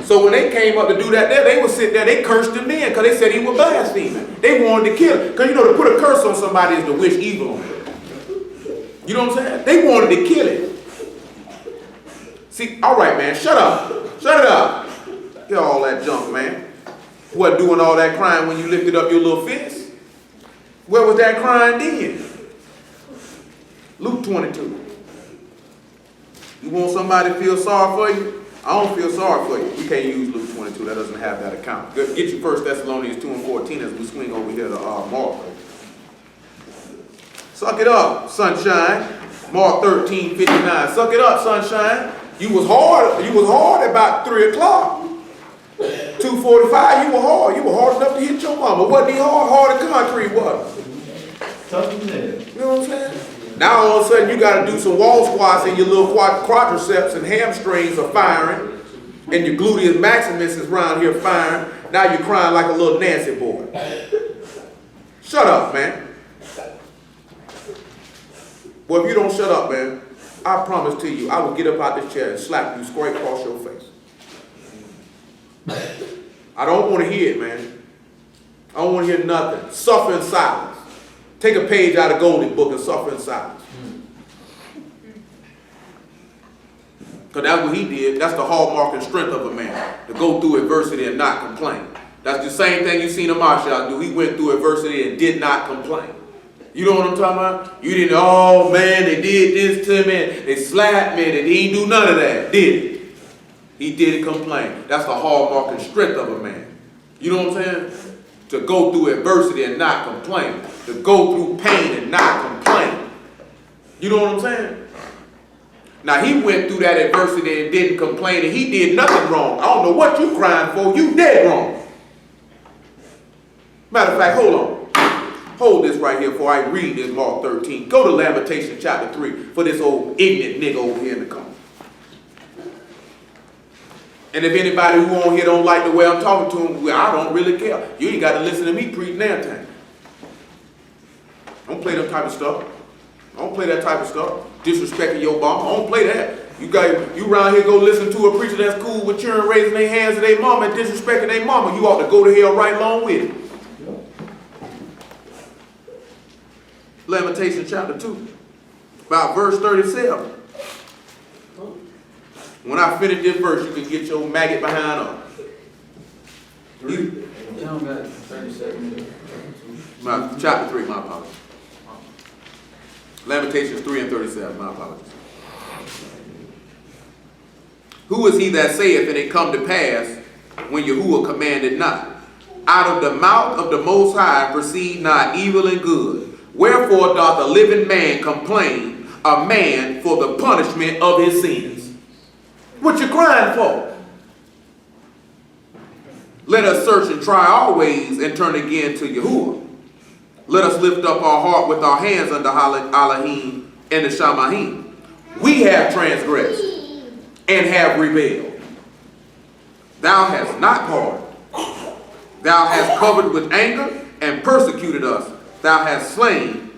So when they came up to do that there, they would sit there, they cursed him then, because they said he was blaspheming. They wanted to kill him. Because you know, to put a curse on somebody is to wish evil on him. You know what I'm saying? They wanted to kill him. See, all right, man, shut up. Shut it up. Get all that junk, man. What, doing all that crying when you lifted up your little fist? Where was that crying then? Luke 22. You want somebody to feel sorry for you? I don't feel sorry for you. We can't use Luke 22. That doesn't have that account. Get you 1 Thessalonians 2:14 as we swing over here to Mark. Suck it up, sunshine. Mark 13:59. Suck it up, sunshine. You was hard about 3 o'clock. 2:45, you were hard. You were hard enough to hit your mama. Wasn't he hard? Hard as concrete, was it? Tough as nails. You know what I'm saying? Now all of a sudden you got to do some wall squats and your little quadriceps and hamstrings are firing. And your gluteus maximus is around here firing. Now you're crying like a little Nancy boy. Shut up, man. Well, if you don't shut up, man, I promise to you, I will get up out this chair and slap you straight across your face. I don't want to hear it, man. I don't want to hear nothing. Suffer in silence. Take a page out of Goldie's book and suffer in silence. Because that's what he did. That's the hallmark and strength of a man. To go through adversity and not complain. That's the same thing you seen Marshall do. He went through adversity and did not complain. You know what I'm talking about? You didn't, oh man, they did this to me, they slapped me, and he didn't do none of that, did he? He didn't complain. That's the hallmark and strength of a man. You know what I'm saying? To go through adversity and not complain. To go through pain and not complain. You know what I'm saying? Now he went through that adversity and didn't complain, and he did nothing wrong. I don't know what you crying for, you dead wrong. Matter of fact, hold on. Hold this right here before I read this Mark 13. Go to Lamentation chapter 3 for this old ignorant nigga over here in the corner. And if anybody who on here don't like the way I'm talking to him, well, I don't really care. You ain't got to listen to me preach now time. Don't play that type of stuff. Don't play that type of stuff. Disrespecting your mama. I don't play that. You around here go listen to a preacher that's cool with children raising their hands to their mama and disrespecting their mama. You ought to go to hell right along with it. Lamentation chapter 2, about verse 37. When I finish this verse, you can get your maggot behind up. You don't got 30 seconds. Chapter 3, my apologies. Lamentations 3 and 37, my apologies. Who is he that saith, and it come to pass, when Yahuwah commanded not? Out of the mouth of the Most High proceed not evil and good. Wherefore doth a living man complain, a man for the punishment of his sins? What you crying for? Let us search and try our ways and turn again to Yahuwah. Let us lift up our heart with our hands unto Elohim and the Shamahim. We have transgressed and have rebelled. Thou hast not pardoned. Thou hast covered with anger and persecuted us. Thou hast slain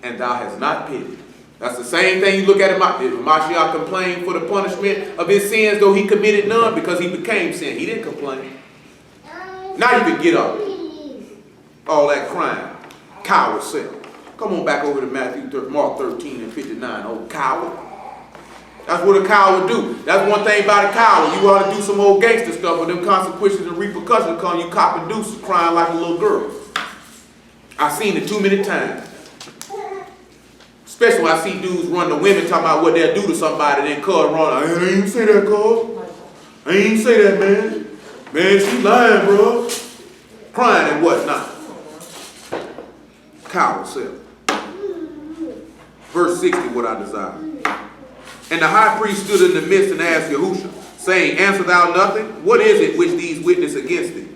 and thou hast not pitied. That's the same thing you look at him. Mashiach complained for the punishment of his sins, though he committed none, because he became sin. He didn't complain. Now you can get up. All that crime. Coward self. Come on back over to Mark 13 and 59. Old coward. That's what a coward do. That's one thing about a coward. You want to do some old gangster stuff, when them consequences and repercussions come, you cop and deuces crying like a little girl. I've seen it too many times. Especially when I see dudes run to women talking about what they'll do to somebody, then cuz run. I ain't even say that, cuz. I ain't even say that, man. Man, she lying, bro. Crying and whatnot. Coward self. Verse 60, what I desire. And the high priest stood in the midst and asked Yahusha, saying, Answer thou nothing? What is it which these witness against thee?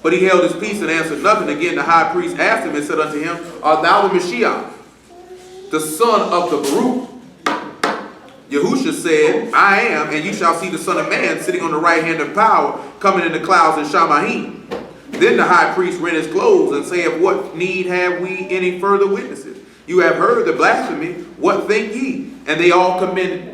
But he held his peace and answered nothing. Again the high priest asked him and said unto him, Art thou the Mashiach, the son of the Baruch? Yahusha said, I am, and you shall see the Son of Man sitting on the right hand of power, coming in the clouds in Shamahim. Then the high priest rent his clothes and saith, What need have we any further witnesses? You have heard the blasphemy. What think ye? And they all condemned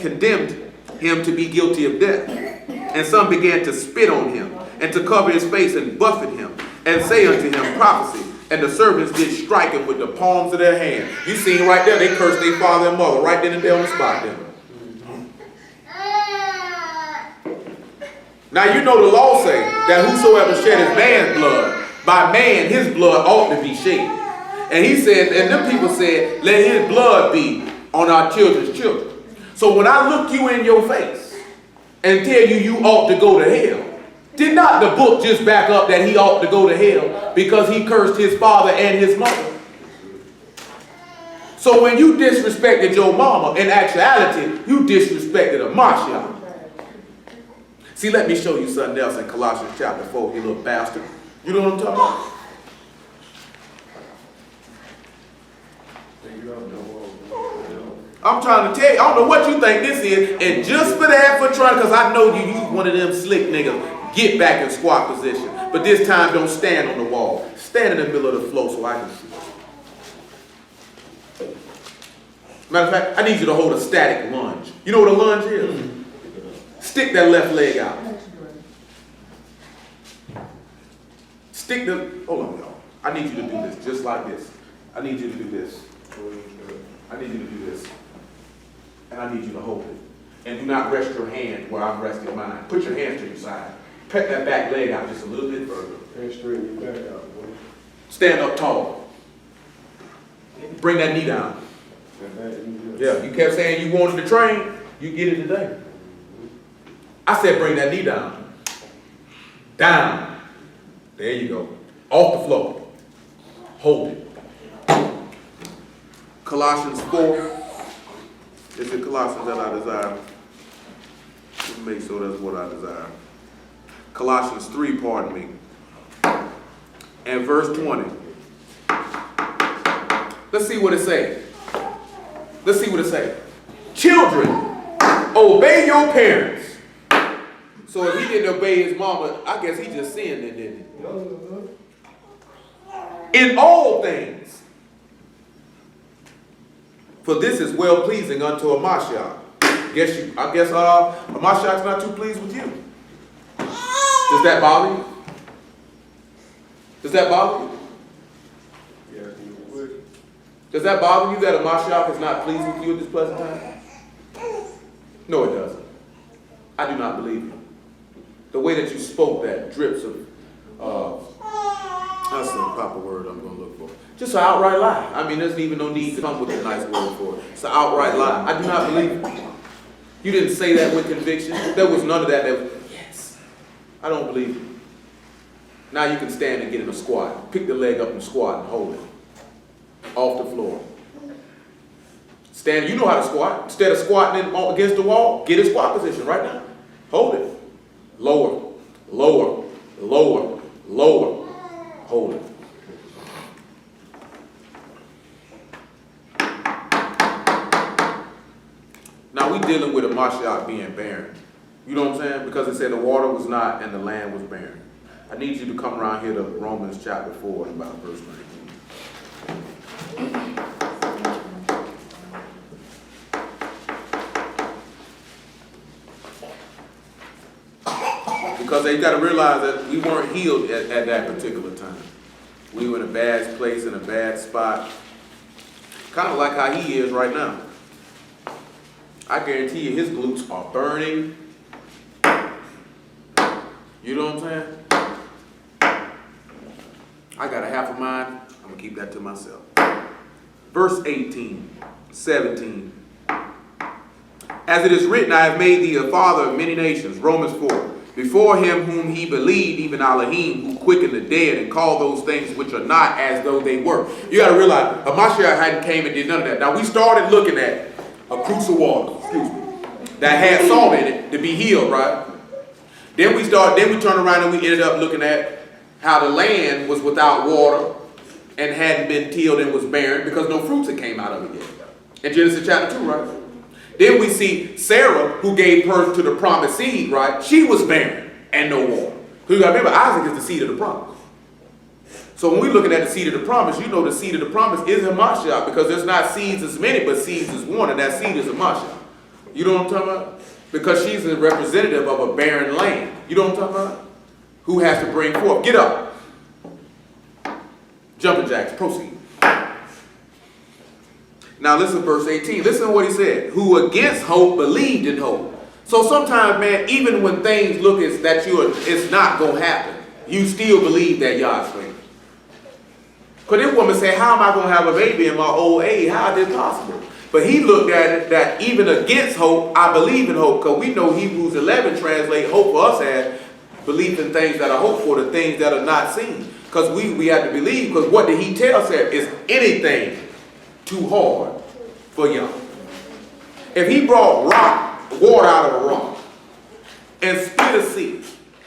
him to be guilty of death. And some began to spit on him, and to cover his face and buffet him, and say unto him, Prophecy. And the servants did strike him with the palms of their hands. You seen right there, they cursed their father and mother right then and there on the spot there. Now you know the law say that whosoever shed his man's blood, by man his blood ought to be shed. And he said, and them people said, let his blood be on our children's children. So when I look you in your face and tell you you ought to go to hell, did not the book just back up that he ought to go to hell because he cursed his father and his mother? So when you disrespected your mama, in actuality, you disrespected a Mashiach. See, let me show you something else in Colossians chapter 4, you little bastard. You know what I'm talking about? I'm trying to tell you, I don't know what you think this is, and just for that, because I know you one of them slick niggas, get back in squat position. But this time, don't stand on the wall. Stand in the middle of the floor so I can see. Matter of fact, I need you to hold a static lunge. You know what a lunge is? Stick that left leg out. Hold on, y'all. I need you to do this, just like this. I need you to do this. I need you to do this. And I need you to hold it. And do not rest your hand where I'm resting mine. Put your hands to your side. Pet that back leg out just a little bit further. And straighten your back out, boy. Stand up tall. Bring that knee down. Yeah, you kept saying you wanted to train. You get it today. I said bring that knee down. Down. There you go. Off the floor. Hold it. Colossians 4. Is it Colossians that I desire? Let's make sure that's what I desire. Colossians 3, pardon me. And verse 20. Let's see what it says. Let's see what it says. Children, obey your parents. So if he didn't obey his mama, I guess he just sinned then, didn't he? In all things. For this is well pleasing unto a Mashiach. I guess a Mashiach's not too pleased with you. Does that bother you? Does that bother you? Does that bother you that a Mashiach is not pleased with you at this present time? No, it doesn't. I do not believe you. The way that you spoke that drips of That's the proper word I'm going to look for. Just an outright lie. I mean, there's even no need to come with a nice word for it. It's an outright lie. I do not believe it. You didn't say that with conviction. There was none of that. Yes. I don't believe it. Now you can stand and get in a squat. Pick the leg up and squat and hold it. Off the floor. Stand. You know how to squat. Instead of squatting against the wall, get in squat position right now. Hold it. Lower. Lower. Lower. Lower. Hold it. Now we dealing with a Mashiach being barren. You know what I'm saying? Because it said the water was not and the land was barren. I need you to come around here to Romans chapter 4 and about verse 19. Because they got to realize that we weren't healed at that particular time. We were in a bad place, in a bad spot. Kind of like how he is right now. I guarantee you his glutes are burning. You know what I'm saying? I got a half of mine. I'm going to keep that to myself. Verse 18, 17. As it is written, I have made thee a father of many nations. Romans 4. Before him whom he believed, even Elohim, who quickened the dead and called those things which are not as though they were. You got to realize, Hamashiach hadn't came and did none of that. Now we started looking at a cruse of water, that had salt in it to be healed, right? Then we turned around and we ended up looking at how the land was without water and hadn't been tilled and was barren because no fruits had came out of it yet. In Genesis chapter 2, right? Then we see Sarah, who gave birth to the promised seed, right? She was barren and no water. So you got to remember, Isaac is the seed of the promise. So when we're looking at the seed of the promise, you know the seed of the promise is Hamashiach, because there's not seeds as many, but seeds as one, and that seed is Hamashiach. You know what I'm talking about? Because she's a representative of a barren land. You know what I'm talking about? Who has to bring forth. Get up. Jumping jacks, proceed. Now listen to verse 18. Listen to what he said. Who against hope believed in hope. So sometimes, man, even when things look as that it's not going to happen, you still believe that Yah's faithful. Because this woman said, how am I going to have a baby in my old age? How is this possible? But he looked at it that even against hope, I believe in hope. Because we know Hebrews 11 translate hope for us as belief in things that are hoped for, the things that are not seen. Because we have to believe, because what did he tell Sarah? Is anything too hard for y'all? If he brought water out of a rock and split a sea,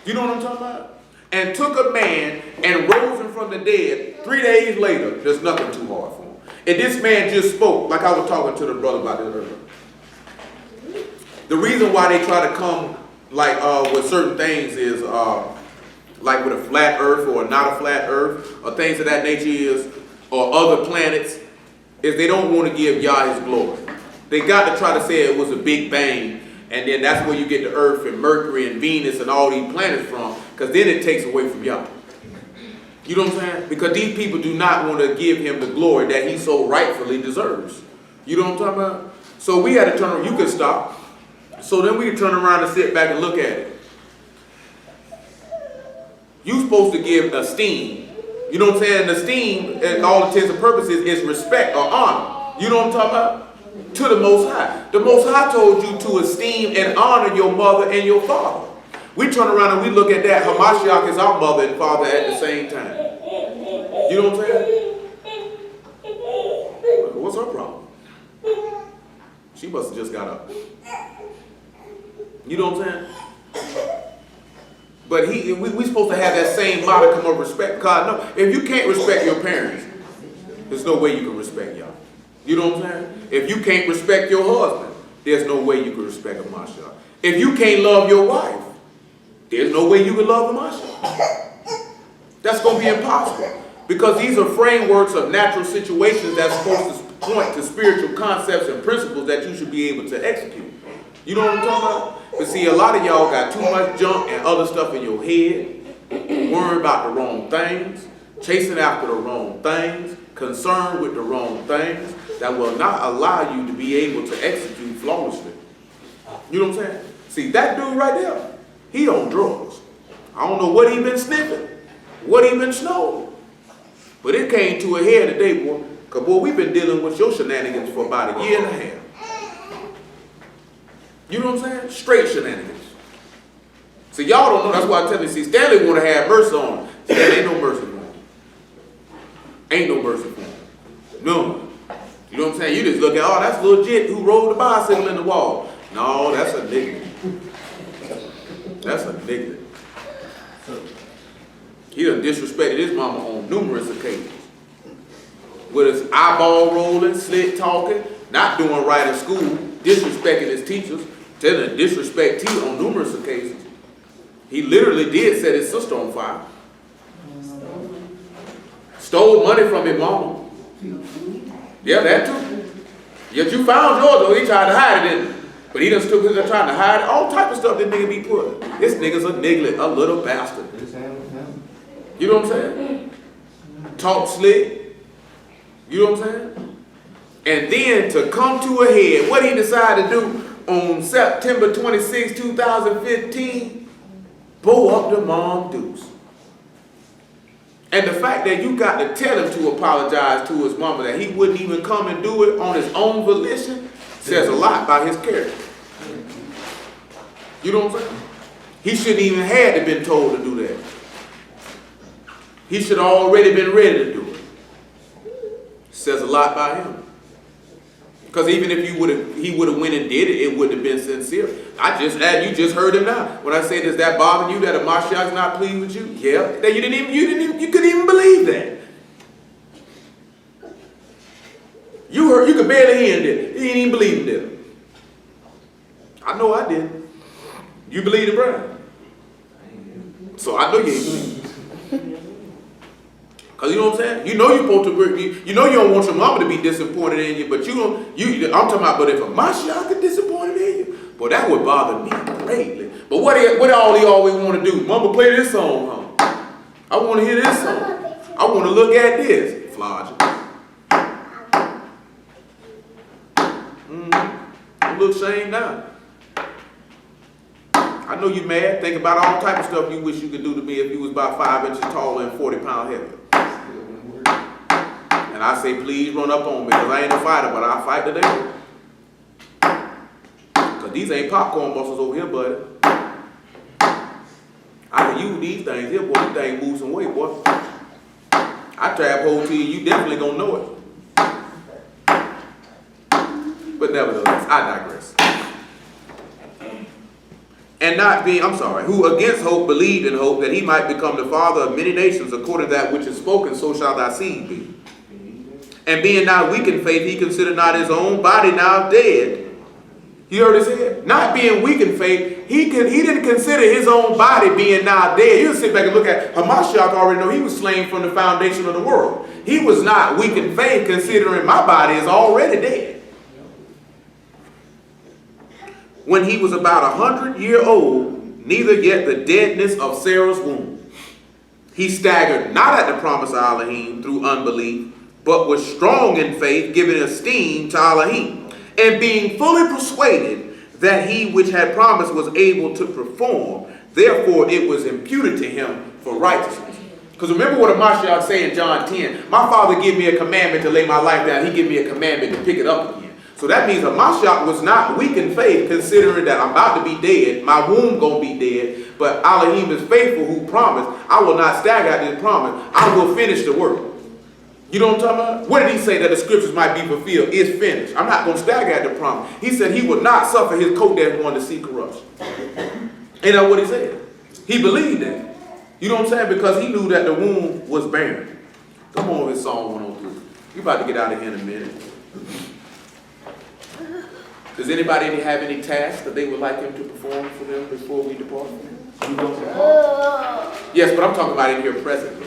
you know what I'm talking about? And took a man and rose him from the dead 3 days later, there's nothing too hard for him. And this man just spoke, like I was talking to the brother about this earlier. The reason why they try to come like with certain things is like with a flat earth or not a flat earth or things of that nature is, or other planets, is they don't want to give Yah his glory. They got to try to say it was a big bang, and then that's where you get the earth and Mercury and Venus and all these planets from, because then it takes away from Yah. You know what I'm saying? Because these people do not want to give him the glory that he so rightfully deserves. You know what I'm talking about? So we had to turn around. You could stop. So then we could turn around and sit back and look at it. You're supposed to give esteem. You know what I'm saying? Esteem, at all intents and purposes, is respect or honor. You know what I'm talking about? To the Most High. The Most High told you to esteem and honor your mother and your father. We turn around and we look at that. Hamashiach is our mother and father at the same time. You know what I'm saying? What's her problem? She must have just got up. You know what I'm saying? But we supposed to have that same modicum of respect. God, no, if you can't respect your parents, there's no way you can respect y'all. You know what I'm saying? If you can't respect your husband, there's no way you can respect Hamashiach. If you can't love your wife, there's no way you can love Hamashiach. That's going to be impossible. Because these are frameworks of natural situations that's supposed to point to spiritual concepts and principles that you should be able to execute. You know what I'm talking about? But see, a lot of y'all got too much junk and other stuff in your head, worrying about the wrong things, chasing after the wrong things, concerned with the wrong things that will not allow you to be able to execute flawlessly. You know what I'm saying? See, that dude right there, he on drugs. I don't know what he been sniffing, what he been snorting. But it came to a head today, boy. Because, boy, we've been dealing with your shenanigans for about a year and a half. You know what I'm saying? Straight shenanigans. So y'all don't know. That's why I tell you, see, Stanley want to have mercy on him. Stanley ain't no mercy for him. Ain't no mercy for him. No. You know what I'm saying? You just look at, oh, that's legit who rolled the bicycle in the wall. No, that's a nigga. That's a nigga. He done disrespected his mama on numerous occasions. With his eyeball rolling, slick talking, not doing right in school, disrespecting his teachers, telling him disrespect T on numerous occasions. He literally did set his sister on fire. Stole money from his mama. Yeah, that too. Yet you found yours though, he tried to hide it, didn't he? But he done stood there trying to hide it. All type of stuff that nigga be put. This nigga's a niglet, a little bastard. You know what I'm saying? Talk slick. You know what I'm saying? And then to come to a head, what he decided to do on September 26, 2015, blow up the mom deuce. And the fact that you got to tell him to apologize to his mama, that he wouldn't even come and do it on his own volition, says a lot about his character. You know what I'm saying? He shouldn't even had to been told to do that. He should have already been ready to do it. Says a lot about him. Because even if he would have went and did it, it wouldn't have been sincere. You just heard him now. When I say, does that bother you that a Mashiach's not pleased with you? Yeah. That you couldn't even believe that. You could barely hear him, did it. You didn't even believe him, did it? I know I did. You believe in Brian? So I know you ain't believe. Because you know what I'm saying? You know you're supposed to, you know you don't want your mama to be disappointed in you, but I'm talking about, but if a Mashiach is disappointed in you, boy, that would bother me greatly. But what all he always want to do? Mama, play this song, huh? I want to hear this song. I want to look at this. Flodge. Don't look shame now. I know you mad. Think about all type of stuff you wish you could do to me if you was about 5 inches taller and 40 pounds heavier. And I say, please run up on me, because I ain't a fighter, but I'll fight today. Because these ain't popcorn muscles over here, buddy. I can use these things here, boy. These things move some weight, boy. I trap hold to you, you definitely gonna know it. But nevertheless, I digress. And who against hope believed in hope that he might become the father of many nations, according to that which is spoken, so shall thy seed be. And being now weak in faith, he considered not his own body now dead. You heard his head? Not being weak in faith, he didn't consider his own body being now dead. You sit back and look at Hamashiach, already know he was slain from the foundation of the world. He was not weak in faith, considering my body is already dead. When he was about 100 years old, neither yet the deadness of Sarah's womb. He staggered not at the promise of Elohim through unbelief, but was strong in faith, giving esteem to Elohim, and being fully persuaded that he which had promised was able to perform. Therefore it was imputed to him for righteousness. Because remember what Mashiach say in John 10, my Father gave me a commandment to lay my life down. He gave me a commandment to pick it up again. So that means Mashiach was not weak in faith, considering that I'm about to be dead, my womb gonna be dead, but Elohim is faithful who promised, I will not stagger at this promise, I will finish the work. You know what I'm talking about? What did he say that the scriptures might be fulfilled? It's finished. I'm not going to stagger at the promise. He said he would not suffer his co-dad one to see corruption. Ain't that what he said? He believed that. You know what I'm saying? Because he knew that the womb was barren. Come on with Psalm 103. You're about to get out of here in a minute. Does anybody have any tasks that they would like him to perform for them before we depart? Yes, but I'm talking about in here presently.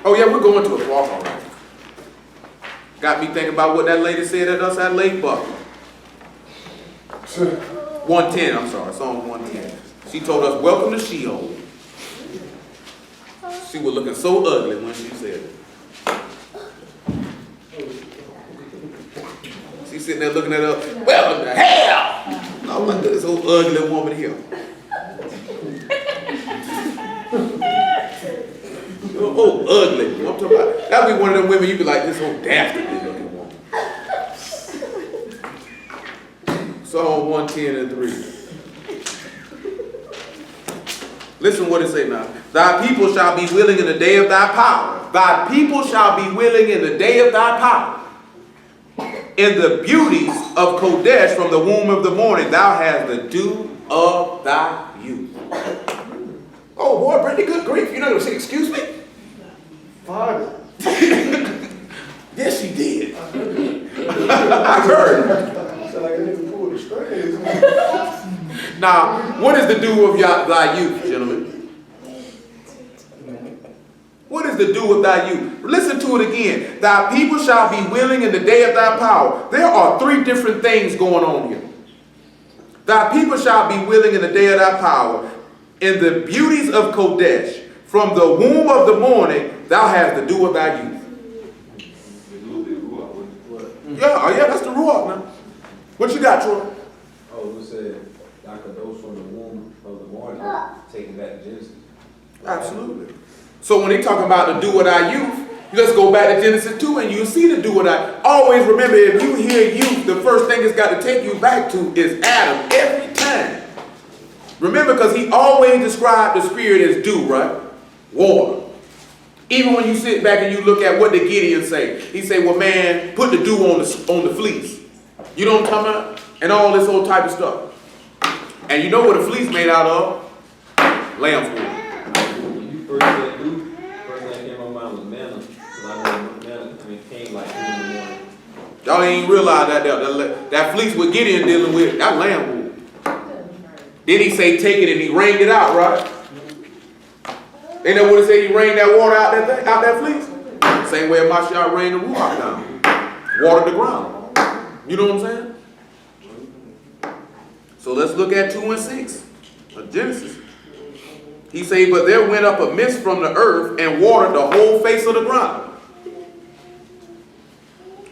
Oh yeah, we're going to a walk, all right. Got me thinking about what that lady said at us at Lake Buck. 110, I'm sorry, Psalm 110. She told us, welcome to Sheol. She was looking so ugly when she said it. She's sitting there looking at her, welcome to hell! Oh my goodness, old ugly woman here. what I'm talking about? That'd be one of them women you be like, this whole dastardly looking woman. Psalm 110 and 3. Listen what it say now. Thy people shall be willing in the day of thy power. Thy people shall be willing in the day of thy power. In the beauties of Kodesh from the womb of the morning, thou hast the dew of thy youth. Oh boy, Brittany, good grief. You're not going to say, excuse me? Father. Yes, she did. I heard. Sound like a nigga pulled the strings. Now, what is the dew of thy youth, gentlemen? What is the dew of thy youth? Listen to it again. Thy people shall be willing in the day of thy power. There are three different things going on here. Thy people shall be willing in the day of thy power. In the beauties of Kodesh, from the womb of the morning, thou hast the dew of thy youth. Yeah, that's the Ruach now. What you got, Troy? Oh, we said, like a dose from the womb of the morning, taking back to Genesis. Absolutely. So when they talk about the dew of thy youth, let's go back to Genesis 2 and you see the dew of thy. Always remember, if you hear youth, the first thing it's got to take you back to is Adam every time. Remember, because he always described the spirit as dew, right? Water. Even when you sit back and you look at what did Gideon say, he say, well, man, put the dew on the fleece. You know what I'm talking about? And all this old type of stuff. And you know what a fleece made out of? Lamb's wool. When you first said dew, first thing that came to my mind was manna. Because I know manna, came like 2 in the morning. Y'all ain't realize that fleece what Gideon dealing with, that lamb wool. Then he say take it and he rained it out, right? Ain't that what it said? He rained that water out that fleece? Same way Mashiach rained the ruach down. Watered the ground. You know what I'm saying? So let's look at 2 and 6 of Genesis. He say, but there went up a mist from the earth and watered the whole face of the ground.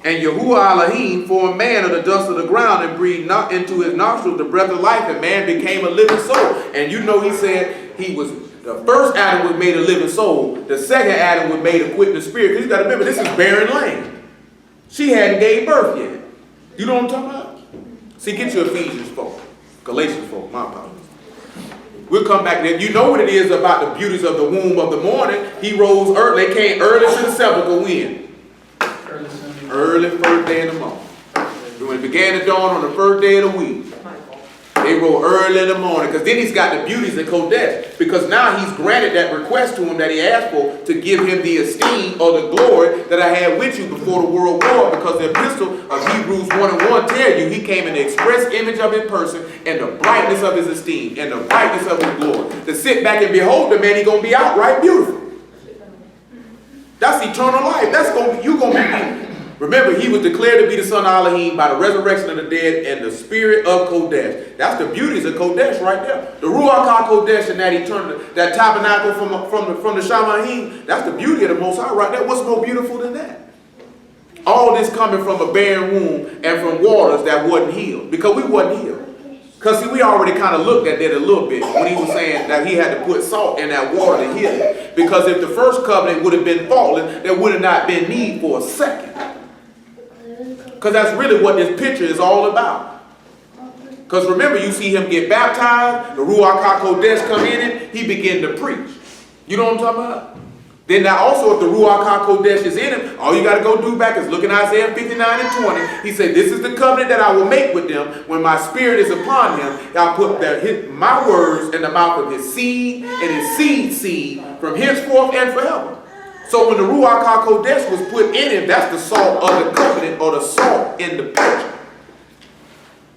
And Yahuwah Elohim formed man of the dust of the ground and breathed not into his nostrils the breath of life, and man became a living soul. And you know he said the first Adam was made a living soul. The second Adam was made a quickening spirit. Because you got to remember, this is barren land. She hadn't gave birth yet. You know what I'm talking about? See, get your Ephesians 4. Galatians 4, my apologies. We'll come back there. You know what it is about the beauties of the womb of the morning. He rose early. They came early to the sepulchre when? Early first day in the month. When it began to dawn on the first day of the week. They rose early in the morning. Because then he's got the beauties of Kodesh. Because now he's granted that request to him that he asked for to give him the esteem or the glory that I had with you before the world war. Because the epistle of Hebrews 1 and 1 tell you he came in the express image of his person and the brightness of his esteem and the brightness of his glory. To sit back and behold the man, he's going to be outright beautiful. That's eternal life. That's going to be, you're going to be beautiful. Remember, he was declared to be the son of Elohim by the resurrection of the dead and the spirit of Kodesh. That's the beauties of Kodesh right there. The Ruach HaKodesh and that eternal, that tabernacle from the Shamayim, that's the beauty of the Most High right there. What's more beautiful than that? All this coming from a barren womb and from waters that wasn't healed. Because we wasn't healed. Because see, we already kind of looked at that a little bit when he was saying that he had to put salt in that water to heal it. Because if the first covenant would have been fallen, there would have not been need for a second. Because that's really what this picture is all about. Because remember, you see him get baptized, the Ruach HaKodesh come in it, he begin to preach. You know what I'm talking about? Then now also if the Ruach HaKodesh is in him, all you got to go do back is look in Isaiah 59 and 20. He said, this is the covenant that I will make with them when my spirit is upon him. I'll put my words in the mouth of his seed and his seed from henceforth and forever. So when the Ruach HaKodesh was put in him, that's the salt of the covenant or the salt in the picture.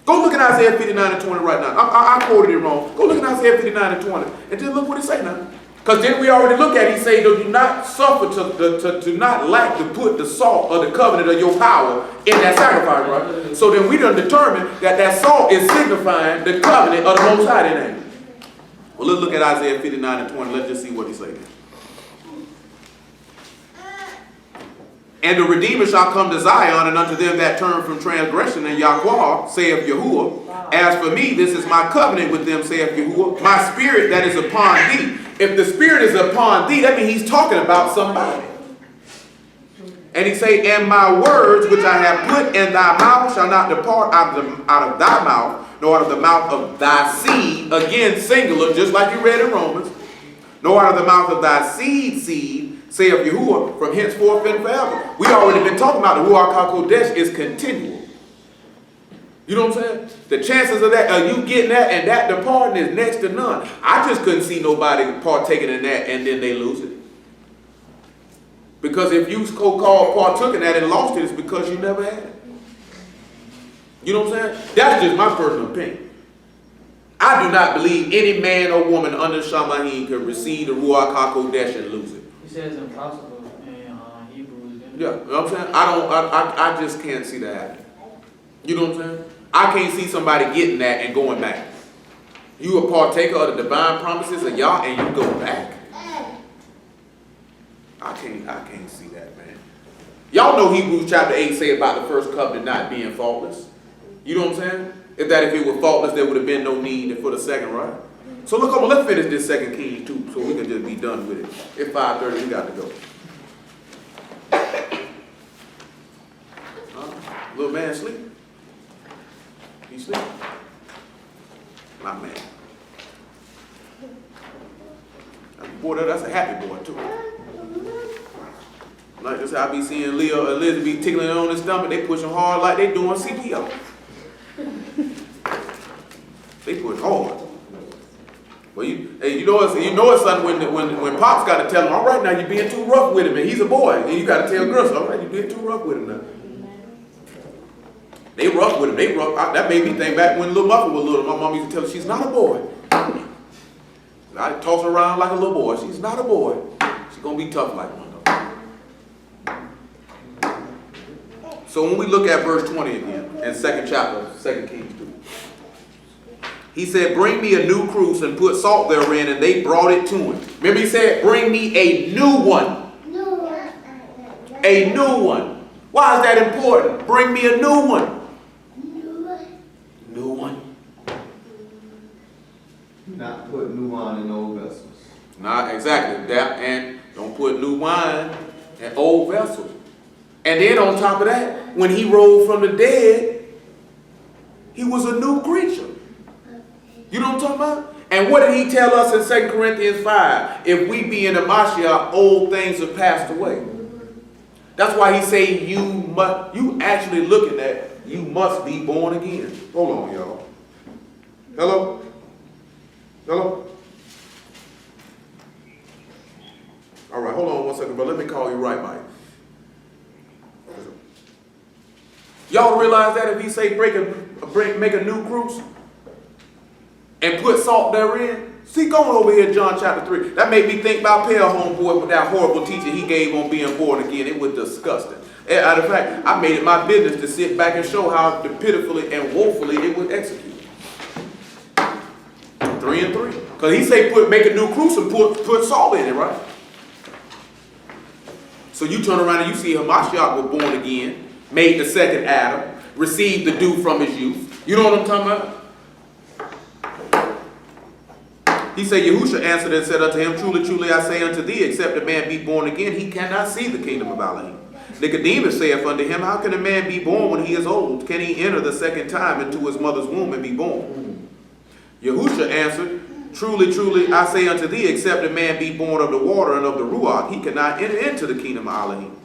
Go look at Isaiah 59 and 20 right now. I quoted it wrong. Go look at Isaiah 59 and 20 and then look what it say now. Because then we already look at it, he say, do not suffer to not lack to put the salt or the covenant of your power in that sacrifice, right? So then we done determined that salt is signifying the covenant of the Most High, ain't it? Well, let's look at Isaiah 59 and 20. Let's just see what he say there. And the Redeemer shall come to Zion, and unto them that turn from transgression, and Yahweh, saith Yahuwah, as for me, this is my covenant with them, saith Yahuwah, my spirit that is upon thee. If the spirit is upon thee, that means he's talking about somebody. And he say, and my words which I have put in thy mouth shall not depart out of thy mouth, nor out of the mouth of thy seed, again singular, just like you read in Romans, nor out of the mouth of thy seed, saith Yahuwah, from henceforth and forever. We already been talking about the Ruach HaKodesh is continual. You know what I'm saying? The chances of that, you getting that and that departing is next to none. I just couldn't see nobody partaking in that and then they lose it. Because if you so-called partook in that and lost it, it's because you never had it. You know what I'm saying? That's just my personal opinion. I do not believe any man or woman under Shamahin can receive the Ruach HaKodesh and lose it. He says it's impossible in Hebrews. Yeah, you know what I'm saying? I just can't see that happening. You know what I'm saying? I can't see somebody getting that and going back. You a partaker of the divine promises of Yah and you go back. I can't see that, man. Y'all know Hebrews chapter 8 say about the first covenant not being faultless. You know what I'm saying? If it were faultless, there would have been no need for the second, right? So look over, let's finish this 2 Kings 2 so we can just be done with it. It's 5:30, we got to go. Little man sleep? He sleep? My man. Boy, that's a happy boy too. Like this, I be seeing Leo and Liz be tickling on his stomach. They pushing hard like they doing CPR. They push hard. Well, you know it's something when Pops got to tell him, all right, now you're being too rough with him, and he's a boy, and you got to tell girls, all right, you're being too rough with him now. They rough with him. They rough. That made me think back when Little Muffin was little. My mom used to tell her she's not a boy. I toss her around like a little boy. She's not a boy. She's gonna be tough like one though. So when we look at verse 20 again, in 2nd chapter, 2 Kings 2, he said, "Bring me a new cruse and put salt therein," and they brought it to him. Remember, he said, "Bring me a new one." A new one. Why is that important? Bring me a new one. New one. Not put new wine in old vessels. Not exactly that, and don't put new wine in old vessels. And then on top of that, when he rose from the dead, he was a new creature. You know what I'm talking about? And what did he tell us in 2 Corinthians 5? If we be in the Mashiach, old things have passed away. That's why he say you actually looking at, you must be born again. Hold on, y'all. Hello? Hello? All right, hold on one second, but let me call you right, Mike. Y'all realize that if he say make a new cruse and put salt therein? See, going over here, John chapter 3. That made me think about Pale Homeboy with that horrible teaching he gave on being born again. It was disgusting. As a fact, I made it my business to sit back and show how pitifully and woefully it was executed. 3 and 3. Because he say make a new cruse and put salt in it, right? So you turn around and you see Hamashiach was born again, made the second Adam, received the dew from his youth. You know what I'm talking about? He said, Yahusha answered and said unto him, Truly, truly, I say unto thee, except a man be born again, he cannot see the kingdom of Elohim. Nicodemus saith unto him, How can a man be born when he is old? Can he enter the second time into his mother's womb and be born? Yahusha answered, Truly, truly, I say unto thee, except a man be born of the water and of the Ruach, he cannot enter into the kingdom of Elohim.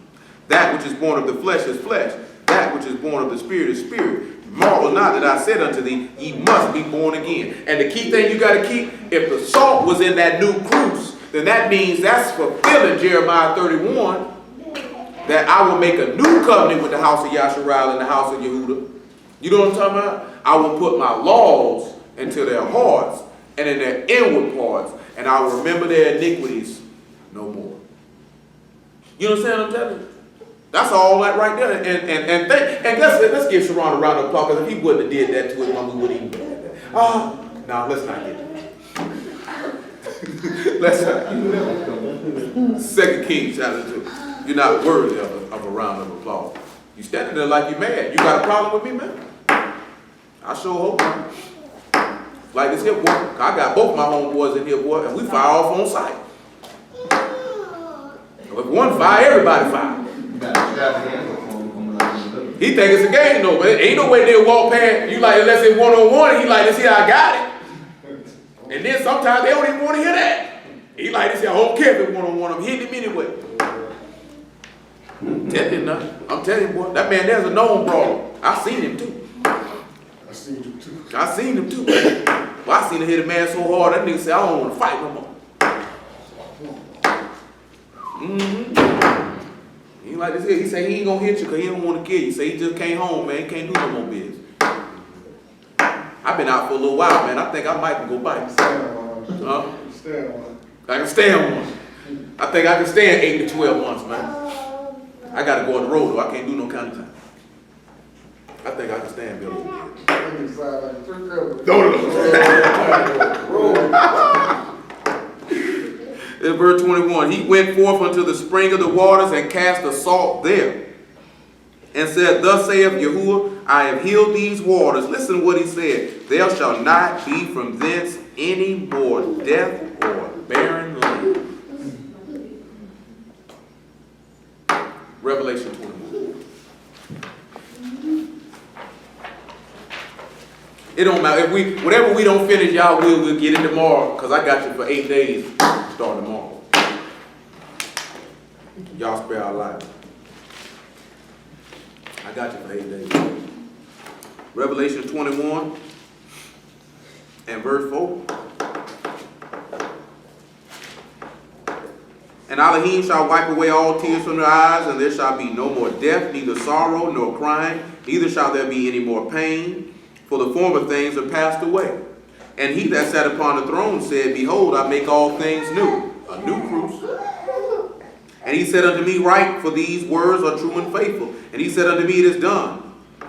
That which is born of the flesh is flesh. That which is born of the spirit is spirit. Marvel not that I said unto thee, ye must be born again. And the key thing you got to keep, if the salt was in that new cruse, then that means that's fulfilling Jeremiah 31, that I will make a new covenant with the house of Yasharal and the house of Yehuda. You know what I'm talking about? I will put my laws into their hearts and in their inward parts, and I will remember their iniquities no more. You understand what I'm telling you? That's all that right there. And let's give Sharon a round of applause, because if he wouldn't have did that to his mom, we wouldn't even do that. No, let's not get that. Let's not. 2 Kings chapter 2. You're not worthy of a round of applause. You standing there like you're mad. You got a problem with me, man? I sure hope not. Like this here boy. I got both my homeboys in here, boy, and we fire off on sight. If one fire, everybody fire. got the answer for him coming out in the middle. He think it's a game though, but ain't no way they'll walk past you like unless it's one-on-one. He like, let's see how I got it. And then sometimes they don't even want to hear that. He like, let's see, I don't care if it's one-on-one. I'm hitting him anyway. Tell you nothing. I'm telling you, boy, that man there's a known brawler. I seen him too. I seen you too. I seen him too. Well, I seen him hit a man so hard that nigga said, I don't want to fight no more. He like this here. He said he ain't gonna hit you because he don't want to kill you. He said he just came home, man. He can't do no more business. I've been out for a little while, man. I think I might go bite. Huh? Stand on. I can stand one. I think I can stand 8 to 12 months, man. I gotta go on the road though. I can't do no kind of time. I think I can stand Billy. In verse 21, he went forth unto the spring of the waters and cast the salt there. And said, thus saith Yahuwah, I have healed these waters. Listen to what he said. There shall not be from thence any more death or barren land. Revelation 21. It don't matter. If whatever we don't finish, y'all we'll get it tomorrow. Because I got you for 8 days. Start tomorrow. Y'all spare our lives. I got you for 8 days. Revelation 21 and verse 4. And Elohim shall wipe away all tears from their eyes, and there shall be no more death, neither sorrow nor crying, neither shall there be any more pain, for the former things are passed away. And he that sat upon the throne said, behold, I make all things new. A new cruse. And he said unto me, write, for these words are true and faithful. And he said unto me, it is done.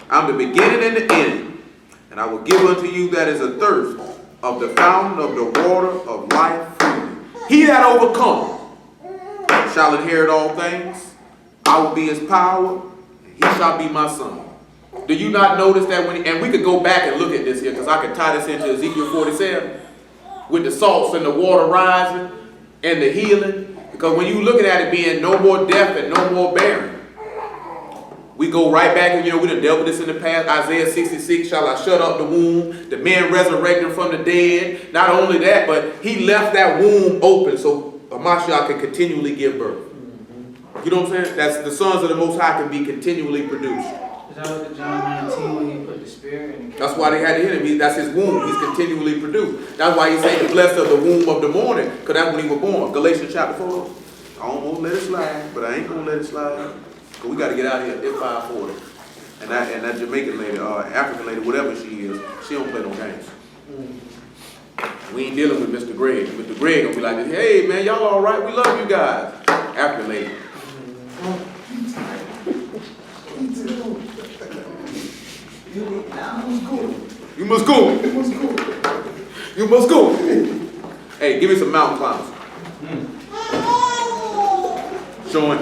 I'm the beginning and the end. And I will give unto you that is a thirst of the fountain of the water of life freely. He that overcomes shall inherit all things. I will be his power. He shall be my son. Do you not notice that and we could go back and look at this here, because I could tie this into Ezekiel 47 with the salts and the water rising and the healing. Because when you looking at it being no more death and no more barren, we go right back and we done dealt with this in the past. Isaiah 66, shall I shut up the womb, the men resurrected from the dead. Not only that, but he left that womb open so Mashiach can continually give birth. You know what I'm saying? That's the sons of the Most High can be continually produced. Is that what John 19 when he put the spirit in? That's why they had to hit him. That's his womb. He's continually produced. That's why he said the blessed of the womb of the morning, because that's when he was born. Galatians chapter 4. I almost let it slide, but I ain't gonna let it slide. Because we got to get out here at 5:40. And that Jamaican lady, African lady, whatever she is, she don't play no games. We ain't dealing with Mr. Greg. Mr. Greg gonna be like this, hey man, y'all all right? We love you guys. African lady. You must go. You must go. Hey, give me some mountain climbers. Showing.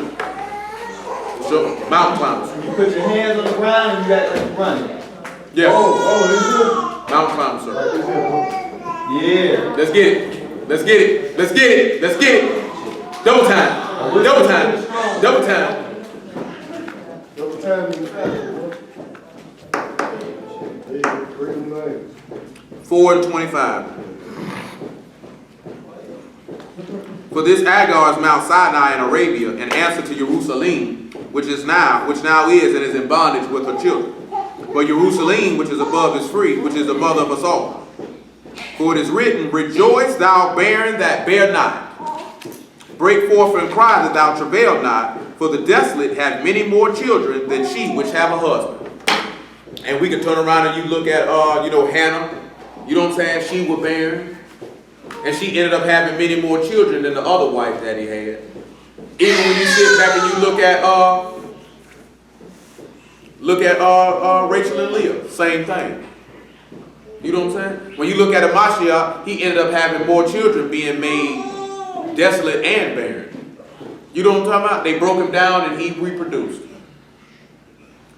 Mountain climbers. You put your hands on the ground and you got like running. Yeah. This is Mountain climbers, sir. Yeah. Let's get it. Let's get it. Let's get it. Let's get it. Double time. Double time. Double time. double time in the family. 4:25. For this Agar is Mount Sinai in Arabia, an answer to Jerusalem, which now is and is in bondage with her children. But Jerusalem, which is above, is free, which is the mother of us all. For it is written, rejoice, thou barren that bear not. Break forth and cry that thou travail not, for the desolate have many more children than she which have a husband. And we can turn around and you look at, Hannah. You know what I'm saying? She was barren. And she ended up having many more children than the other wife that he had. Even when you sit back and you look at Rachel and Leah, same thing. You know what I'm saying? When you look at a Mashiach, he ended up having more children being made desolate and barren. You know what I'm talking about? They broke him down and he reproduced.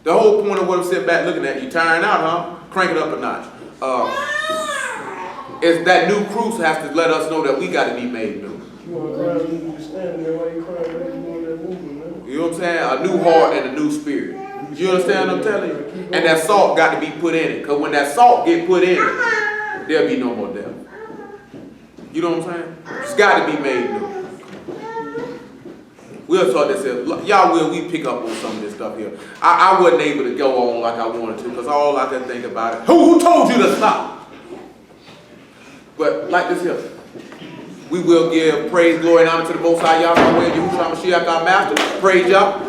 The whole point of what I'm sitting back looking at, you tiring out, huh? Crank it up a notch. Is that new cruse has to let us know that we got to be made new. You want to cry, you just standing there while you crying, you doing that movement, man. You You know what I'm saying? A new heart and a new spirit. You understand what I'm telling you? And that salt got to be put in it. Because when that salt get put in it, there'll be no more death. You know what I'm saying? It's got to be made new. We'll talk this here. Y'all we pick up on some of this stuff here. I wasn't able to go on like I wanted to because all I could think about it. Who told you to stop? But like this here. We will give praise, glory, and honor to the Most High Yahweh, Yahushua Mashiach, our Master. Praise y'all.